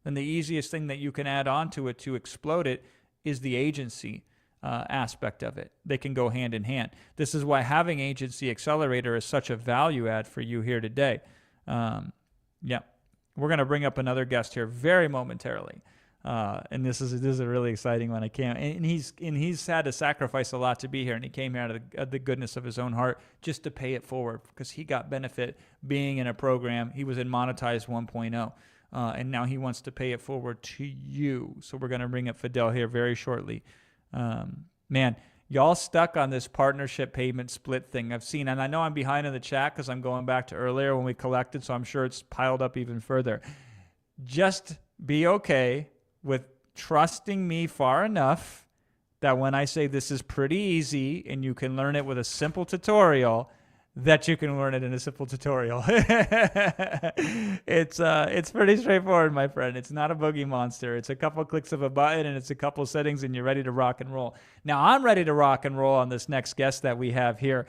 then the easiest thing that you can add on to it to explode it is the agency aspect of it. They can go hand in hand. This is why having Agency Accelerator is such a value add for you here today. We're going to bring up another guest here very momentarily. And this is a really exciting one. I can't. And he's had to sacrifice a lot to be here, and he came here out of the goodness of his own heart just to pay it forward because he got benefit being in a program. He was in Monetize 1.0. And now he wants to pay it forward to you. So we're going to bring up Fidel here very shortly. Man, y'all stuck on this partnership payment split thing I've seen. And I know I'm behind in the chat because I'm going back to earlier when we collected, so I'm sure it's piled up even further. Just be okay with trusting me far enough that when I say this is pretty easy and you can learn it with a simple tutorial, that you can learn it in a simple tutorial. It's pretty straightforward, my friend. It's not a boogie monster. It's a couple clicks of a button and it's a couple settings and you're ready to rock and roll. Now, I'm ready to rock and roll on this next guest that we have here.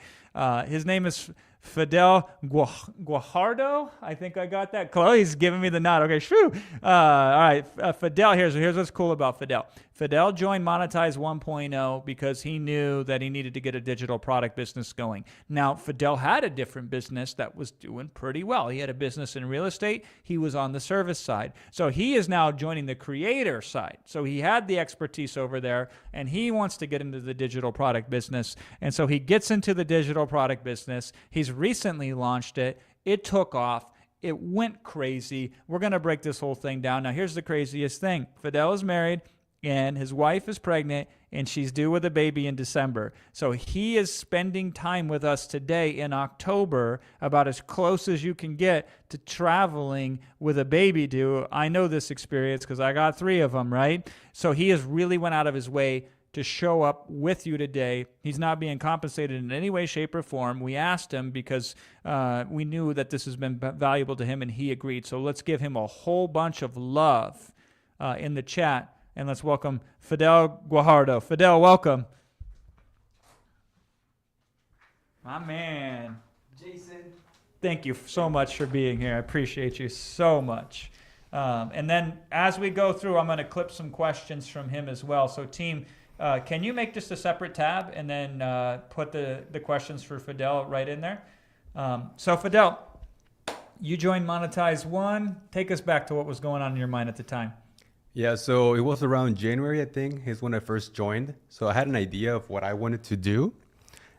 His name is Fidel Guajardo. I think I got that. Chloe's giving me the nod. Okay, shoo. All right, Fidel, here's what's cool about Fidel. Fidel joined Monetize 1.0 because he knew that he needed to get a digital product business going. Now, Fidel had a different business that was doing pretty well. He had a business in real estate. He was on the service side. So he is now joining the creator side. So he had the expertise over there, and he wants to get into the digital product business. And so he gets into the digital product business. He's recently launched it. It took off. It went crazy. We're going to break this whole thing down. Now, here's the craziest thing. Fidel is married, and his wife is pregnant, and she's due with a baby in December. So he is spending time with us today in October, about as close as you can get to traveling with a baby due. I know this experience because I got 3 of them, right? So he has really went out of his way to show up with you today. He's not being compensated in any way, shape, or form. We asked him because we knew that this has been valuable to him, and he agreed. So let's give him a whole bunch of love in the chat. And let's welcome Fidel Guajardo. Fidel, welcome. My man. Jason. Thank you so much for being here. I appreciate you so much. And then as we go through, I'm going to clip some questions from him as well. So team, can you make just a separate tab and then put the questions for Fidel right in there? So Fidel, you joined Monetize 1. Take us back to what was going on in your mind at the time. Yeah, so it was around January, I think, is when I first joined. So I had an idea of what I wanted to do.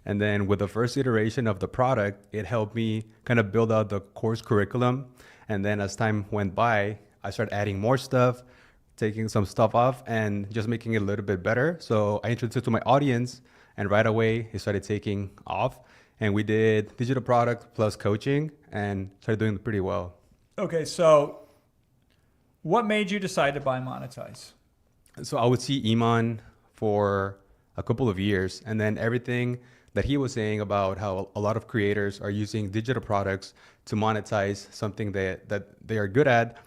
And then with the first iteration of the product, it helped me kind of build out the course curriculum. And then as time went by, I started adding more stuff, taking some stuff off, and just making it a little bit better. So I introduced it to my audience, and right away, it started taking off. And we did digital product plus coaching and started doing pretty well. Okay, so what made you decide to buy Monetize? So I would see Iman for a couple of years, and then everything that he was saying about how a lot of creators are using digital products to monetize something that they are good at,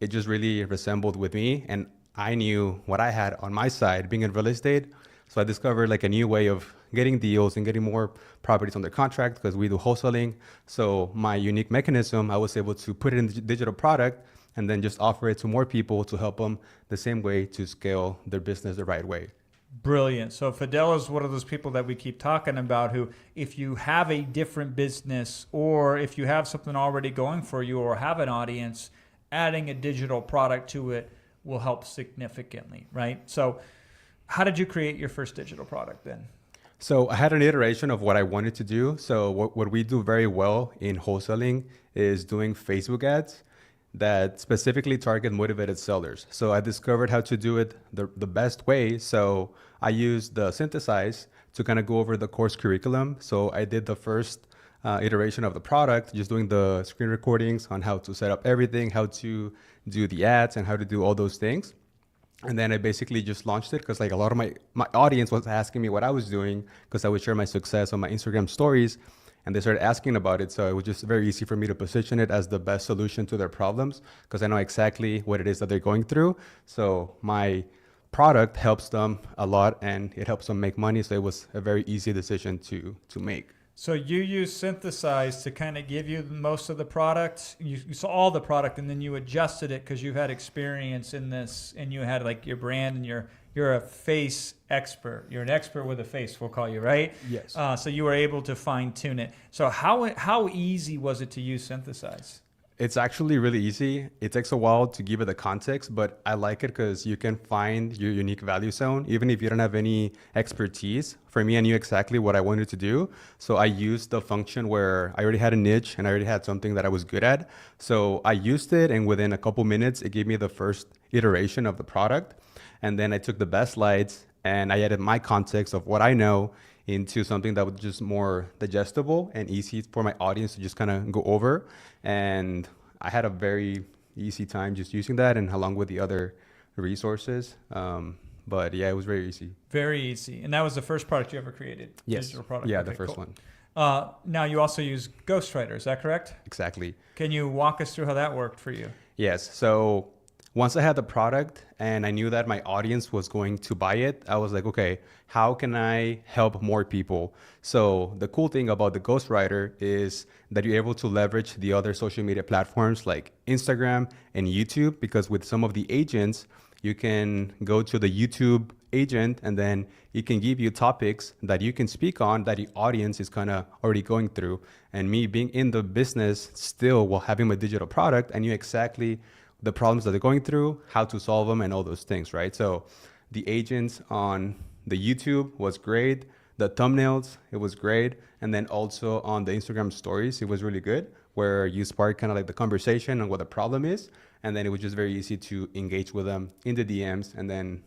it just really resembled with me. And I knew what I had on my side being in real estate. So I discovered like a new way of getting deals and getting more properties under contract because we do wholesaling. So my unique mechanism, I was able to put it in the digital product and then just offer it to more people to help them the same way to scale their business the right way. Brilliant. So Fidel is one of those people that we keep talking about who, if you have a different business or if you have something already going for you or have an audience, adding a digital product to it will help significantly, right? So how did you create your first digital product then? So I had an iteration of what I wanted to do. So what we do very well in wholesaling is doing Facebook ads that specifically target motivated sellers. So I discovered how to do it the best way. So I used the Synthesize to kind of go over the course curriculum. So I did the first iteration of the product, just doing the screen recordings on how to set up everything, how to do the ads and how to do all those things. And then I basically just launched it because like a lot of my audience was asking me what I was doing because I would share my success on my Instagram stories. And they started asking about it. So it was just very easy for me to position it as the best solution to their problems because I know exactly what it is that they're going through. So my product helps them a lot and it helps them make money. So it was a very easy decision to make. So you use Synthesize to kind of give you most of the product. You saw all the product and then you adjusted it because you had experience in this and you had like your brand and you're a face expert. You're an expert with a face, we'll call you, right? Yes. So you were able to fine tune it. So how easy was it to use Synthesize? It's actually really easy. It takes a while to give it the context, but I like it because you can find your unique value zone, even if you don't have any expertise. For me, I knew exactly what I wanted to do. So I used the function where I already had a niche and I already had something that I was good at. So I used it, and within a couple minutes, it gave me the first iteration of the product. And then I took the best slides and I added my context of what I know into something that was just more digestible and easy for my audience to just kind of go over. And I had a very easy time just using that, and along with the other resources. But yeah, it was very easy. Very easy. And that was the first product you ever created? Yes. Digital product. Yeah, Okay, the first cool. one. Now you also use Ghostwriter, is that correct? Exactly. Can you walk us through how that worked for you? Yes. So once I had the product and I knew that my audience was going to buy it, I was like, okay, how can I help more people? So the cool thing about the Ghostwriter is that you're able to leverage the other social media platforms like Instagram and YouTube, because with some of the agents, you can go to the YouTube agent and then it can give you topics that you can speak on that the audience is kind of already going through. And me being in the business still while having my digital product, I knew exactly the problems that they're going through, how to solve them, and all those things, right? So the agents on the YouTube was great. The thumbnails, it was great. And then also on the Instagram stories, it was really good, where you spark kind of like the conversation on what the problem is. And then it was just very easy to engage with them in the DMs and then,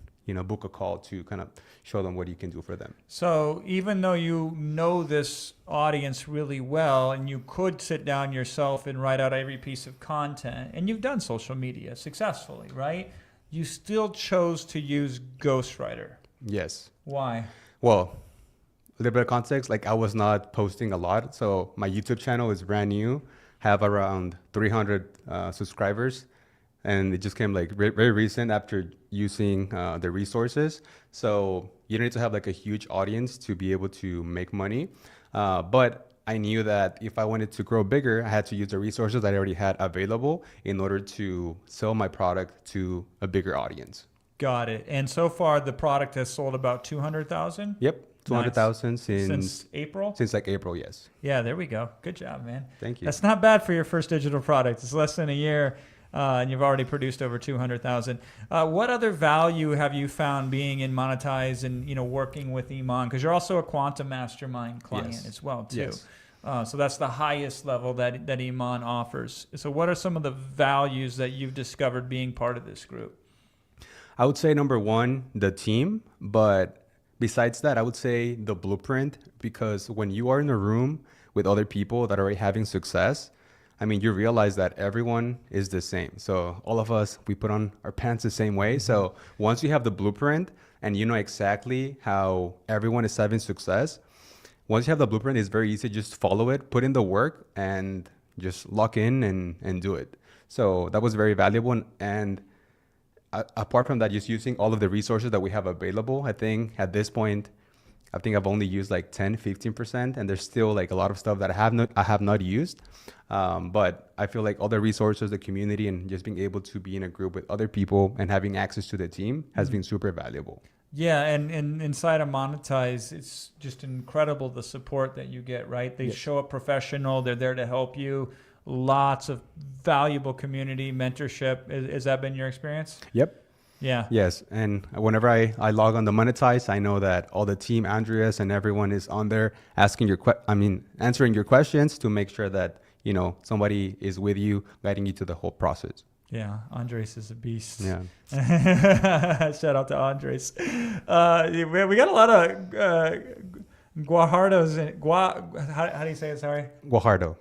book a call to kind of show them what you can do for them. So even though you know this audience really well and you could sit down yourself and write out every piece of content, and you've done social media successfully, right? You still chose to use Ghostwriter. Yes. Why? Well, a little bit of context, like I was not posting a lot. So my YouTube channel is brand new, have around 300 subscribers. And it just came like very recent after using the resources. So you don't need to have like a huge audience to be able to make money. But I knew that if I wanted to grow bigger, I had to use the resources that I already had available in order to sell my product to a bigger audience. Got it. And so far, the product has sold about 200,000? Yep. 200,000 Nice. Since April? Since like April, yes. Yeah, there we go. Good job, man. Thank you. That's not bad for your first digital product. It's less than a year. And you've already produced over 200,000. What other value have you found being in Monetize and working with Iman? Because you're also a Quantum Mastermind client as well too. Yes. So that's the highest level that Iman offers. So what are some of the values that you've discovered being part of this group? I would say number one, the team. But besides that, I would say the blueprint, because when you are in a room with other people that are already having success, you realize that everyone is the same. So all of us, we put on our pants the same way. So once you have the blueprint and you know exactly how everyone is having success, once you have the blueprint, it's very easy to just follow it, put in the work, and just lock in and do it. So that was very valuable. And apart from that, just using all of the resources that we have available, I think at this point, I've only used like 10, 15%, and there's still like a lot of stuff that I have not used. But I feel like all the resources, the community, and just being able to be in a group with other people and having access to the team has been super valuable. Yeah, and inside of Monetize, it's just incredible the support that you get, right? They show up professional. They're there to help you. Lots of valuable community mentorship. Has that been your experience? Yep. Yeah. Yes. And whenever I log on to Monetize, I know that all the team, Andreas and everyone is on there asking answering your questions to make sure that, somebody is with you, guiding you to the whole process. Yeah. Andres is a beast. Yeah. Shout out to Andres. We got a lot of Guajardos how do you say it? Sorry. Guajardo.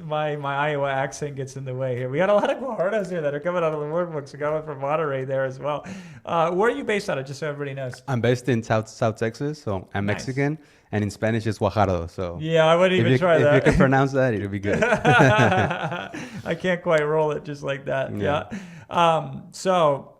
My Iowa accent gets in the way here. We got a lot of Guajardos here that are coming out of the workbooks. We're coming from Monterey there as well. Where are you based out of? Just so everybody knows. I'm based in South Texas, so I'm Mexican, and in Spanish it's Guajardo. So yeah, I wouldn't even try that. If you can pronounce that, it'll be good. I can't quite roll it just like that. Yeah. So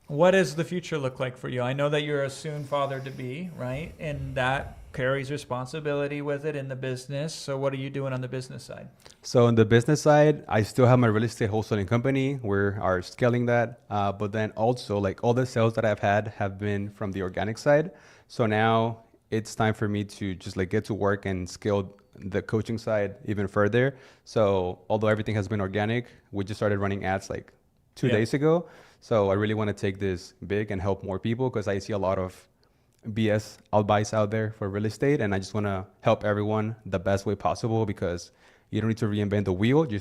what does the future look like for you? I know that you're a soon father-to-be, right? And that carries responsibility with it in the business. So what are you doing on the business side? So on the business side, I still have my real estate wholesaling company. We are scaling that. But then also, like, all the sales that I've had have been from the organic side. So now it's time for me to just like get to work and scale the coaching side even further. So although everything has been organic, we just started running ads like 2 days ago. So I really want to take this big and help more people because I see a lot of BS advice out there for real estate, and I just want to help everyone the best way possible because you don't need to reinvent the wheel. You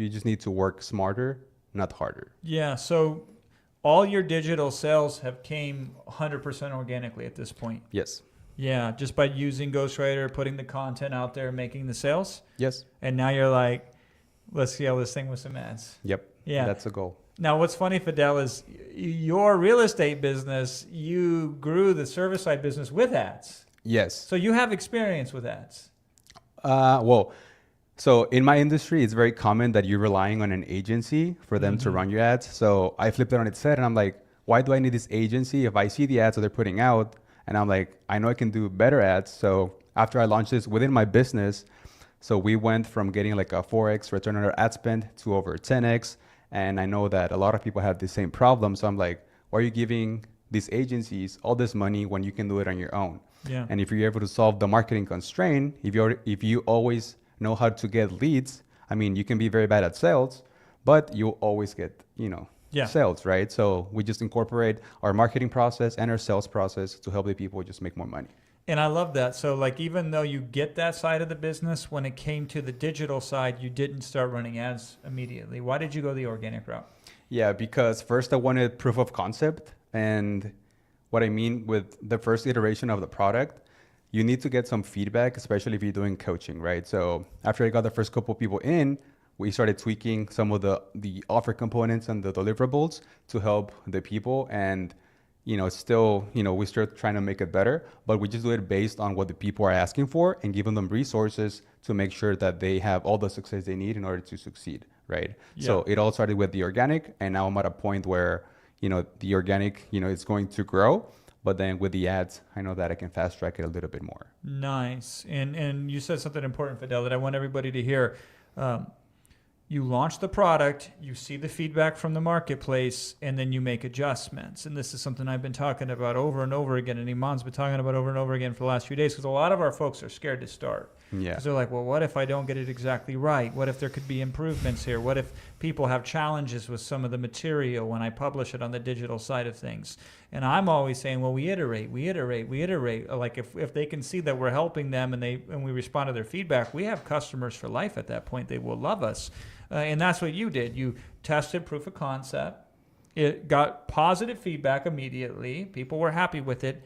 just need to work smarter, not harder. Yeah. So all your digital sales have came 100% organically at this point. Yes. Yeah, just by using Ghostwriter, putting the content out there, making the sales. Yes. And now you're like, let's scale this thing with some ads. Yep. Yeah. That's the goal. Now, what's funny, Fidel, is your real estate business, you grew the service side business with ads. Yes. So you have experience with ads. Well, so in my industry, it's very common that you're relying on an agency for them to run your ads. So I flipped it on its head and I'm like, why do I need this agency if I see the ads that they're putting out? And I'm like, I know I can do better ads. So after I launched this within my business, so we went from getting like a 4x return on our ad spend to over 10x. And I know that a lot of people have the same problem. So I'm like, why are you giving these agencies all this money when you can do it on your own? Yeah. And if you're able to solve the marketing constraint, if you always know how to get leads, I mean, you can be very bad at sales, but you'll always get, sales, right? So we just incorporate our marketing process and our sales process to help the people just make more money. And I love that. So like, even though you get that side of the business, when it came to the digital side, you didn't start running ads immediately. Why did you go the organic route? Yeah, because first I wanted proof of concept. And what I mean with the first iteration of the product, you need to get some feedback, especially if you're doing coaching, right? So after I got the first couple of people in, we started tweaking some of the offer components and the deliverables to help the people. And we're still trying to make it better, but we just do it based on what the people are asking for and giving them resources to make sure that they have all the success they need in order to succeed, right? Yeah. So it all started with the organic, and now I'm at a point where, the organic, it's going to grow, but then with the ads, I know that I can fast track it a little bit more. Nice. And you said something important, Fidel, that I want everybody to hear. You launch the product, you see the feedback from the marketplace, and then you make adjustments. And this is something I've been talking about over and over again, and Iman's been talking about over and over again for the last few days, because a lot of our folks are scared to start. Yeah. Because they're like, well, what if I don't get it exactly right? What if there could be improvements here? What if people have challenges with some of the material when I publish it on the digital side of things? And I'm always saying, well, we iterate. Like if they can see that we're helping them and we respond to their feedback, we have customers for life at that point. They will love us. And that's what you did. You tested proof of concept. It got positive feedback immediately. People were happy with it.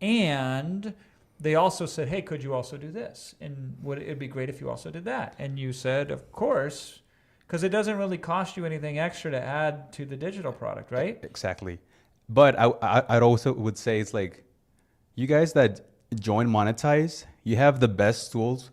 And they also said, hey, could you also do this? And it'd be great if you also did that. And you said, of course, because it doesn't really cost you anything extra to add to the digital product, right? Exactly. But I'd also would say it's like, you guys that join Monetize, you have the best tools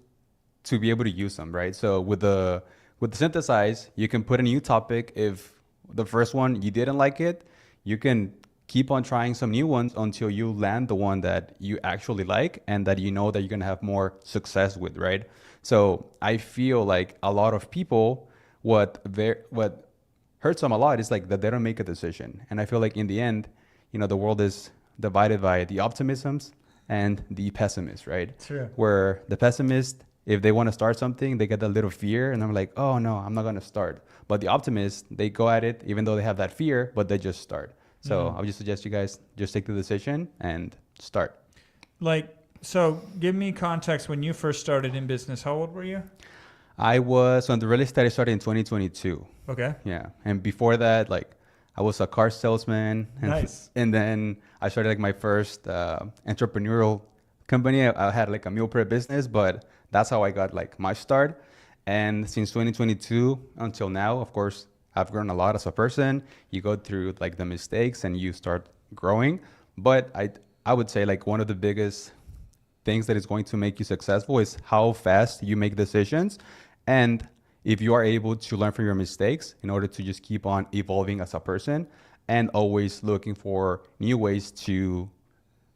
to be able to use them, right? So with the Synthesize, you can put a new topic. If the first one you didn't like it, you can keep on trying some new ones until you land the one that you actually like and that you know that you're going to have more success with, right? So I feel like a lot of people, what hurts them a lot is like that they don't make a decision. And I feel like in the end, the world is divided by the optimisms and the pessimists, right? True. Where the pessimist, if they want to start something, they get a little fear and they're like, oh no, I'm not going to start. But the optimists, they go at it even though they have that fear, but they just start. So I would just suggest you guys just take the decision and start. So give me context when you first started in business. How old were you? I was on the real estate. I started in 2022. Okay. Yeah. And before that, I was a car salesman. Nice. And then I started my first entrepreneurial company. I had a meal prep business, but that's how I got my start. And since 2022 until now, of course, I've grown a lot as a person. You go through the mistakes and you start growing. But I would say one of the biggest things that is going to make you successful is how fast you make decisions. And if you are able to learn from your mistakes in order to just keep on evolving as a person and always looking for new ways to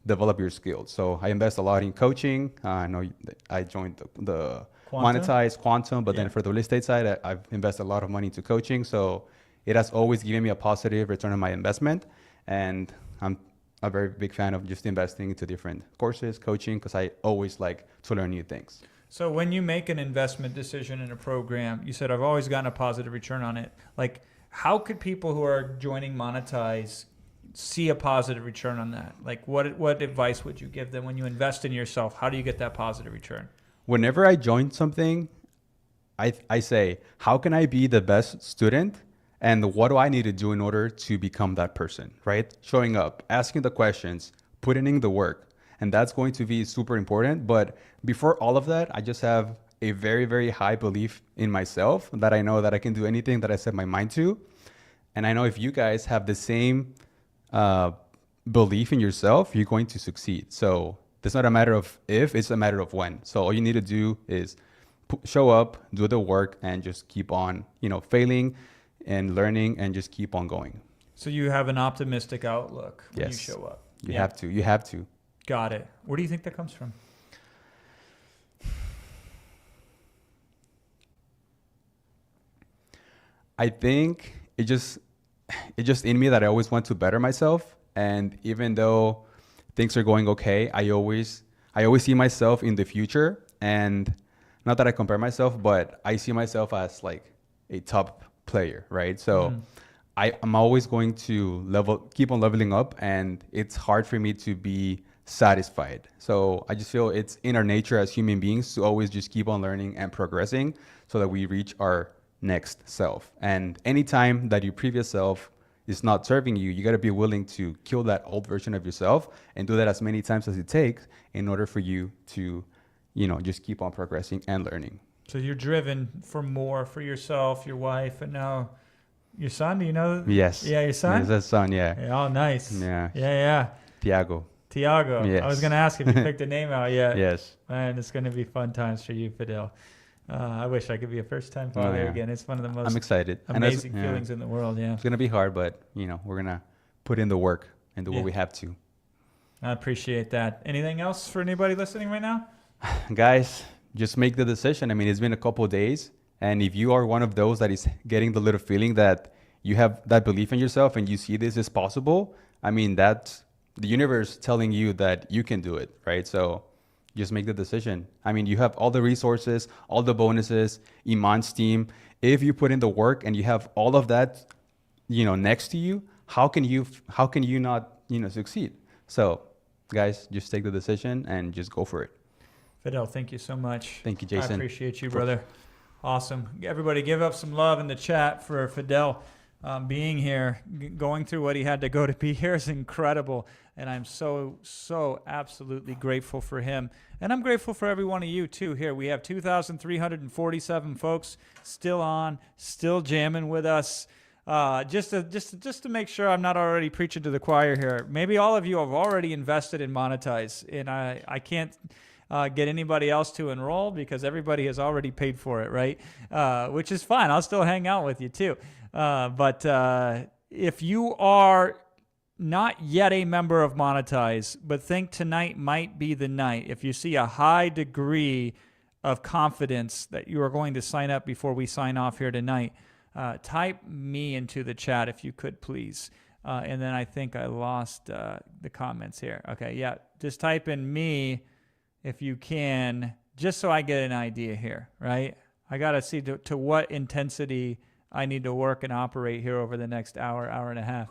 develop your skills. So I invest a lot in coaching. I know I joined the Monetize Quantum, but then for the real estate side, I've invested a lot of money into coaching. So it has always given me a positive return on my investment. And I'm a very big fan of just investing into different courses, coaching, because I always like to learn new things. So when you make an investment decision in a program, you said, I've always gotten a positive return on it. Like, how could people who are joining Monetize see a positive return on that? Like, what advice would you give them when you invest in yourself? How do you get that positive return? Whenever I join something, I say, how can I be the best student? And what do I need to do in order to become that person, right? Showing up, asking the questions, putting in the work. And that's going to be super important. But before all of that, I just have a very, very high belief in myself that I know that I can do anything that I set my mind to. And I know if you guys have the same belief in yourself, you're going to succeed. So it's not a matter of if, it's a matter of when. So all you need to do is show up, do the work, and just keep on, failing and learning and just keep on going. So you have an optimistic outlook when you show up. You have to. You have to. Got it. Where do you think that comes from? I think it just in me that I always want to better myself. And even though things are going okay, I always see myself in the future. And not that I compare myself, but I see myself as like a top player, right? So I'm always going to keep on leveling up, and it's hard for me to be satisfied. So I just feel it's in our nature as human beings to always just keep on learning and progressing so that we reach our next self. And anytime that your previous self is not serving you, you got to be willing to kill that old version of yourself and do that as many times as it takes in order for you to, just keep on progressing and learning. So you're driven for more for yourself, your wife, and now your son. Do you know? Yes. Yeah, your son. Yes, that's son. Yeah. Oh, nice. Yeah. Yeah. Tiago. Yes. I was going to ask if you picked a name out yet. Yes. Man, it's going to be fun times for you, Fidel. I wish I could be a first-time father again. It's one of the most I'm excited. amazing feelings in the world. Yeah. It's going to be hard, but, we're going to put in the work and do what we have to. I appreciate that. Anything else for anybody listening right now? Guys, just make the decision. I mean, it's been a couple of days. And if you are one of those that is getting the little feeling that you have that belief in yourself and you see this is possible, I mean, that's the universe telling you that you can do it, right? So just make the decision. I mean, you have all the resources, all the bonuses, Iman's team. If you put in the work and you have all of that, next to you, how can you not, succeed? So guys, just take the decision and just go for it. Fidel, thank you so much. Thank you, Jason. I appreciate you, brother. Awesome. Everybody give up some love in the chat for Fidel being here. Going through what he had to go to be here is incredible. And I'm so absolutely grateful for him. And I'm grateful for every one of you, too. Here, we have 2,347 folks still on, still jamming with us. Just to make sure I'm not already preaching to the choir here, maybe all of you have already invested in Monetize. And I can't get anybody else to enroll because everybody has already paid for it, right? Which is fine. I'll still hang out with you too. But if you are not yet a member of Monetize, but think tonight might be the night, if you see a high degree of confidence that you are going to sign up before we sign off here tonight, type me into the chat if you could, please. And then I think I lost the comments here. Okay, yeah, just type in me if you can, just so I get an idea here, right? I got to see to what intensity I need to work and operate here over the next hour and a half.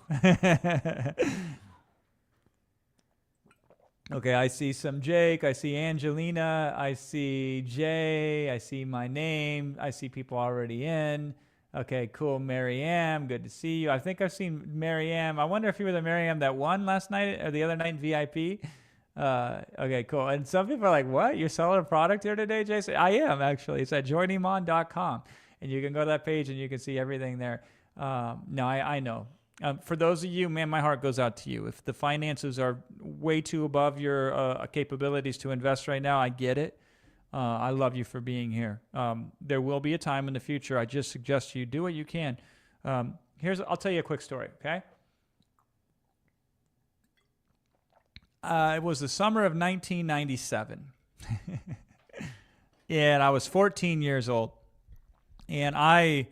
Okay, I see some Jake, I see Angelina, I see Jay, I see my name, I see people already in. Okay, cool, Maryam, good to see you. I think I've seen Maryam. I wonder if you were the Maryam that won last night or the other night in VIP. Okay, cool. And some people are like, what? You're selling a product here today, Jason? I am, actually. It's at joiniman.com. And you can go to that page and you can see everything there. No, I know. For those of you, man, my heart goes out to you. If the finances are way too above your capabilities to invest right now, I get it. I love you for being here. There will be a time in the future. I just suggest you do what you can. I'll tell you a quick story, okay? It was the summer of 1997. And I was 14 years old. And I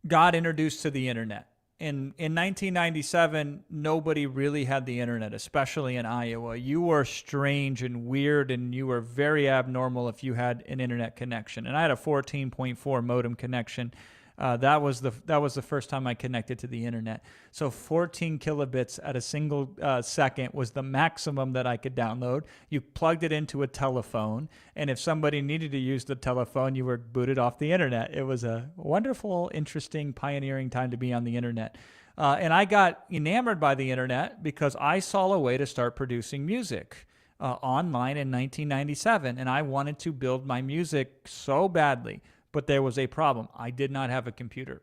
got introduced to the internet. in 1997, nobody really had the internet, especially in Iowa. You were strange and weird, and you were very abnormal if you had an internet connection. And I had a 14.4 modem connection. That was the first time I connected to the internet. So 14 kilobits at a single second was the maximum that I could download. You plugged it into a telephone, and if somebody needed to use the telephone, you were booted off the internet. It was a wonderful, interesting, pioneering time to be on the internet. And I got enamored by the internet because I saw a way to start producing music online in 1997, and I wanted to build my music so badly. But there was a problem. I did not have a computer.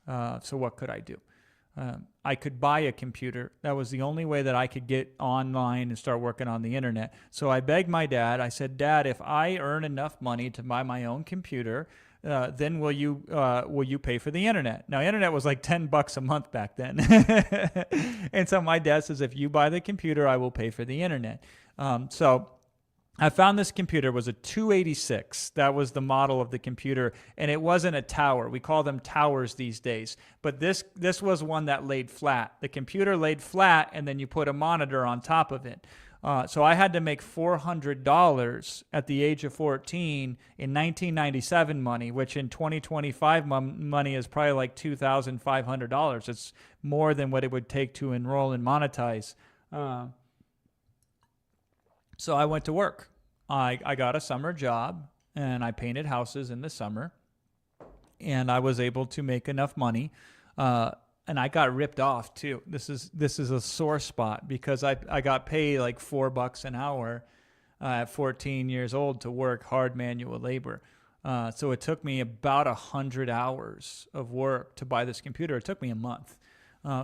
So what could I do? I could buy a computer. That was the only way that I could get online and start working on the internet. So I begged my dad. I said, Dad, if I earn enough money to buy my own computer, then will you pay for the internet? Now, internet was like $10 a month back then. And so my dad says, if you buy the computer, I will pay for the internet. So I found this computer. It was a 286. That was the model of the computer, and it wasn't a tower. We call them towers these days. But this was one that laid flat. The computer laid flat, and then you put a monitor on top of it. So I had to make $400 at the age of 14 in 1997 money, which in 2025 money is probably like $2,500. It's more than what it would take to enroll and monetize. So I went to work. I got a summer job, and I painted houses in the summer, and I was able to make enough money. And I got ripped off too. This is a sore spot because I got paid like $4 an hour at 14 years old to work hard manual labor. So it took me about 100 hours of work to buy this computer. It took me a month.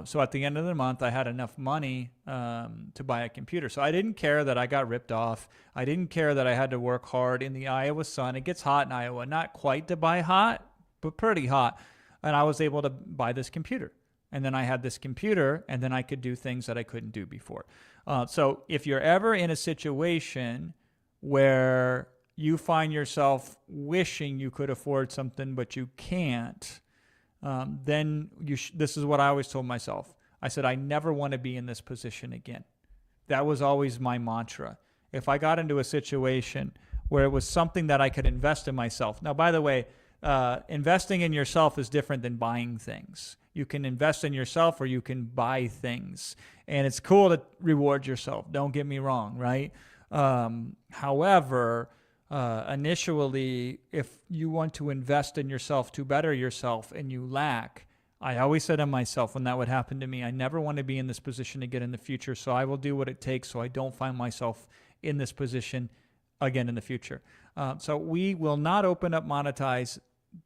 So at the end of the month, I had enough money to buy a computer. So I didn't care that I got ripped off. I didn't care that I had to work hard in the Iowa sun. It gets hot in Iowa, not quite to buy hot, but pretty hot. And I was able to buy this computer. And then I had this computer, and then I could do things that I couldn't do before. So if you're ever in a situation where you find yourself wishing you could afford something, but you can't, then this is what I always told myself. I said, I never want to be in this position again. That was always my mantra. If I got into a situation where it was something that I could invest in myself. Now, by the way, investing in yourself is different than buying things. You can invest in yourself or you can buy things. And it's cool to reward yourself. Don't get me wrong, right? However, initially, if you want to invest in yourself to better yourself and you lack, I always said to myself when that would happen to me, I never want to be in this position again in the future, so I will do what it takes so I don't find myself in this position again in the future. So we will not open up Monetize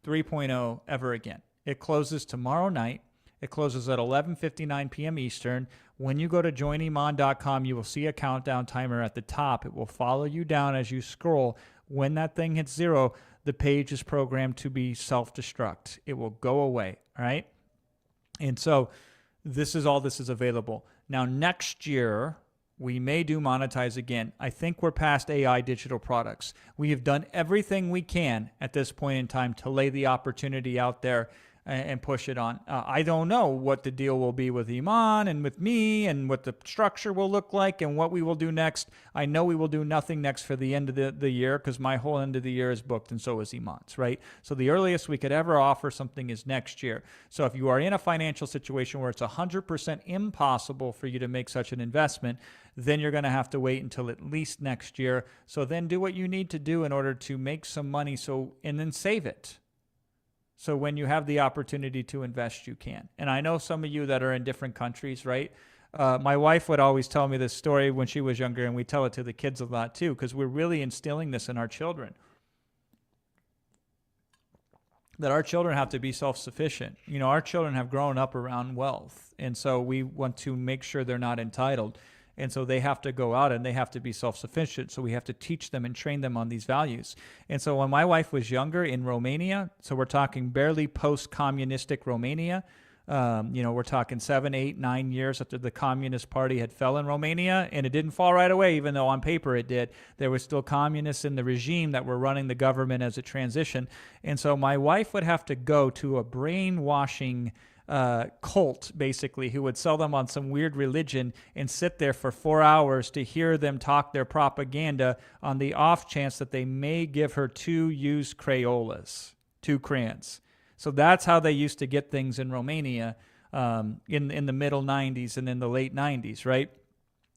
3.0 ever again. It closes tomorrow night. It closes at 11:59 p.m. Eastern. When you go to joiniman.com, you will see a countdown timer at the top. It will follow you down as you scroll. When that thing hits 0, the page is programmed to be self-destruct. It will go away, all right? And so this is available. Now, next year, we may do Monetize again. I think we're past AI digital products. We have done everything we can at this point in time to lay the opportunity out there and push it on. I don't know what the deal will be with Iman and with me and what the structure will look like and what we will do next. I know we will do nothing next for the end of the year because my whole end of the year is booked and so is Iman's, right? So the earliest we could ever offer something is next year. So if you are in a financial situation where it's 100% impossible for you to make such an investment, then you're going to have to wait until at least next year. So then do what you need to do in order to make some money and then save it. So when you have the opportunity to invest, you can. And I know some of you that are in different countries, right? My wife would always tell me this story when she was younger, and we tell it to the kids a lot too, because we're really instilling this in our children. That our children have to be self-sufficient. You know, our children have grown up around wealth, and so we want to make sure they're not entitled. And so they have to go out and they have to be self-sufficient. So we have to teach them and train them on these values. And so when my wife was younger in Romania, so we're talking barely post-communistic Romania, we're talking 7, 8, 9 years after the Communist Party had fell in Romania, and it didn't fall right away, even though on paper it did. There were still communists in the regime that were running the government as it transitioned. And so my wife would have to go to a brainwashing cult, basically, who would sell them on some weird religion and sit there for 4 hours to hear them talk their propaganda on the off chance that they may give her 2 used Crayolas, 2 crayons. So that's how they used to get things in Romania in the middle 90s and in the late 90s, right?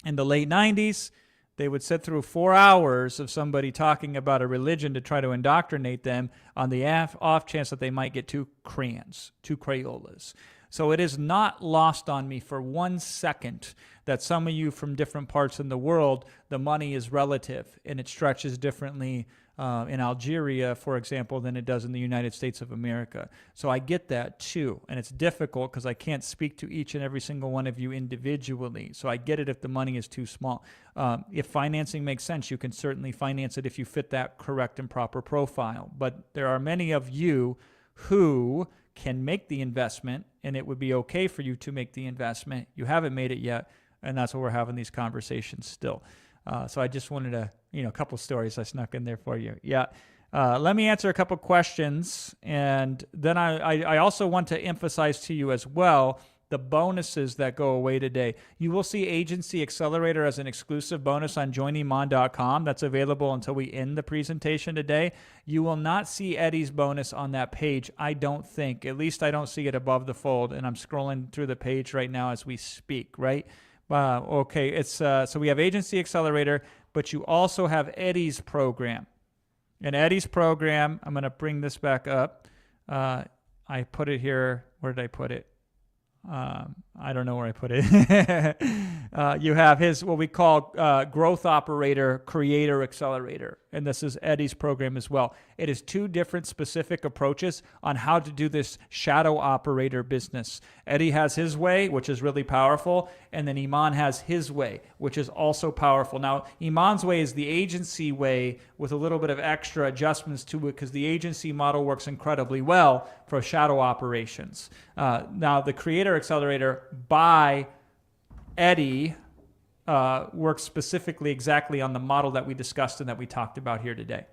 In the late 90s, they would sit through 4 hours of somebody talking about a religion to try to indoctrinate them on the off chance that they might get 2 crayons, 2 Crayolas. So it is not lost on me for 1 second that some of you from different parts in the world, the money is relative and it stretches differently in Algeria, for example, than it does in the United States of America. So I get that too. And it's difficult because I can't speak to each and every single one of you individually. So I get it if the money is too small. If financing makes sense, you can certainly finance it if you fit that correct and proper profile. But there are many of you who can make the investment, and it would be okay for you to make the investment. You haven't made it yet, and that's why we're having these conversations still. So I just wanted to, a couple stories I snuck in there for you. Yeah. Let me answer a couple questions. And then I also want to emphasize to you as well the bonuses that go away today. You will see Agency Accelerator as an exclusive bonus on joiniman.com. That's available until we end the presentation today. You will not see Eddie's bonus on that page, I don't think. At least I don't see it above the fold. And I'm scrolling through the page right now as we speak, right? Okay, it's so we have Agency Accelerator, but you also have Eddie's program. And Eddie's program, I'm going to bring this back up. I put it here. Where did I put it? I don't know where I put it. You have his, what we call Growth Operator Creator Accelerator. And this is Eddie's program as well. It is 2 different specific approaches on how to do this shadow operator business. Eddie has his way, which is really powerful. And then Iman has his way, which is also powerful. Now, Iman's way is the agency way with a little bit of extra adjustments to it because the agency model works incredibly well for shadow operations. Now, the Creator Accelerator by Eddie works specifically exactly on the model that we discussed and that we talked about here today.